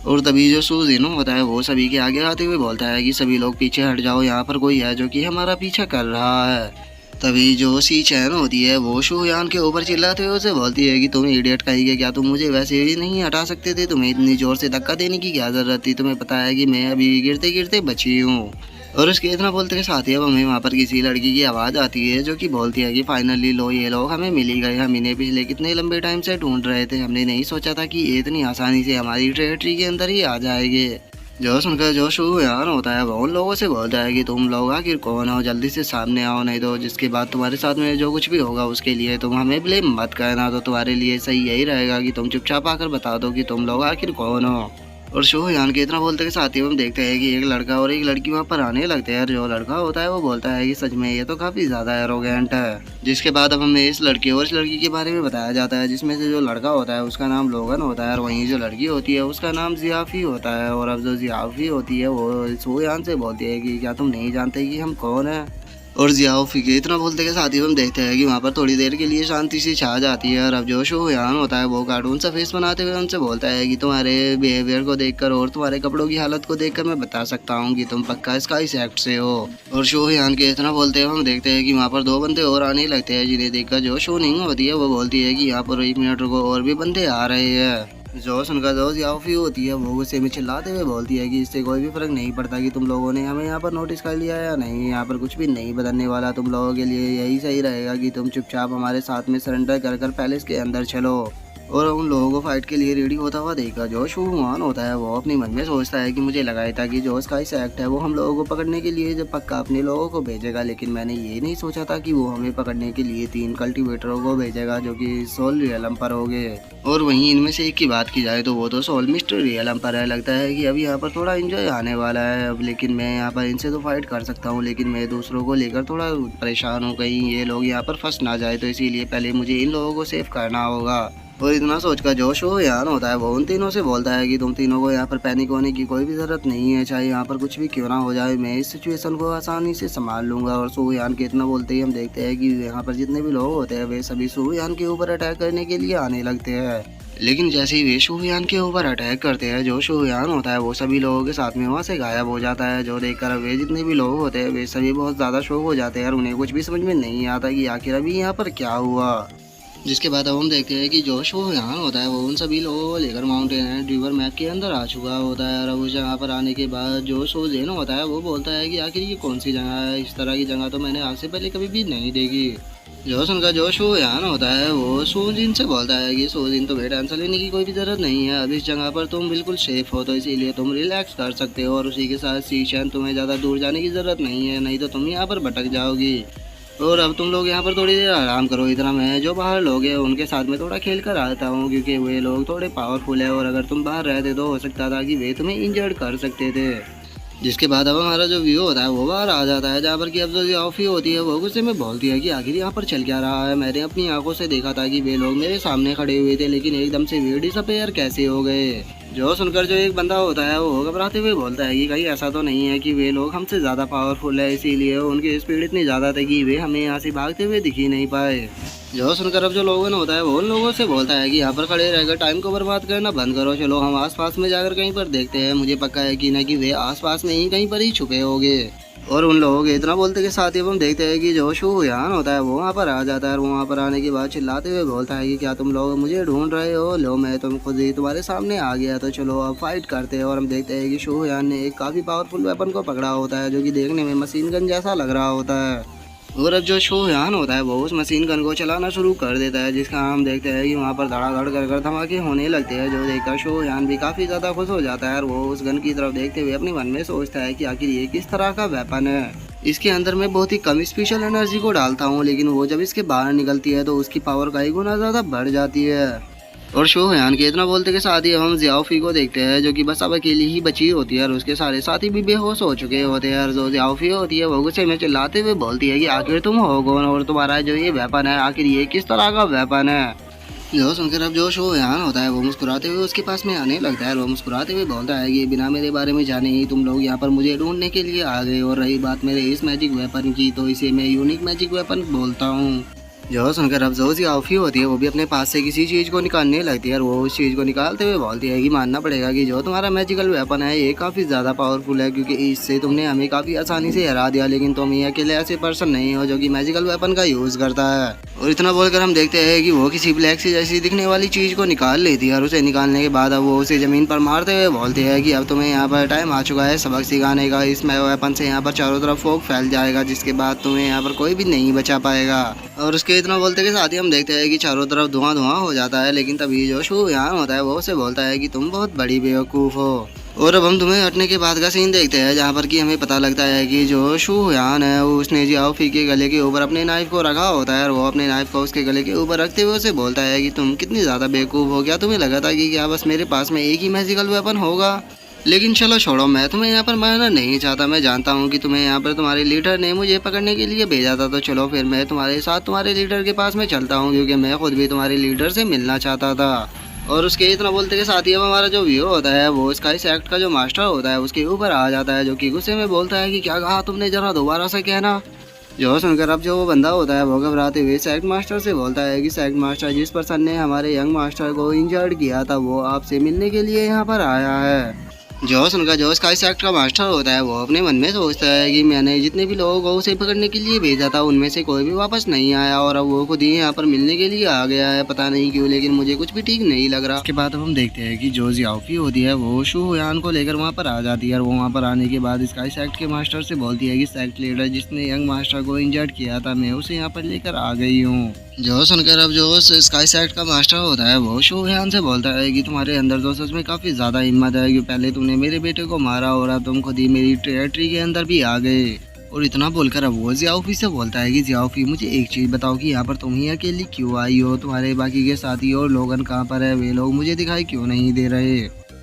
और तभी जो शोजिन होता है वो सभी के आगे आते हुए बोलता है कि सभी लोग पीछे हट जाओ, यहाँ पर कोई है जो कि हमारा पीछा कर रहा है। तभी जो सी चैन होती है वो शोहयान के ऊपर चिल्लाते हुए उसे बोलती है कि तुम इडियट कहीं क्या तुम मुझे वैसे भी नहीं हटा सकते थे, तुम्हें इतनी जोर से धक्का देने की क्या जरूरत थी, तुम्हें पता है कि मैं अभी गिरते गिरते बची हूँ। और उसके इतना बोलते के साथ ही अब हमें वहाँ पर किसी लड़की की आवाज़ आती है जो कि बोलती है कि फाइनली लो, ये लोग हमें मिल ही गए, हम इन्हें पिछले कितने लंबे टाइम से ढूंढ रहे थे, हमने नहीं सोचा था कि ये इतनी आसानी से हमारी टेरिटरी के अंदर ही आ जाएंगे। जो सुनकर जो शोहयान होता है वो उन लोगों से बोलता है कि तुम लोग आखिर कौन हो, जल्दी से सामने आओ, नहीं तो जिसके बाद तुम्हारे साथ में जो कुछ भी होगा उसके लिए तुम हमें ब्लेम मत करना, तो तुम्हारे लिए सही यही रहेगा कि तुम चुपचाप आकर बता दो कि तुम लोग आखिर कौन हो। और शोहयान के इतना बोलते के साथ ही हम देखते हैं कि एक लड़का और एक लड़की वहाँ पर आने लगते हैं। जो लड़का होता है वो बोलता है कि सच में ये तो काफ़ी ज़्यादा एरोगेंट है। जिसके बाद अब हमें इस लड़के और इस लड़की के बारे में बताया जाता है जिसमें से जो लड़का होता है उसका नाम लोगन होता है और वहीं जो लड़की होती है उसका नाम जियाफी होता है। और अब जो जियाफी होती है वो शोहयान से बोलती है कि क्या तुम नहीं जानते कि हम कौन है। और जियाओ फीके इतना बोलते के साथ ही हम देखते हैं कि वहाँ पर थोड़ी देर के लिए शांति सी छा जाती है और अब जो शो यान होता है वो कार्टून सा फेस बनाते हुए उनसे बोलता है कि तुम्हारे बिहेवियर को देखकर और तुम्हारे कपड़ों की हालत को देखकर मैं बता सकता हूँ कि तुम पक्का स्काई सेक्ट से हो। और शो यान के इतना बोलते हुए हम देखते हैं कि वहाँ पर 2 बंदे और आने लगते हैं जिन्हें देखकर जो शो नहीं होती है वो बोलती है कि यहाँ पर 1 मिनट रुको और भी बंदे आ रहे हैं। जो सुनकर जो याओफी होती है वो गुस्से में चिल्लाते हुए बोलती है कि इससे कोई भी फर्क नहीं पड़ता कि तुम लोगों ने हमें यहाँ पर नोटिस कर लिया या नहीं, यहाँ पर कुछ भी नहीं बदलने वाला। तुम लोगों के लिए यही सही रहेगा कि तुम चुपचाप हमारे साथ में सरेंडर कर कर पैलेस के अंदर चलो। और उन लोगों को फाइट के लिए रेडी होता हुआ देखकर जो शुभमान होता है वो अपने मन में सोचता है कि मुझे लगाया था कि जो इसका इस एक्ट है वो हम लोगों को पकड़ने के लिए जब पक्का अपने लोगों को भेजेगा, लेकिन मैंने ये नहीं सोचा था कि वो हमें पकड़ने के लिए 3 कल्टीवेटरों को भेजेगा जो कि सोल रियलम पर हो गए। और वहीं इनमें से एक की बात की जाए तो वो तो सोल मिस्टर रियलम पर है। लगता है कि अभी यहाँ पर थोड़ा एंजॉय आने वाला है अब, लेकिन मैं यहाँ पर इनसे तो फाइट कर सकता हूँ, लेकिन मैं दूसरों को लेकर थोड़ा परेशान हूँ कहीं ये लोग यहाँ पर फंस ना जाए, तो इसीलिए पहले मुझे इन लोगों को सेव करना होगा। और इतना सोचकर जो शो यान होता है वो उन तीनों से बोलता है कि तुम तीनों को यहाँ पर पैनिक होने की कोई भी ज़रूरत नहीं है, चाहे यहाँ पर कुछ भी क्यों ना हो जाए, मैं इस सिचुएशन को आसानी से संभाल लूँगा। और शो यान के इतना बोलते ही हम देखते हैं कि यहाँ पर जितने भी लोग होते हैं वे सभी शो यान के ऊपर अटैक करने के लिए आने लगते हैं। लेकिन जैसे ही वे शोयान के ऊपर अटैक करते हैं जो शोयान होता है वो सभी लोगों के साथ में वहाँ से गायब हो जाता है। जो देखकर वे जितने भी लोग होते हैं वे सभी बहुत ज़्यादा शौक हो जाते हैं और उन्हें कुछ भी समझ में नहीं आता कि आखिर अभी यहाँ पर क्या हुआ। जिसके बाद अब हम देखते हैं कि जोश वो यहाँ होता है वो उन सभी लोगों को लेकर माउंटेन एंड रिवर मैप के अंदर आ चुका होता है। और अब उस जगह पर आने के बाद जोश वो जेन होता है वो बोलता है कि आखिर ये कौन सी जगह है, इस तरह की जगह तो मैंने आज से पहले कभी भी नहीं देखी। जोश उनका जोश वो यहाँ होता है वो सोजिन से बोलता है कि सोजिन तुम्हें टेंशन लेने की कोई भी ज़रूरत नहीं है, अब इस जगह पर तुम बिल्कुल सेफ हो तो इसीलिए तुम रिलैक्स कर सकते हो। और उसी के साथ शीशन तुम्हें ज़्यादा दूर जाने की ज़रूरत नहीं है, नहीं तो तुम यहाँ पर भटक जाओगी। और अब तुम लोग यहाँ पर थोड़ी देर आराम करो, इतना मैं जो बाहर लोग हैं उनके साथ में थोड़ा खेल कर आता हूँ क्योंकि वे लोग थोड़े पावरफुल है और अगर तुम बाहर रहते तो हो सकता था कि वे तुम्हें इंजर्ड कर सकते थे। जिसके बाद अब हमारा जो व्यू होता है वो बाहर आ जाता है जहाँ पर कि अब जो ऑफी होती है वो गुस्से में बोलती है कि आखिर यहाँ पर चल क्या रहा है, मैंने अपनी आंखों से देखा था कि वे लोग मेरे सामने खड़े हुए थे लेकिन एकदम से वे डिसअपीयर कैसे हो गए। जो सुनकर जो एक बंदा होता है वो घबराते हुए बोलता है कि कहीं ऐसा तो नहीं है कि वे लोग हमसे ज़्यादा पावरफुल है इसीलिए उनकी स्पीड इतनी ज़्यादा थी कि वे हमें यहाँ से भागते हुए दिख ही नहीं पाए। जो सुनकर अब जो लोगों होता है वो उन लोगों से बोलता है कि यहाँ पर खड़े रहकर टाइम को बर्बाद करना बंद करो, चलो हम आसपास में जाकर कहीं पर देखते हैं, मुझे पक्का यकीन है कि वे आसपास में ही कहीं पर ही छुपे होंगे। और उन लोगों के इतना बोलते के साथ ही हम देखते हैं कि जो शुयान होता है वो वहाँ पर आ जाता है और वहाँ पर आने के बाद चिल्लाते हुए बोलता है कि क्या तुम लोग मुझे ढूंढ रहे हो, लो मैं तुम खुद ही तुम्हारे सामने आ गया, तो चलो अब फाइट करते हैं। और हम देखते हैं कि शुयान ने एक काफ़ी पावरफुल वेपन को पकड़ा होता है जो कि देखने में मशीन गन जैसा लग रहा होता है। और अब जो शोयान होता है वो उस मशीन गन को चलाना शुरू कर देता है जिसका हम देखते हैं कि वहाँ पर धड़ाधड़ कर धमाके होने लगते हैं, जो देखकर शोयान भी काफ़ी ज़्यादा खुश हो जाता है और वो उस गन की तरफ देखते हुए अपने मन में सोचता है कि आखिर ये किस तरह का वेपन है, इसके अंदर मैं बहुत ही कम स्पेशल एनर्जी को डालता हूँ लेकिन वो जब इसके बाहर निकलती है तो उसकी पावर कई गुना ज़्यादा बढ़ जाती है। और शोयान के इतना बोलते के साथ ही हम जियाओफी को देखते हैं जो कि बस अब अकेली ही बची होती है और उसके सारे साथी भी बेहोश हो चुके होते हैं। और जो जियाओफी होती है वो गुस्से में चिल्लाते हुए बोलती है कि आखिर तुम हो कौन और तुम्हारा जो ये वेपन है आखिर ये किस तरह का वेपन है। जो सुनकर अब जो शोयान होता है वो मुस्कुराते हुए उसके पास में आने लगता है और वो मुस्कुराते हुए बोलता है कि बिना मेरे बारे में जाने ही तुम लोग यहाँ पर मुझे ढूंढने के लिए आ गए, और रही बात मेरे इस मैजिक वेपन की तो इसे मैं यूनिक मैजिक वेपन बोलता हूँ। जो सुनकर अब जो जियाओफी होती है वो भी अपने पास से किसी चीज़ को निकालने लगती है और वो उस चीज़ को निकालते हुए बोलती है कि मानना पड़ेगा कि जो तुम्हारा मैजिकल वेपन है ये काफ़ी ज़्यादा पावरफुल है क्योंकि इससे तुमने हमें काफ़ी आसानी से हरा दिया, लेकिन तुम ये अकेले ऐसे पर्सन नहीं हो जो कि मैजिकल वेपन का यूज़ करता है। और इतना बोलकर हम देखते हैं कि वो किसी ब्लैक सी जैसी दिखने वाली चीज़ को निकाल लेती है और उसे निकालने के बाद अब वो उसे ज़मीन पर मारते हुए बोलते हैं कि अब तुम्हें यहाँ पर टाइम आ चुका है सबक सिखाने का, इस वेपन से यहाँ पर चारों तरफ फोक फैल जाएगा जिसके बाद तुम्हें यहाँ पर कोई भी नहीं बचा पाएगा। और उसके इतना बोलते के साथ ही हम देखते हैं कि चारों तरफ धुआं धुआं हो जाता है, लेकिन तभी जो शोयान होता है वो उसे बोलता है कि तुम बहुत बड़ी बेवकूफ़ हो। और अब हम तुम्हें हटने के बाद का सीन देखते हैं जहाँ पर कि हमें पता लगता है कि जो शोयान है उसने जियाओफी के गले के ऊपर अपने नाइफ को रखा होता है और वो अपने नाइफ को उसके गले के ऊपर रखते हुए उसे बोलता है कि तुम कितनी ज़्यादा बेवकूफ़ हो, क्या तुम्हें लगा था कि क्या बस मेरे पास में एक ही मैजिकल वेपन होगा, लेकिन चलो छोड़ो, मैं तुम्हें यहाँ पर मारना नहीं चाहता, मैं जानता हूँ कि तुम्हें यहाँ पर तुम्हारे लीडर ने मुझे पकड़ने के लिए भेजा था, तो चलो फिर मैं तुम्हारे साथ तुम्हारे लीडर के पास में चलता हूँ क्योंकि मैं खुद भी तुम्हारे लीडर से मिलना चाहता था। और उसके इतना बोलते के साथ ही अब हमारा जो व्यू होता है वो स्काई सेक्ट का जो मास्टर होता है उसके ऊपर आ जाता है जो कि गुस्से में बोलता है कि क्या कहा तुमने, जरा दोबारा से कहना। जो सुनकर अब जो वो बंदा होता है वो घबराते हुए सेक्ट मास्टर से बोलता है कि सेक्ट मास्टर, जिस पर्सन ने हमारे यंग मास्टर को इंजर्ड किया था वो आपसे मिलने के लिए यहाँ पर आया है। जो सुनकर जो स्काई सेक्ट का मास्टर होता है वो अपने मन में सोचता है कि मैंने जितने भी लोगों को उसे पकड़ने के लिए भेजा था उनमें से कोई भी वापस नहीं आया और अब वो खुद ही यहाँ पर मिलने के लिए आ गया है। पता नहीं क्यों, लेकिन मुझे कुछ भी ठीक नहीं लग रहा। इसके बाद अब हम देखते हैं कि जो जियाओफी होती है वो शू हुयान को लेकर वहाँ पर आ जाती है और वो वहाँ पर आने के बाद स्काई सेक्ट के मास्टर से बोलती है कि सेक्ट लीडर जिसने यंग मास्टर को इंजर्ड किया था मैं उसे यहाँ पर लेकर आ गई हूँ। जो सुनकर अब जो स्काई सेक्ट का मास्टर होता है वो शू हुयान से बोलता है कि तुम्हारे अंदर तो सच में काफ़ी ज़्यादा हिम्मत है कि पहले तुमने मेरे बेटे को मारा और अब तुम खुद ही मेरी टेरिटरी के अंदर भी आ गए। और इतना बोलकर अब वो जियाओफी से बोलता है कि जियाओफी, मुझे एक चीज़ बताओ कि यहाँ पर तुम ही अकेली क्यों आई हो? तुम्हारे बाकी के साथी और लोगन कहाँ पर है? वे लोग मुझे दिखाई क्यों नहीं दे रहे?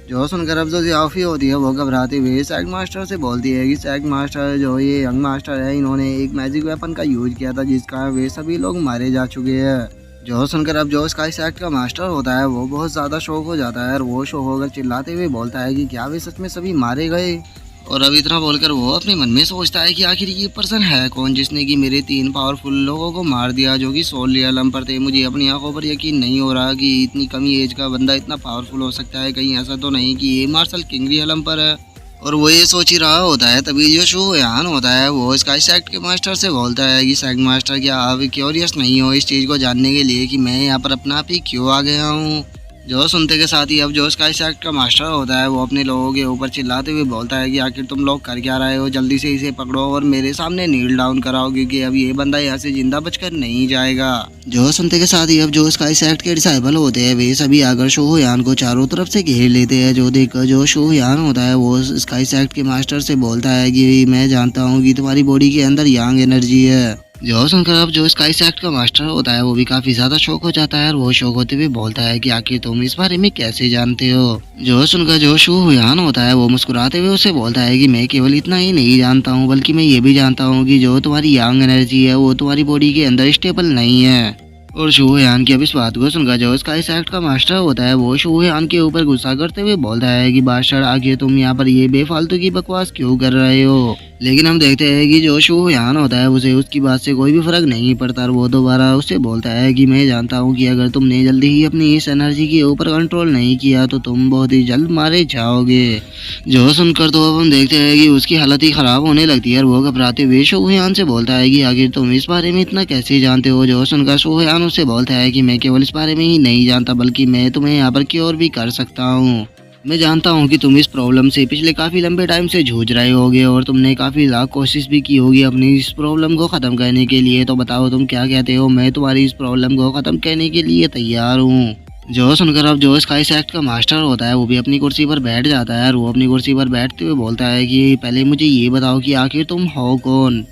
जो सुनकर अब जो जियाओफी होती है वो घबराते हुए सेक्ट मास्टर से बोलती है कि सेक्ट मास्टर, जो ये यंग मास्टर है इन्होंने एक मैजिक वेपन का यूज किया था जिसका वे सभी लोग मारे जा चुके हैं। जो सुनकर अब जो स्काई सेक्ट का मास्टर होता है वो बहुत ज़्यादा शौक हो जाता है और वो शौक होकर चिल्लाते हुए बोलता है कि क्या वे सच में सभी मारे गए? और अब इतना बोलकर वो अपने मन में सोचता है कि आखिर ये पर्सन है कौन जिसने कि मेरे 3 पावरफुल लोगों को मार दिया जो कि सोल रियलम पर थे। मुझे अपनी आंखों पर यकीन नहीं हो रहा कि इतनी कम एज का बंदा इतना पावरफुल हो सकता है। कहीं ऐसा तो नहीं कि ये मार्शल किंग रियलम पर है? और वो ये सोच ही रहा होता है तभी जो शू हुयान होता है वो स्काई सेक्ट के मास्टर से बोलता है कि सेक्ट मास्टर, क्या आप क्यूरियस नहीं हो इस चीज़ को जानने के लिए कि मैं यहाँ पर अपना आप ही क्यों आ गया हूँ? जो सुनते के साथ ही अब जो स्काई सेक्ट का मास्टर होता है वो अपने लोगों के ऊपर चिल्लाते हुए बोलता है कि आखिर तुम लोग कर क्या रहे हो? जल्दी से इसे पकड़ो और मेरे सामने नील डाउन कराओ क्योंकि अब ये बंदा यहाँ से जिंदा बचकर नहीं जाएगा। जो सुनते के साथ ही अब जो स्काई सेक्ट के डिसाइबल होते हैं वे सभी आकर शू हुयान को चारों तरफ से घेर लेते हैं। जो देखकर जो शू हुयान होता है वो स्काई सेक्ट के मास्टर से बोलता है कि मैं जानता हूँ कि तुम्हारी बॉडी के अंदर यांग एनर्जी है। जो सुनकर अब जो स्काई सेक्ट का मास्टर होता है वो भी काफी ज्यादा शौक हो जाता है और वो शौक होते हुए बोलता है कि आखिर तुम इस बारे में कैसे जानते हो? जो सुनकर जो शू हुयान होता है वो मुस्कुराते हुए उसे बोलता है कि मैं केवल इतना ही नहीं जानता हूँ बल्कि मैं ये भी जानता हूँ कि जो तुम्हारी यांग एनर्जी है वो तुम्हारी बॉडी के अंदर स्टेबल नहीं है। और शू हुयान की अब इस बात को सुनकर जो स्काई सेक्ट का मास्टर होता है वो शू हुयान के ऊपर गुस्सा करते हुए बोलता है कि बादशाह, आखिर तुम यहाँ पर ये बेफालतू की बकवास क्यों कर रहे हो? लेकिन हम देखते हैं कि जो शू हुयान होता है उसे उसकी बात से कोई भी फर्क नहीं पड़ता और वो दोबारा उससे बोलता है कि मैं जानता हूँ कि अगर तुमने जल्दी ही अपनी इस एनर्जी के ऊपर कंट्रोल नहीं किया तो तुम बहुत ही जल्द मारे जाओगे। जो सुनकर तो अब हम देखते हैं कि उसकी हालत ही खराब होने लगती है और वो घबराते हुए शू हुयान से बोलता है कि आखिर तुम इस बारे में इतना कैसे जानते हो? जो सुनकर शू हुयान उससे बोलता है कि मैं केवल इस बारे में ही नहीं जानता बल्कि मैं तुम्हें यहाँ पर क्योर भी कर सकता हूँ। मैं जानता हूँ कि तुम इस प्रॉब्लम से पिछले काफ़ी लंबे टाइम से जूझ रहे होगे और तुमने काफ़ी ज़्यादा कोशिश भी की होगी अपनी इस प्रॉब्लम को ख़त्म करने के लिए। तो बताओ तुम क्या कहते हो? मैं तुम्हारी इस प्रॉब्लम को ख़त्म करने के लिए तैयार हूँ। जो सुनकर अब जो स्काई सेक्ट का मास्टर होता है वो भी अपनी कुर्सी पर बैठ जाता है और वो अपनी कुर्सी पर बैठते हुए बोलता है कि पहले मुझे ये बताओ कि आखिर तुम हो कौन?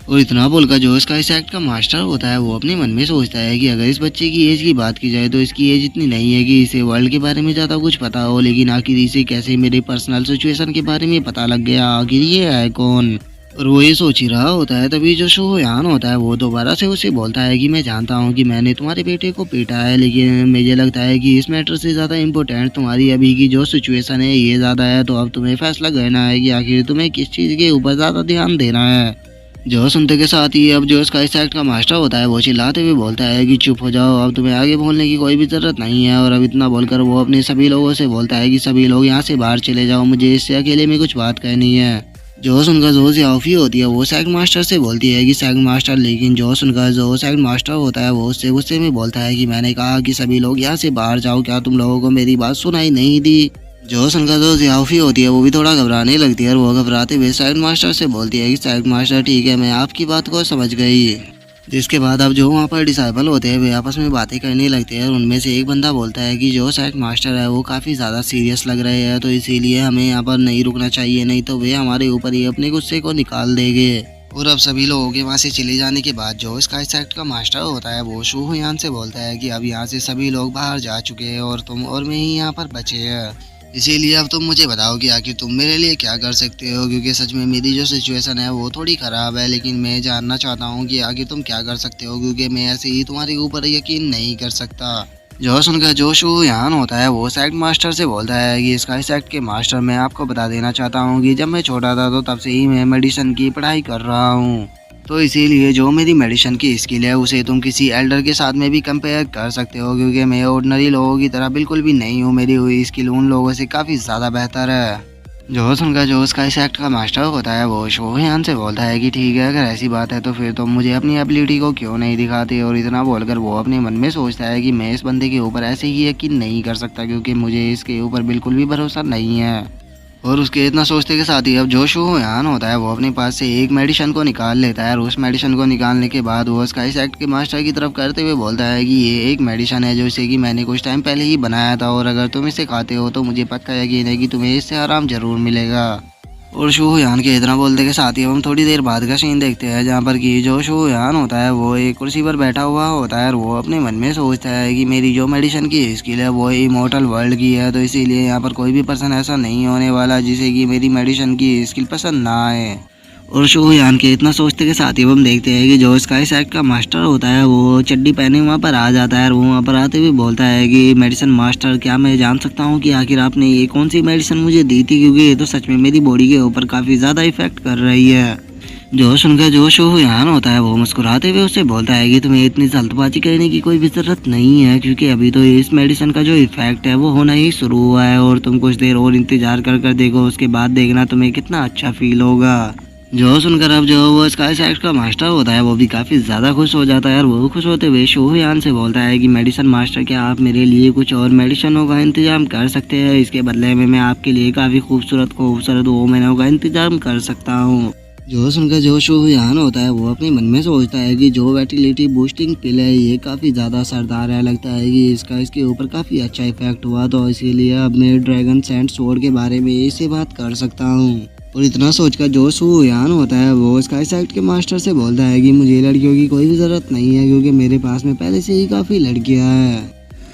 और इतना बोलकर जो स्काई सेक्ट का मास्टर होता है वो अपने मन में सोचता है कि अगर इस बच्चे की एज की बात की जाए तो इसकी एज इतनी नहीं है कि इसे वर्ल्ड के बारे में ज़्यादा कुछ पता हो, लेकिन आखिर इसे कैसे मेरे पर्सनल सिचुएशन के बारे में पता लग गया? आखिर ये है कौन? और वो ये सोच ही रहा होता है तभी जो शू हुयान होता है वो दोबारा से उसे बोलता है कि मैं जानता हूँ कि मैंने तुम्हारे बेटे को पीटा है, लेकिन मुझे लगता है कि इस मैटर से ज़्यादा इम्पोर्टेंट तुम्हारी अभी की जो सिचुएशन है ये ज़्यादा है। तो अब तुम्हें फैसला करना है कि आखिर तुम्हें किस चीज़ के ऊपर ज़्यादा ध्यान देना है। जो सुनते के साथ ही अब जो स्काई सेक्ट का मास्टर होता है वो चिल्लाते हुए बोलता है कि चुप हो जाओ, अब तुम्हें आगे बोलने की कोई भी ज़रूरत नहीं है। और अब इतना बोलकर वो अपने सभी लोगों से बोलता है कि सभी लोग यहाँ से बाहर चले जाओ, मुझे इससे अकेले में कुछ बात करनी है। जो सुनकर जो जियाओफी होती है वो सेक्ट मास्टर से बोलती है कि सेक्ट मास्टर, लेकिन जो सुनकर जो सेक्ट मास्टर होता है वो उससे गुस्से में बोलता है कि मैंने कहा कि सभी लोग यहाँ से बाहर जाओ, क्या तुम लोगों को मेरी बात सुनाई नहीं दी? जो सुनकर जो जियाओफी होती है वो भी थोड़ा घबराने लगती है और वो घबराते हुए सेक्ट मास्टर से बोलती है कि सेक्ट मास्टर ठीक है, मैं आपकी बात को समझ गई। जिसके बाद अब जो वहाँ पर डिसाइबल होते हैं वे आपस में बातें करने लगते हैं और उनमें से एक बंदा बोलता है कि जो सेक्ट मास्टर है वो काफ़ी ज़्यादा सीरियस लग रहे हैं, तो इसीलिए हमें यहाँ पर नहीं रुकना चाहिए, नहीं तो वे हमारे ऊपर ही अपने गुस्से को निकाल देंगे। और अब सभी लोगों के वहाँ से चले जाने के बाद जो स्काई सेक्ट का मास्टर होता है वो शू हुयान से बोलता है कि अब यहाँ से सभी लोग बाहर जा चुके हैं और तुम और मैं ही यहाँ पर बचे हैं, इसीलिए अब तुम मुझे बताओ कि आखिर तुम मेरे लिए क्या कर सकते हो? क्योंकि सच में मेरी जो सिचुएशन है वो थोड़ी ख़राब है, लेकिन मैं जानना चाहता हूँ कि आखिर तुम क्या कर सकते हो, क्योंकि मैं ऐसे ही तुम्हारे ऊपर यकीन नहीं कर सकता। जो सुनकर जो शू हुयान होता है वो सेक्ट मास्टर से बोलता है कि स्काई सेक्ट के मास्टर, मैं आपको बता देना चाहता हूँ कि जब मैं छोटा था तो तब से ही मैं मेडिसिन की पढ़ाई कर रहा हूँ। तो इसीलिए जो मेरी मेडिसिन की स्किल है उसे तुम किसी एल्डर के साथ में भी कंपेयर कर सकते हो, क्योंकि मैं ऑर्डिनरी लोगों की तरह बिल्कुल भी नहीं हूँ। मेरी हुई स्किल उन लोगों से काफ़ी ज़्यादा बेहतर है। जोश उनका जो उसका इस एक्ट का मास्टर होता है वो शोहयान से बोलता है कि ठीक है, अगर ऐसी बात है तो फिर तुम मुझे अपनी एबिलिटी को क्यों नहीं दिखाते। और इतना बोलकर वो अपने मन में सोचता है कि मैं इस बंदे के ऊपर ऐसे ही यकीन नहीं कर सकता, क्योंकि मुझे इसके ऊपर बिल्कुल भी भरोसा नहीं है। और उसके इतना सोचते के साथ ही अब जो शोहयान होता है वो अपने पास से एक मेडिसिन को निकाल लेता है। और उस मेडिसिन को निकालने के बाद वो उसका इस एक्ट के मास्टर की तरफ करते हुए बोलता है कि ये एक मेडिसिन है जो इसे कि मैंने कुछ टाइम पहले ही बनाया था, और अगर तुम इसे खाते हो तो मुझे पक्का यकीन है कि तुम्हें इससे आराम जरूर मिलेगा। और शोहयान के इतना बोलते के साथ ही हम थोड़ी देर बाद का सीन देखते हैं, जहाँ पर कि जो शोहयान होता है वो एक कुर्सी पर बैठा हुआ होता है और वो अपने मन में सोचता है कि मेरी जो मेडिसिन की स्किल है वो इमॉर्टल वर्ल्ड की है, तो इसीलिए यहाँ पर कोई भी पर्सन ऐसा नहीं होने वाला जिसे कि मेरी मेडिसिन की स्किल पसंद ना आए। और शोहयान के इतना सोचते के साथ ही हम देखते हैं कि जो स्काई सेक्ट का मास्टर होता है वो चड्डी पहने वहाँ पर आ जाता है। और वो वहाँ पर आते हुए बोलता है कि मेडिसिन मास्टर, क्या मैं जान सकता हूँ कि आखिर आपने ये कौन सी मेडिसिन मुझे दी थी, क्योंकि ये तो सच में मेरी बॉडी के ऊपर काफ़ी ज़्यादा इफेक्ट कर रही है। जो सुनकर जो शोहयान होता है वो मुस्कुराते हुए उससे बोलता है कि तुम्हें इतनी जल्दबाजी करने की कोई भी ज़रूरत नहीं है, क्योंकि अभी तो इस मेडिसिन का जो इफेक्ट है वो होना ही शुरू हुआ है, और तुम कुछ देर और इंतजार कर देखो, उसके बाद देखना तुम्हें कितना अच्छा फील होगा। जो सुनकर अब जो वो स्काई सेक्ट का मास्टर होता है वो भी काफ़ी ज़्यादा खुश हो जाता है। और वो खुश होते हुए शोहयान से बोलता है कि मेडिसिन मास्टर, क्या आप मेरे लिए कुछ और मेडिसिनों का इंतजाम कर सकते हैं? इसके बदले में मैं आपके लिए काफ़ी खूबसूरत वोमेनों का इंतजाम कर सकता हूँ। जो सुनकर जो शोहयान होता है वो अपने मन में सोचता है कि जो वेटिलिटी बूस्टिंग पिल है ये काफ़ी ज़्यादा असरदार है, लगता है कि इसके ऊपर काफ़ी अच्छा इफेक्ट हुआ, तो इसीलिए अब मैं ड्रैगन सैंड स्वॉर्ड के बारे में इससे बात कर सकता हूँ। और इतना सोचकर जो शोहयान होता है वो स्काई सेक्ट के मास्टर से बोलता है कि मुझे लड़कियों की कोई भी ज़रूरत नहीं है, क्योंकि मेरे पास में पहले से ही काफ़ी लड़कियां हैं।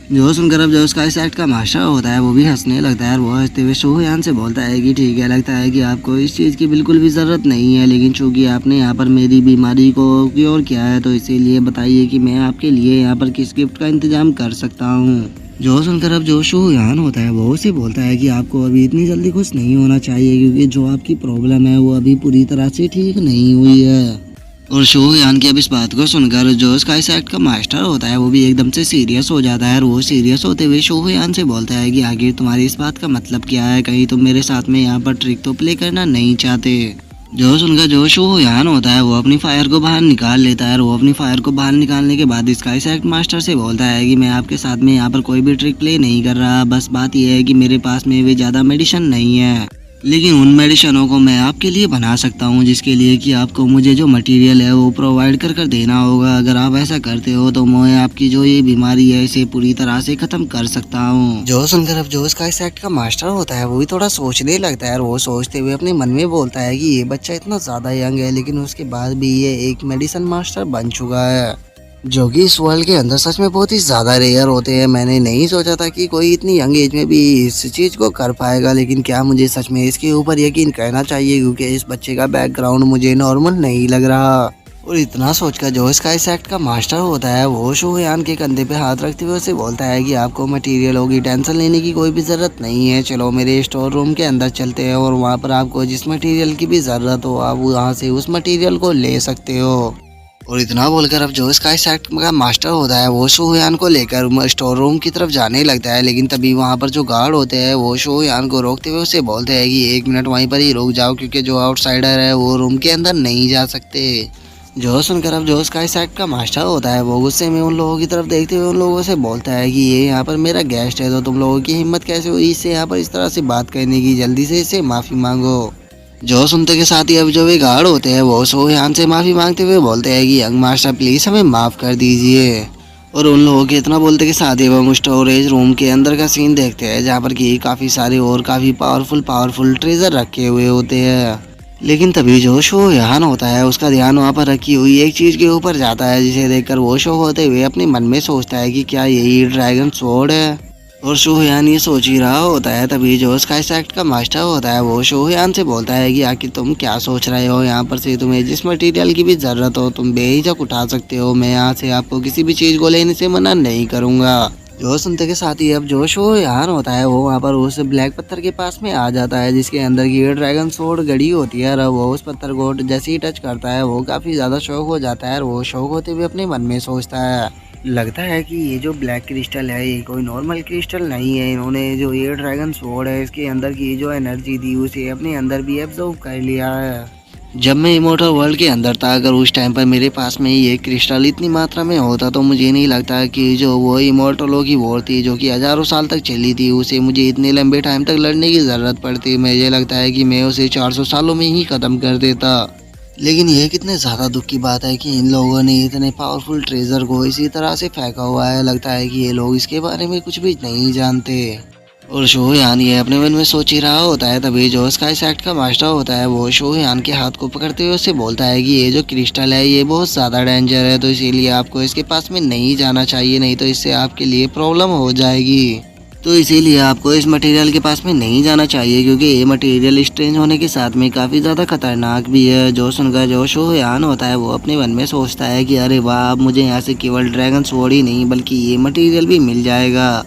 जो सुनकर अब जो स्काई सेक्ट का मास्टर होता है वो भी हंसने लगता है। और वो हंसते हुए शोहयान से बोलता है कि ठीक है, लगता है कि आपको इस चीज़ की बिल्कुल भी ज़रूरत नहीं है, लेकिन चूंकि आपने यहाँ पर मेरी बीमारी को क्योर किया है तो इसीलिए बताइए कि मैं आपके लिए यहाँ पर किस गिफ्ट का इंतजाम कर सकता हूँ। जो सुनकर अब जो शोहयान होता है वो उसे बोलता है कि आपको अभी इतनी जल्दी खुश नहीं होना चाहिए, क्योंकि जो आपकी प्रॉब्लम है वो अभी पूरी तरह से ठीक नहीं हुई है। और शोहयान की अब इस बात को सुनकर जो स्काई सेक्ट का मास्टर होता है वो भी एकदम से सीरियस हो जाता है। और वो सीरियस होते हुए शोहयान से बोलता है कि आखिर तुम्हारी इस बात का मतलब क्या है, कहीं तुम मेरे साथ में यहाँ पर ट्रिक तो प्ले करना नहीं चाहते। जो सुनकर जो शोहयान होता है वो अपनी फायर को बाहर निकाल लेता है। और वो अपनी फायर को बाहर निकालने के बाद स्काई सेक्ट मास्टर से बोलता है कि मैं आपके साथ में यहाँ पर कोई भी ट्रिक प्ले नहीं कर रहा, बस बात यह है कि मेरे पास में वे ज़्यादा मेडिसिन नहीं है, लेकिन उन मेडिसिनों को मैं आपके लिए बना सकता हूँ, जिसके लिए कि आपको मुझे जो मटेरियल है वो प्रोवाइड कर देना होगा। अगर आप ऐसा करते हो तो मैं आपकी जो ये बीमारी है इसे पूरी तरह से ख़त्म कर सकता हूँ। जो सुनकर अब जो स्काई सेक्ट का मास्टर होता है वो भी थोड़ा सोचने लगता है। और वो सोचते हुए अपने मन में बोलता है कि ये बच्चा इतना ज़्यादा यंग है, लेकिन उसके बाद भी ये एक मेडिसिन मास्टर बन चुका है, जो कि इस वर्ल्ड के अंदर सच में बहुत ही ज़्यादा रेयर होते हैं। मैंने नहीं सोचा था कि कोई इतनी यंग एज में भी इस चीज़ को कर पाएगा, लेकिन क्या मुझे सच में इसके ऊपर यकीन करना चाहिए, क्योंकि इस बच्चे का बैकग्राउंड मुझे नॉर्मल नहीं लग रहा। और इतना सोचकर जो स्काई सेक्ट का मास्टर होता है वो शोहयान के कंधे पे हाथ रखते हुए उसे बोलता है कि आपको मटेरियलों की टेंशन लेने की कोई भी ज़रूरत नहीं है, चलो मेरे स्टोर रूम के अंदर चलते हैं और वहाँ पर आपको जिस मटेरियल की भी ज़रूरत हो आप वहाँ से उस मटेरियल को ले सकते हो। और इतना बोलकर अब जो स्काई सेक्ट का मास्टर होता है वो शोहयान को लेकर स्टोर रूम की तरफ जाने लगता है, लेकिन तभी वहाँ पर जो गार्ड होते हैं वो शोहयान को रोकते हुए उसे बोलते हैं कि 1 मिनट वहीं पर ही रुक जाओ, क्योंकि जो आउटसाइडर है वो रूम के अंदर नहीं जा सकते। जो सुनकर अब जो स्काई सेक्ट का मास्टर होता है वो गुस्से में उन लोगों की तरफ देखते हुए उन लोगों से बोलता है कि ये यहाँ पर मेरा गेस्ट है, तो तुम लोगों की हिम्मत कैसे हुई इससे यहाँ पर इस तरह से बात करने की, जल्दी से इससे माफ़ी मांगो। जो सुनते के साथ ही अब जो वे गार्ड होते हैं वो शोहयान से माफ़ी मांगते हुए बोलते हैं कि यंग मास्टर प्लीज़ हमें माफ़ कर दीजिए। और उन लोगों के इतना बोलते के साथ ही हम स्टोरेज रूम के अंदर का सीन देखते हैं, जहाँ पर कि काफ़ी सारे और काफ़ी पावरफुल ट्रेजर रखे हुए होते हैं। लेकिन तभी जो शोहयान होता है उसका ध्यान वहाँ पर रखी हुई एक चीज़ के ऊपर जाता है, जिसे देखकर वो शो होते हुए अपने मन में सोचता है कि क्या यही ड्रैगन स्वॉर्ड है। और शोहयान ये सोच ही रहा होता है, तभी जो स्काई सेक्ट का मास्टर होता है वो शोहयान से बोलता है कि आखिर तुम क्या सोच रहे हो, यहाँ पर से तुम्हें जिस मटेरियल की भी ज़रूरत हो तुम बेहिचक उठा सकते हो, मैं यहाँ से आपको किसी भी चीज़ को लेने से मना नहीं करूँगा। जो सुनते के साथ ही अब जो शो यहाँ होता है वो वहाँ पर उस ब्लैक पत्थर के पास में आ जाता है जिसके अंदर की ड्रैगन सोड गड़ी होती है। और वो उस पत्थर को जैसे ही टच करता है वो काफ़ी ज़्यादा शौक हो जाता है और वो शौक होते हुए अपने मन में सोचता है, लगता है कि ये जो ब्लैक क्रिस्टल है ये कोई नॉर्मल क्रिस्टल नहीं है। इन्होंने जो ये ड्रैगन सोड है इसके अंदर की जो एनर्जी थी उसे अपने अंदर भी एब्जॉर्ब कर लिया है। जब मैं इमोर्टल वर्ल्ड के अंदर था, अगर उस टाइम पर मेरे पास में ये क्रिस्टल इतनी मात्रा में होता तो मुझे नहीं लगता कि जो वो इमोर्टलों की वॉर थी जो कि हज़ारों साल तक चली थी उसे मुझे इतने लंबे टाइम तक लड़ने की ज़रूरत पड़ती। मुझे लगता है कि मैं उसे 400 सालों में ही ख़त्म कर देता। लेकिन ये कितने ज़्यादा दुख की बात है कि इन लोगों ने इतने पावरफुल ट्रेजर को इसी तरह से फेंका हुआ है। लगता है कि ये लोग इसके बारे में कुछ भी नहीं जानते। और शोहयान ये अपने मन में सोच ही रहा होता है, तभी जो स्काई सैक्ट का मास्टर होता है वो शोहयान के हाथ को पकड़ते हुए उससे बोलता है कि ये जो क्रिस्टल है ये बहुत ज़्यादा डेंजर है, तो इसीलिए आपको इसके पास में नहीं जाना चाहिए, नहीं तो इससे आपके लिए प्रॉब्लम हो जाएगी। तो इसीलिए आपको इस मटेरियल के पास में नहीं जाना चाहिए क्योंकि ये मटेरियल स्ट्रेंज होने के साथ में काफ़ी ज़्यादा खतरनाक भी है। जो सुनकर जो शोहयान होता है वो अपने मन में सोचता है कि अरे वाह, अब मुझे यहाँ से केवल ड्रैगन स्वॉर्ड ही नहीं बल्कि ये मटेरियल भी मिल जाएगा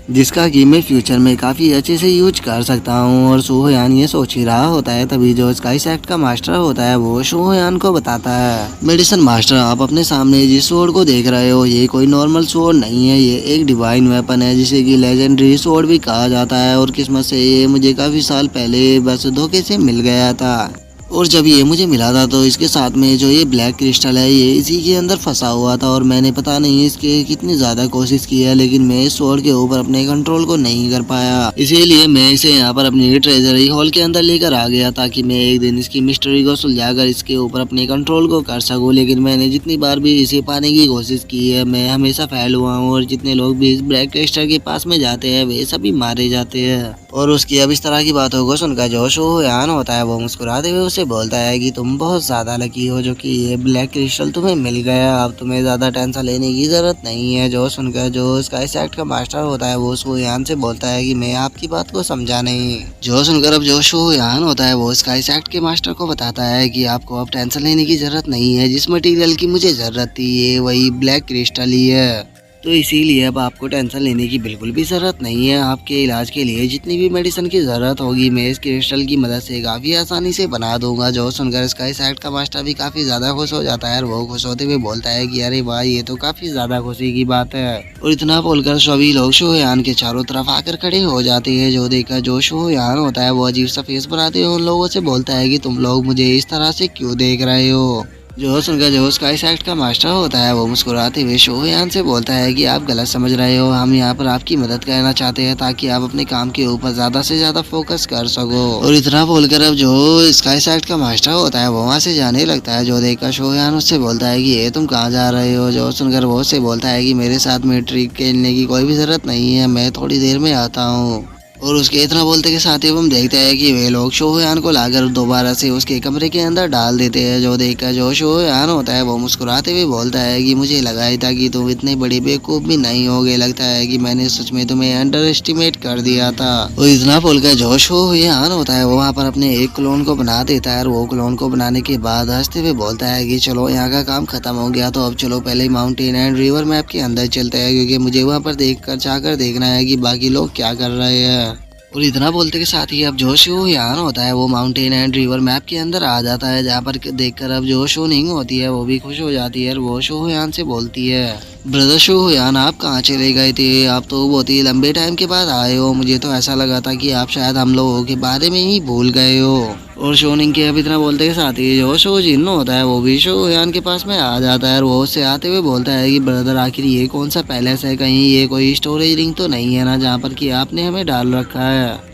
जिसका कि मैं फ्यूचर में काफ़ी अच्छे से यूज कर सकता हूँ। और शोहयान ये सोच ही रहा होता है, तभी जो स्काई सैक्ट का मास्टर होता है वो शोहयान को बताता है, मेडिसिन मास्टर आप अपने सामने जिस स्वॉर्ड को देख रहे हो ये कोई नॉर्मल स्वॉर्ड नहीं है, ये एक डिवाइन वेपन है जिसे कि लेजेंडरी स्वॉर्ड भी कहा जाता है। और किस्मत से ये मुझे काफ़ी साल पहले बस धोखे से मिल गया था। और जब ये मुझे मिला था तो इसके साथ में जो ये ब्लैक क्रिस्टल है ये इसी के अंदर फंसा हुआ था और मैंने पता नहीं इसके कितनी ज़्यादा कोशिश की है, लेकिन मैं इस स्वॉर्ड के ऊपर अपने कंट्रोल को नहीं कर पाया। इसीलिए मैं इसे यहाँ पर अपनी ट्रेजरी हॉल के अंदर लेकर आ गया ताकि मैं एक दिन इसकी मिस्ट्री को सुलझाकर इसके ऊपर अपने कंट्रोल को कर सकूँ। लेकिन मैंने जितनी बार भी इसे पाने की कोशिश की है मैं हमेशा फेल हुआ हूँ और जितने लोग भी इस ब्लैक क्रिस्टल के पास में जाते हैं वे सभी मारे जाते हैं। और उसकी अब इस तरह की बातों को सुनकर जो शोहयान होता है वो मुस्कुराते हुए उसे बोलता है कि तुम बहुत ज़्यादा लकी हो जो कि ये ब्लैक क्रिस्टल तुम्हें मिल गया, अब तुम्हें ज़्यादा टेंशन लेने की ज़रूरत नहीं है। जो सुनकर जो स्काई सैक्ट का मास्टर होता है वो शोहयान से बोलता है कि मैं आपकी बात को समझा नहीं। जो सुनकर अब जो शोहयान होता है वो स्काई सैक्ट के मास्टर को बताता है कि आपको अब टेंशन लेने की ज़रूरत नहीं है, जिस मटीरियल की मुझे ज़रूरत थी ये वही ब्लैक क्रिस्टल ही है, तो इसीलिए अब आपको टेंशन लेने की बिल्कुल भी ज़रूरत नहीं है। आपके इलाज के लिए जितनी भी मेडिसिन की ज़रूरत होगी मैं इस क्रिस्टल की मदद से काफ़ी आसानी से बना दूंगा। जो सुनकर स्काई सैक्ट का मास्टर भी काफ़ी ज़्यादा खुश हो जाता है और वो खुश होते हुए बोलता है कि अरे वाह, ये तो काफ़ी ज़्यादा खुशी की बात है। और इतना बोलकर सभी लोग शोहयान के चारों तरफ आकर खड़े हो जाते हैं। जो देखकर जो शोहयान होता है वो अजीब सा फेस बनाते हुए उन लोगों से बोलता है कि तुम लोग मुझे इस तरह से क्यों देख रहे हो। जो सुनकर जो स्काई सैक्ट का मास्टर होता है वो मुस्कुराते हुए शोहयान से बोलता है कि आप गलत समझ रहे हो, हम यहाँ पर आपकी मदद करना चाहते हैं ताकि आप अपने काम के ऊपर ज़्यादा से ज़्यादा फोकस कर सको। और इतना बोलकर अब जो स्काई सैक्ट का मास्टर होता है वो वहाँ से जाने लगता है। जो देखकर शोहयान उससे बोलता है कि ये तुम कहाँ जा रहे हो। जो सुनकर वो उससे बोलता है कि मेरे साथ में ट्रिक खेलने की कोई भी ज़रूरत नहीं है, मैं थोड़ी देर में आता हूँ। और उसके इतना बोलते के साथ ही हम देखते हैं कि वे लोग शोहयान को लाकर दोबारा से उसके कमरे के अंदर डाल देते हैं। जो देखकर जो शोहयान होता है वो मुस्कुराते हुए बोलता है कि मुझे लगा ही था कि तुम इतने बड़े बेवकूफ़ भी नहीं होगे, लगता है कि मैंने सच में तुम्हें अंडर एस्टिमेट कर दिया था। और इतना बोलकर जो शोहयान होता है वो वहाँ पर अपने एक क्लोन को बना देता है और वो क्लोन को बनाने के बाद हंसते हुए बोलता है कि चलो यहाँ का काम खत्म हो गया, तो अब चलो पहले माउंटेन एंड रिवर मैप के अंदर चलते हैं क्योंकि मुझे वहाँ पर जाकर देखना है कि बाकी लोग क्या कर रहे हैं। और इतना बोलते के साथ ही अब जो शोहयान होता है वो माउंटेन एंड रिवर मैप के अंदर आ जाता है, जहाँ पर देखकर अब जो शोनिंग होती है वो भी खुश हो जाती है और वो शोहयान से बोलती है, ब्रदर शोहयान आप कहाँ चले गए थे, आप तो बहुत ही लंबे टाइम के बाद आए हो, मुझे तो ऐसा लगा था कि आप शायद हम लोगों के बारे में ही भूल गए हो। और शोनिंग के अब इतना बोलते के साथ ही जो शोजिन होता है वो भी शोहयान के पास में आ जाता है और वो उससे आते हुए बोलता है कि ब्रदर आखिर ये कौन सा पैलेस है, कहीं ये कोई स्टोरेज रिंग तो नहीं है ना जहाँ पर कि आपने हमें डाल रखा है।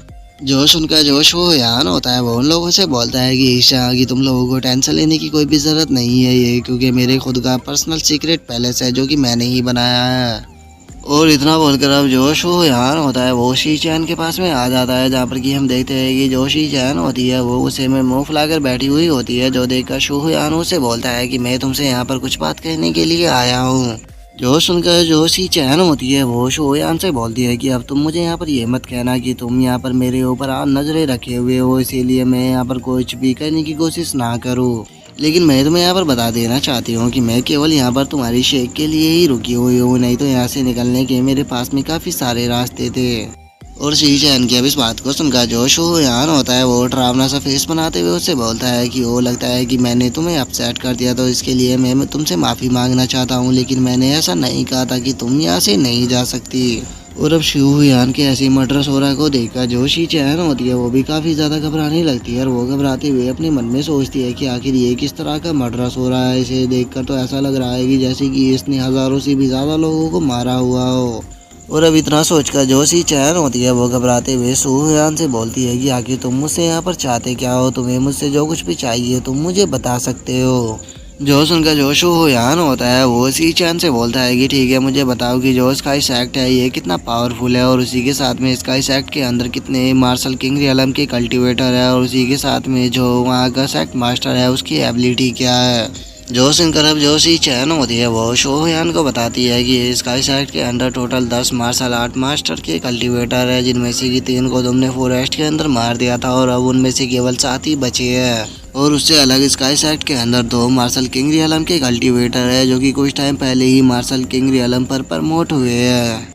जो सुनकर जो शोहयान होता है वो उन लोगों से बोलता है कि ईशा कि तुम लोगों को टेंशन लेने की कोई भी ज़रूरत नहीं है ये, क्योंकि मेरे खुद का पर्सनल सीक्रेट पैलेस है जो कि मैंने ही बनाया है। और इतना बोलकर अब जो शोहयान होता है वो शीचैन के पास में आ जाता है, जहाँ पर कि हम देखते हैं कि जो शीचैन होती है वो उसे में मुंह फुलाकर बैठी हुई होती है। जो देखकर शोहयान उसे बोलता है कि मैं तुमसे यहाँ पर कुछ बात कहने के लिए आया हूँ। जो सुनकर जो शीचैन होती है वो शोहयान से बोलती है कि अब तुम मुझे यहाँ पर ये मत कहना कि तुम यहाँ पर मेरे ऊपर नजरें रखे हुए हो, इसीलिए मैं यहाँ पर कुछ भी करने की कोशिश ना करूँ। लेकिन मैं तुम्हें यहाँ पर बता देना चाहती हूँ कि मैं केवल यहाँ पर तुम्हारी शेक के लिए ही रुकी हुई हूँ, नहीं तो यहाँ से निकलने के मेरे पास में काफ़ी सारे रास्ते थे। और शी चैन की अब इस बात को सुनकर जो शोहयान होता है वो डरावना सा फेस बनाते हुए उससे बोलता है कि वो लगता है कि मैंने तुम्हें अपसेट कर दिया, तो इसके लिए मैं तुमसे माफ़ी मांगना चाहता हूँ, लेकिन मैंने ऐसा नहीं कहा था कि तुम यहाँ से नहीं जा सकती। और अब शोहयान के ऐसी मर्डर सोरा को देखकर जो शी चैन होती है वो भी काफ़ी ज़्यादा घबराने लगती है, और वो घबराते हुए अपने मन में सोचती है कि आखिर ये किस तरह का मर्डर सोरा है। इसे देखकर तो ऐसा लग रहा है कि जैसे कि इसने हज़ारों से भी ज़्यादा लोगों को मारा हुआ हो। और अब इतना सोचकर जो सी चैन होती है वो घबराते हुए सूहयान से बोलती है कि आखिर तुम मुझसे यहाँ पर चाहते क्या हो, तुम्हें मुझसे जो कुछ भी चाहिए तुम मुझे बता सकते हो। जो सुनकर जो शोहयान होता है वो सी चैन से बोलता है कि ठीक है, मुझे बताओ कि जो स्काई सेक्ट है ये कितना पावरफुल है, और उसी के साथ में स्काई सेक्ट के अंदर कितने मार्शल किंग रियलम के कल्टीवेटर है, और उसी के साथ में जो वहाँ का सेक्ट मास्टर है उसकी एबिलिटी क्या है। जो सुनकर अब जो सी चैन होती है वो शोहयान को बताती है कि स्काई सेक्ट के अंदर टोटल 10 मार्शल आर्ट मास्टर के कल्टीवेटर है, जिनमें से कि 3 को तुमने फॉरेस्ट के अंदर मार दिया था, और अब उनमें से केवल 7 ही बचे हैं। और उससे अलग स्काई सेक्ट के अंदर 2 मार्शल किंग रियलम के कल्टीवेटर है, जो कि कुछ टाइम पहले ही मार्शल किंग रियलम पर प्रमोट हुए हैं।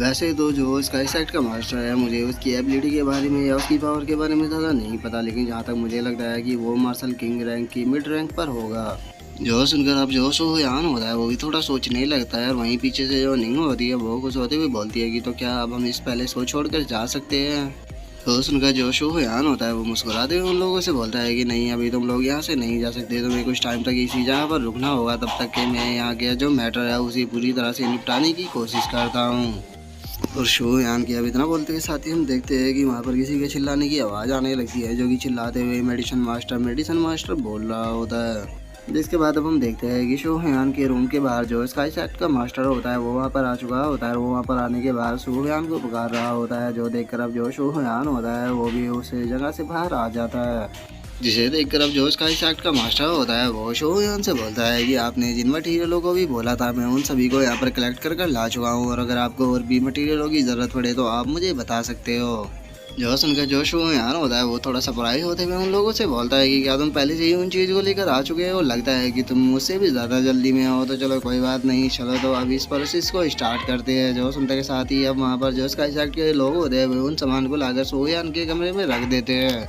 वैसे तो जो स्काई सेक्ट का मास्टर है मुझे उसकी एबिलिटी के बारे में या उसकी पावर के बारे में ज़्यादा नहीं पता, लेकिन जहाँ तक मुझे लगता है कि वो मार्शल किंग रैंक की मिड रैंक पर होगा। जो सुनकर अब जो शोहयान होता है वो भी थोड़ा सोचने लगता है, और वहीं पीछे से जो निंग होती है वो कुछ होते हुए बोलती है कि तो क्या अब हम इस पैलेस को छोड़कर जा सकते हैं। तो सुनकर जो शोहयान होता है वो मुस्कुराते हुए उन लोगों से बोलता है कि नहीं, अभी तुम लोग यहाँ से नहीं जा सकते, तुम्हें कुछ टाइम तक इसी जगह पर रुकना होगा, तब तक कि मैं यहाँ के जो मैटर है उसे पूरी तरह से निपटाने की कोशिश करता हूँ। और शोहयान की अब इतना बोलते के साथ ही हम देखते हैं कि वहाँ पर किसी के चिल्लाने की आवाज़ आने लगती है, जो कि चिल्लाते हुए मेडिसिन मास्टर बोल रहा होता है। जिसके बाद अब हम देखते हैं कि शोहयान के रूम के बाहर जो स्काई सेक्ट का मास्टर होता है वो वहाँ पर आ चुका होता है, और वो वहाँ पर आने के बाद शोहयान को पुकार रहा होता है, जो देखकर अब जो शोहयान होता है वो भी उस जगह से बाहर आ जाता है। जिसे देखकर अब जो स्काई सेक्ट का मास्टर होता है वो शोहयान से बोलता है कि आपने जिन मटीरियलों को भी बोला था मैं उन सभी को यहाँ पर कलेक्ट कर ला चुका हूँ, और अगर आपको और भी मटीरियलों की ज़रूरत पड़े तो आप मुझे बता सकते हो। जो सुनकर जो शोहयान होता है वो थोड़ा सरप्राइज होते हुए उन लोगों से बोलता है कि क्या तुम पहले से ही उन चीज़ को लेकर आ चुके हो, लगता है कि तुम मुझसे भी ज़्यादा जल्दी में हो, तो चलो कोई बात नहीं, चलो तो अब इस प्रोसेस को स्टार्ट करते हैं। जो सुनते के साथ ही अब वहाँ पर जो स्काई सेक्ट के लोग होते हैं वो उन सामान को लाकर शोहयान के कमरे में रख देते हैं।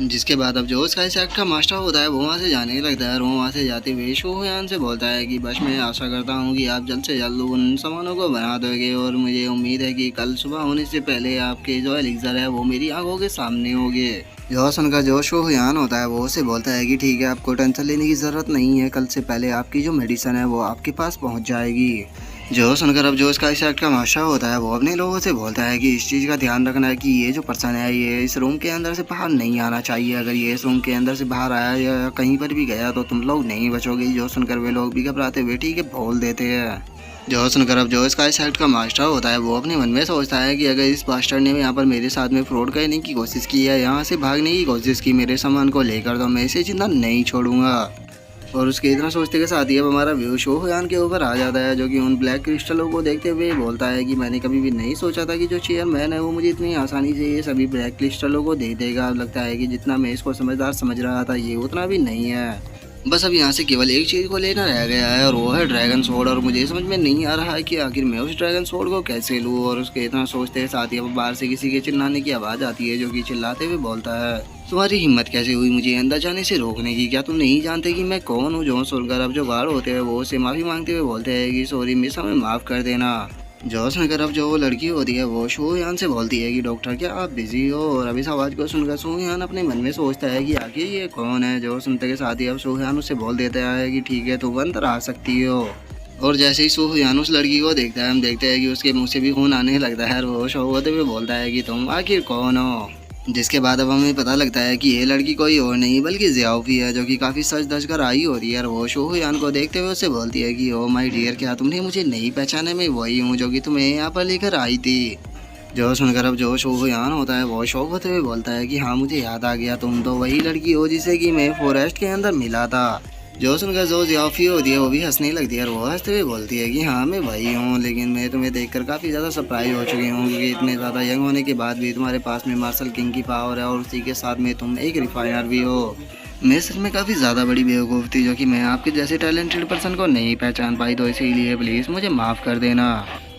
जिसके बाद अब जो स्काई सेक्ट का मास्टर होता है वो वहाँ से जाने लगता है, और वो वहाँ से जाते हुए शोहयान से बोलता है कि बस मैं आशा करता हूँ कि आप जल्द से जल्द उन सामानों को बना दोगे, और मुझे उम्मीद है कि कल सुबह होने से पहले आपके जो एलिक्सर है वो मेरी आंखों के सामने होंगे। जो सुनकर जो शोहयान होता है वो उसे बोलता है कि ठीक है, आपको टेंशन लेने की ज़रूरत नहीं है, कल से पहले आपकी जो मेडिसिन है वो आपके पास पहुँच जाएगी। जो सुनकर अब जो स्काई सेक्ट का मास्टर होता है वो अपने लोगों से बोलता है कि इस चीज़ का ध्यान रखना है कि ये जो पर्सन है ये इस रूम के अंदर से बाहर नहीं आना चाहिए, अगर ये इस रूम के अंदर से बाहर आया या कहीं पर भी गया तो तुम लोग नहीं बचोगे। जो सुनकर वे लोग भी घबराते हुए ठीक है बोल देते हैं। जो सुनकर अब जो स्काई सेक्ट का मास्टर होता है वो अपने मन में सोचता है कि अगर इस मास्टर ने यहाँ पर मेरे साथ में फ्रॉड करने की कोशिश की है, यहाँ से भागने की कोशिश की मेरे सामान को लेकर, तो मैं इसे जिंदा नहीं छोड़ूंगा। और उसके इतना सोचते के साथ ही अब हमारा व्यू शोहयान के ऊपर आ जाता है, जो कि उन ब्लैक क्रिस्टलों को देखते हुए बोलता है कि मैंने कभी भी नहीं सोचा था कि जो चेयरमैन है वो मुझे इतनी आसानी से ये सभी ब्लैक क्रिस्टलों को दे देगा। अब लगता है कि जितना मैं इसको समझदार समझ रहा था ये उतना भी नहीं है। बस अब यहाँ से केवल एक चीज़ को लेना रह गया है, और वो है ड्रैगन सोर्ड, और मुझे समझ में नहीं आ रहा है कि आखिर मैं उस ड्रैगन सोर्ड को कैसे लूँ। और उसके इतना सोचते के साथ ही अब बाहर से किसी के चिल्लाने की आवाज़ आती है, जो कि चिल्लाते हुए बोलता है तुम्हारी हिम्मत कैसे हुई मुझे अंदर जाने से रोकने की, क्या तुम नहीं जानते कि मैं कौन हूँ। जो सुनकर अब जो गार्ड होते हैं वो उससे माफ़ी मांगते हुए बोलते हैं कि सॉरी मिस, हमें माफ़ कर देना। जो सुनकर अब जो वो लड़की होती है वो शोहयान से बोलती है कि डॉक्टर क्या आप बिजी हो, और अब इस आवाज़ को सुनकर शोहयान अपने मन में सोचता है कि आखिर ये कौन है। जो सुनते के साथ ही अब शोहयान उससे बोल देता है कि ठीक है तुम अंदर आ सकती हो। और जैसे ही शोहयान उस लड़की को देखता है हम देखते हैं कि उसके मुँह से भी खून आने लगता है, और वो शो होते हुए बोलता है कि तुम आखिर कौन हो। जिसके बाद अब हमें पता लगता है कि ये लड़की कोई और नहीं बल्कि ज़ियाओफी है, जो कि काफ़ी सच धज कर आई होती है, और वो शोहयान को देखते हुए उससे बोलती है कि ओ माय डियर, क्या तुमने मुझे नहीं पहचाना, मैं वही हूँ जो कि तुम्हें यहाँ पर लेकर आई थी। जो सुनकर अब जो शोहयान होता है वो शौक होते हुए बोलता है कि हाँ मुझे याद आ गया, तुम तो वही लड़की हो जिसे कि मैं फॉरेस्ट के अंदर मिला था। जो सुनकर जो ज़ियाओफी होती है वो भी हंसने लगती है, और वो हंसते हुए बोलती है कि हाँ मैं वही हूँ, लेकिन मैं तुम्हें देखकर काफ़ी ज़्यादा सरप्राइज हो चुकी हूँ, क्योंकि इतने ज़्यादा यंग होने के बाद भी तुम्हारे पास में मार्शल किंग की पावर है, और उसी के साथ में तुम एक रिफाइनर भी हो। मैं सच में काफ़ी ज़्यादा बड़ी बेवकूफ़ थी जो कि मैं आपके जैसे टैलेंटेड पर्सन को नहीं पहचान पाई, तो इसीलिए प्लीज़ मुझे माफ़ कर देना।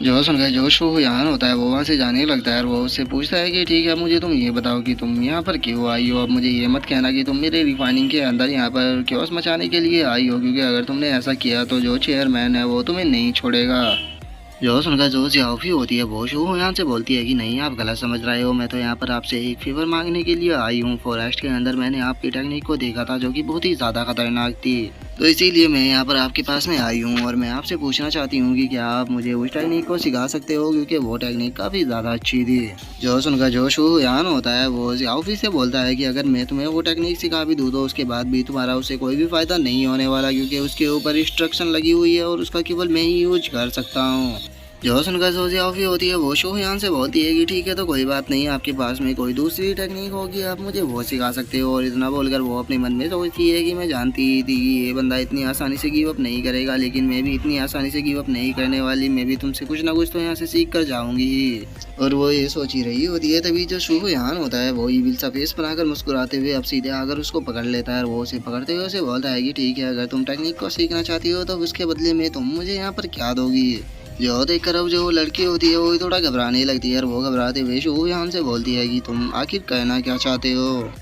जो सुनकर जो शो यहाँ होता है वो वहाँ से जाने लगता है और वो उससे पूछता है कि ठीक है, मुझे तुम ये बताओ कि तुम यहाँ पर क्यों आई हो। अब मुझे ये मत कहना कि तुम मेरे रिफाइनिंग के अंदर यहाँ पर क्योस मचाने के लिए आई हो, क्योंकि अगर तुमने ऐसा किया तो जो चेयरमैन है वो तुम्हें नहीं छोड़ेगा। जो सुनकर जो जियाफी होती है वो शो यहाँ से बोलती है कि नहीं, आप गलत समझ रहे हो। मैं तो यहाँ पर आपसे एक फेवर मांगने के लिए आई हूँ। फॉरेस्ट के अंदर मैंने आपकी टेक्निक को देखा था जो कि बहुत ही ज़्यादा खतरनाक थी, तो इसीलिए मैं यहाँ पर आपके पास में आई हूँ और मैं आपसे पूछना चाहती हूँ कि क्या आप मुझे उस टेक्निक को सिखा सकते हो, क्योंकि वो टेक्निक काफ़ी ज़्यादा अच्छी थी। जो सुनकर जो शो यहाँ होता है वो जियाफी से बोलता है कि अगर मैं तुम्हें वो टेक्निक सिखा भी दूँ तो उसके बाद भी तुम्हारा उससे कोई भी फ़ायदा नहीं होने वाला, क्योंकि उसके ऊपर इंस्ट्रक्शन लगी हुई है और उसका केवल मैं ही यूज कर सकता हूँ। जो सुनकर जो जियाफी होती है वो शोहयान से बोलती है कि ठीक है, तो कोई बात नहीं, आपके पास में कोई दूसरी टेक्निक होगी आप मुझे वो सिखा सकते हो। और इतना बोलकर वो अपने मन में सोचती है कि मैं जानती ही थी कि ये बंदा इतनी आसानी से गिव अप नहीं करेगा, लेकिन मैं भी इतनी आसानी से गिव अप नहीं करने वाली, मैं भी तुमसे कुछ ना कुछ तो यहाँ से सीख कर जाऊंगी ही। और वो ये सोच ही रही होती है, तभी जो शोहयान होता है वो ईविल सा फेस बनाकर मुस्कुराते हुए अब सीधे आकर उसको पकड़ लेता है और वो उसे पकड़ते हुए उसे बोलता है कि ठीक है, अगर तुम टेक्निक को सीखना चाहती हो तो उसके बदले में तुम मुझे यहाँ पर क्या दोगी। जो देखकर अब जो लड़की होती है वो थोड़ा घबराने लगती है और वो घबराते हुए शोहयान से बोलती है कि तुम आखिर कहना क्या चाहते हो।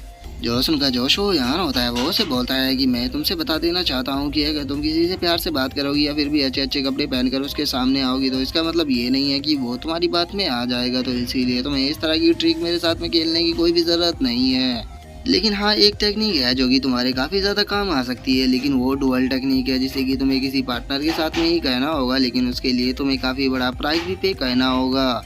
जो सुनकर जो शोहयान होता है वो उसे बोलता है कि मैं तुमसे बता देना चाहता हूँ कि अगर तुम किसी से प्यार से बात करोगी या फिर भी अच्छे अच्छे कपड़े पहनकर उसके सामने आओगी तो इसका मतलब ये नहीं है कि वो तुम्हारी बात में आ जाएगा, तो इसीलिए तुम्हें इस तरह की ट्रिक मेरे साथ में खेलने की कोई भी ज़रूरत नहीं है। लेकिन हाँ, एक टेक्निक है जो कि तुम्हारे काफ़ी ज़्यादा काम आ सकती है, लेकिन वो डुअल टेक्निक है जिसे कि तुम्हें किसी पार्टनर के साथ में ही कहना होगा, लेकिन उसके लिए तुम्हें काफ़ी बड़ा प्राइस भी पे करना होगा।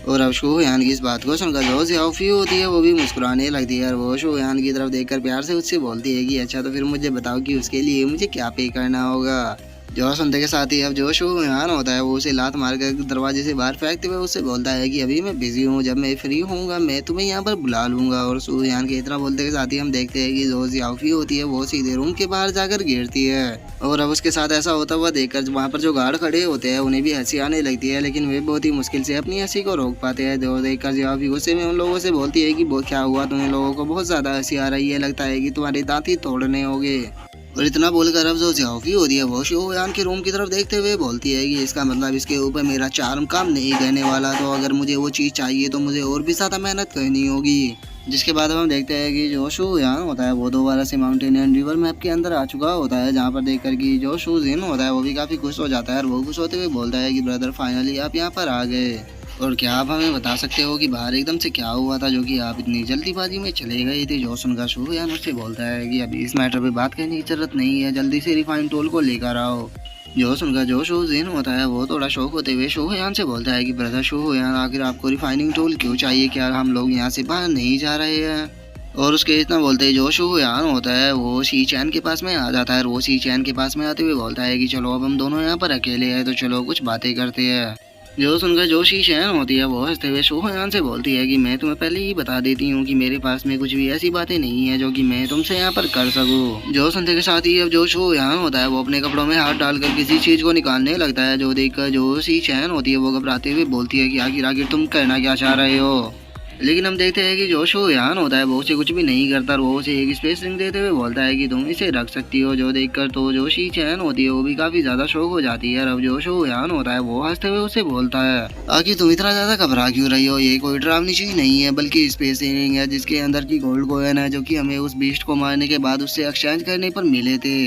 और अब शोहयान की इस बात को सुनकर जो जियाफी होती है वो भी मुस्कुराने लगती है और वो शोहयान की तरफ देखकर प्यार से उससे बोलती है कि अच्छा, तो फिर मुझे बताओ कि उसके लिए मुझे क्या पे करना होगा। जो सुनते के साथ ही अब जो शोहयान होता है वो उसे लात मारकर दरवाजे से बाहर फेंकते हुए उससे बोलता है कि अभी मैं बिजी हूँ, जब मैं फ्री होऊंगा मैं तुम्हें यहाँ पर बुला लूंगा। और शोहयान के इतना बोलते के साथ ही हम देखते हैं कि जो जियाफी होती है वो सीधे रूम के बाहर जाकर गिरती है। और अब उसके साथ ऐसा होता हुआ देखकर वहाँ पर जो गार्ड खड़े होते हैं उन्हें भी हंसी आने लगती है, लेकिन वे बहुत ही मुश्किल से अपनी हंसी को रोक पाते हैं। जो देखकर जियाफी गुस्से में उन लोगों से बोलती है कि वो क्या हुआ, तुम लोगों को बहुत ज्यादा हंसी आ रही है, लगता है कि तुम्हारे दांत ही तोड़ने होंगे। और इतना बोलकर अब जो जियाफी होती है वो शोहयान के रूम की तरफ देखते हुए बोलती है कि इसका मतलब इसके ऊपर मेरा चार्म काम नहीं करने वाला, तो अगर मुझे वो चीज़ चाहिए तो मुझे और भी ज़्यादा मेहनत करनी होगी। जिसके बाद अब हम देखते हैं कि जो शोहयान होता है वो दोबारा से माउंटेन एंड रिवर मैप के अंदर आ चुका होता है, जहाँ पर देखकर कि जो शोजिन होता है वो भी काफ़ी खुश हो जाता है और वो खुश होते हुए बोलता है कि ब्रदर, फाइनली आप यहाँ पर आ गए। और क्या आप हमें बता सकते हो कि बाहर एकदम से क्या हुआ था जो कि आप इतनी जल्दीबाजी में चले गए थे। जो सुनकर शोहयान उससे बोलता है कि अभी इस मैटर पे बात करने की जरूरत नहीं है, जल्दी से रिफाइन टोल को लेकर आओ। जो सुनकर जो शोजिन होता है वो थोड़ा शौक होते हुए शोहयान से बोलता है कि ब्रदर शोहयान, आखिर आपको रिफाइनिंग टोल क्यों चाहिए, क्या हम लोग यहाँ से बाहर नहीं जा रहे हैं। और उसके इतना बोलते ही जो शोहयान होता है वो शी चैन के पास में आ जाता है और वो शी चैन के पास में आते हुए बोलता है कि चलो अब हम दोनों यहाँ पर अकेले हैं, तो चलो कुछ बातें करते हैं। जो सुनकर जो शी चैन होती है वो हंसते हुए शोहयान से बोलती है कि मैं तुम्हें पहले ही बता देती हूँ कि मेरे पास में कुछ भी ऐसी बातें नहीं है जो कि मैं तुमसे यहाँ पर कर सकूँ। जो सुनते के साथ ही अब जो शोहयान होता है वो अपने कपड़ों में हाथ डालकर किसी चीज को निकालने लगता है, जो देखकर जो शी चैन होती है वो घबराते हुए बोलती है कि आखिर आखिर तुम करना क्या चाह रहे हो। लेकिन हम देखते हैं कि जो शोहयान होता है वो उसे कुछ भी नहीं करता और वो उसे एक स्पेस रिंग देते हुए बोलता है कि तुम इसे रख सकती हो। जो देखकर तो जो शी चैन होती है वो भी काफी ज्यादा शौक हो जाती है और अब जो शोहयान होता है वो हंसते हुए उसे बोलता है, आखिर तुम इतना ज्यादा घबरा क्यों रही हो, ये कोई डरावनी चीज नहीं है बल्कि स्पेस रिंग है जिसके अंदर की गोल्ड कॉइन है जो कि हमें उस बीस्ट को मारने के बाद उससे एक्सचेंज करने पर मिले थे।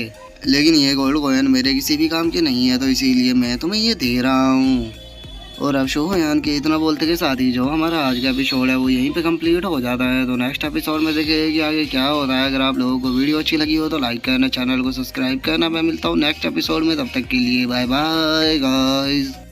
लेकिन ये गोल्ड कॉइन मेरे किसी भी काम के नहीं है, तो इसीलिए मैं तुम्हें ये दे रहा हूँ। और अब शोहयान के इतना बोलते के साथ ही जो हमारा आज का एपिसोड है वो यहीं पे कंप्लीट हो जाता है। तो नेक्स्ट एपिसोड में देखेंगे कि आगे क्या होता है। अगर आप लोगों को वीडियो अच्छी लगी हो तो लाइक करना, चैनल को सब्सक्राइब करना। मैं मिलता हूँ नेक्स्ट एपिसोड में, तब तक के लिए बाय बाय गाइस।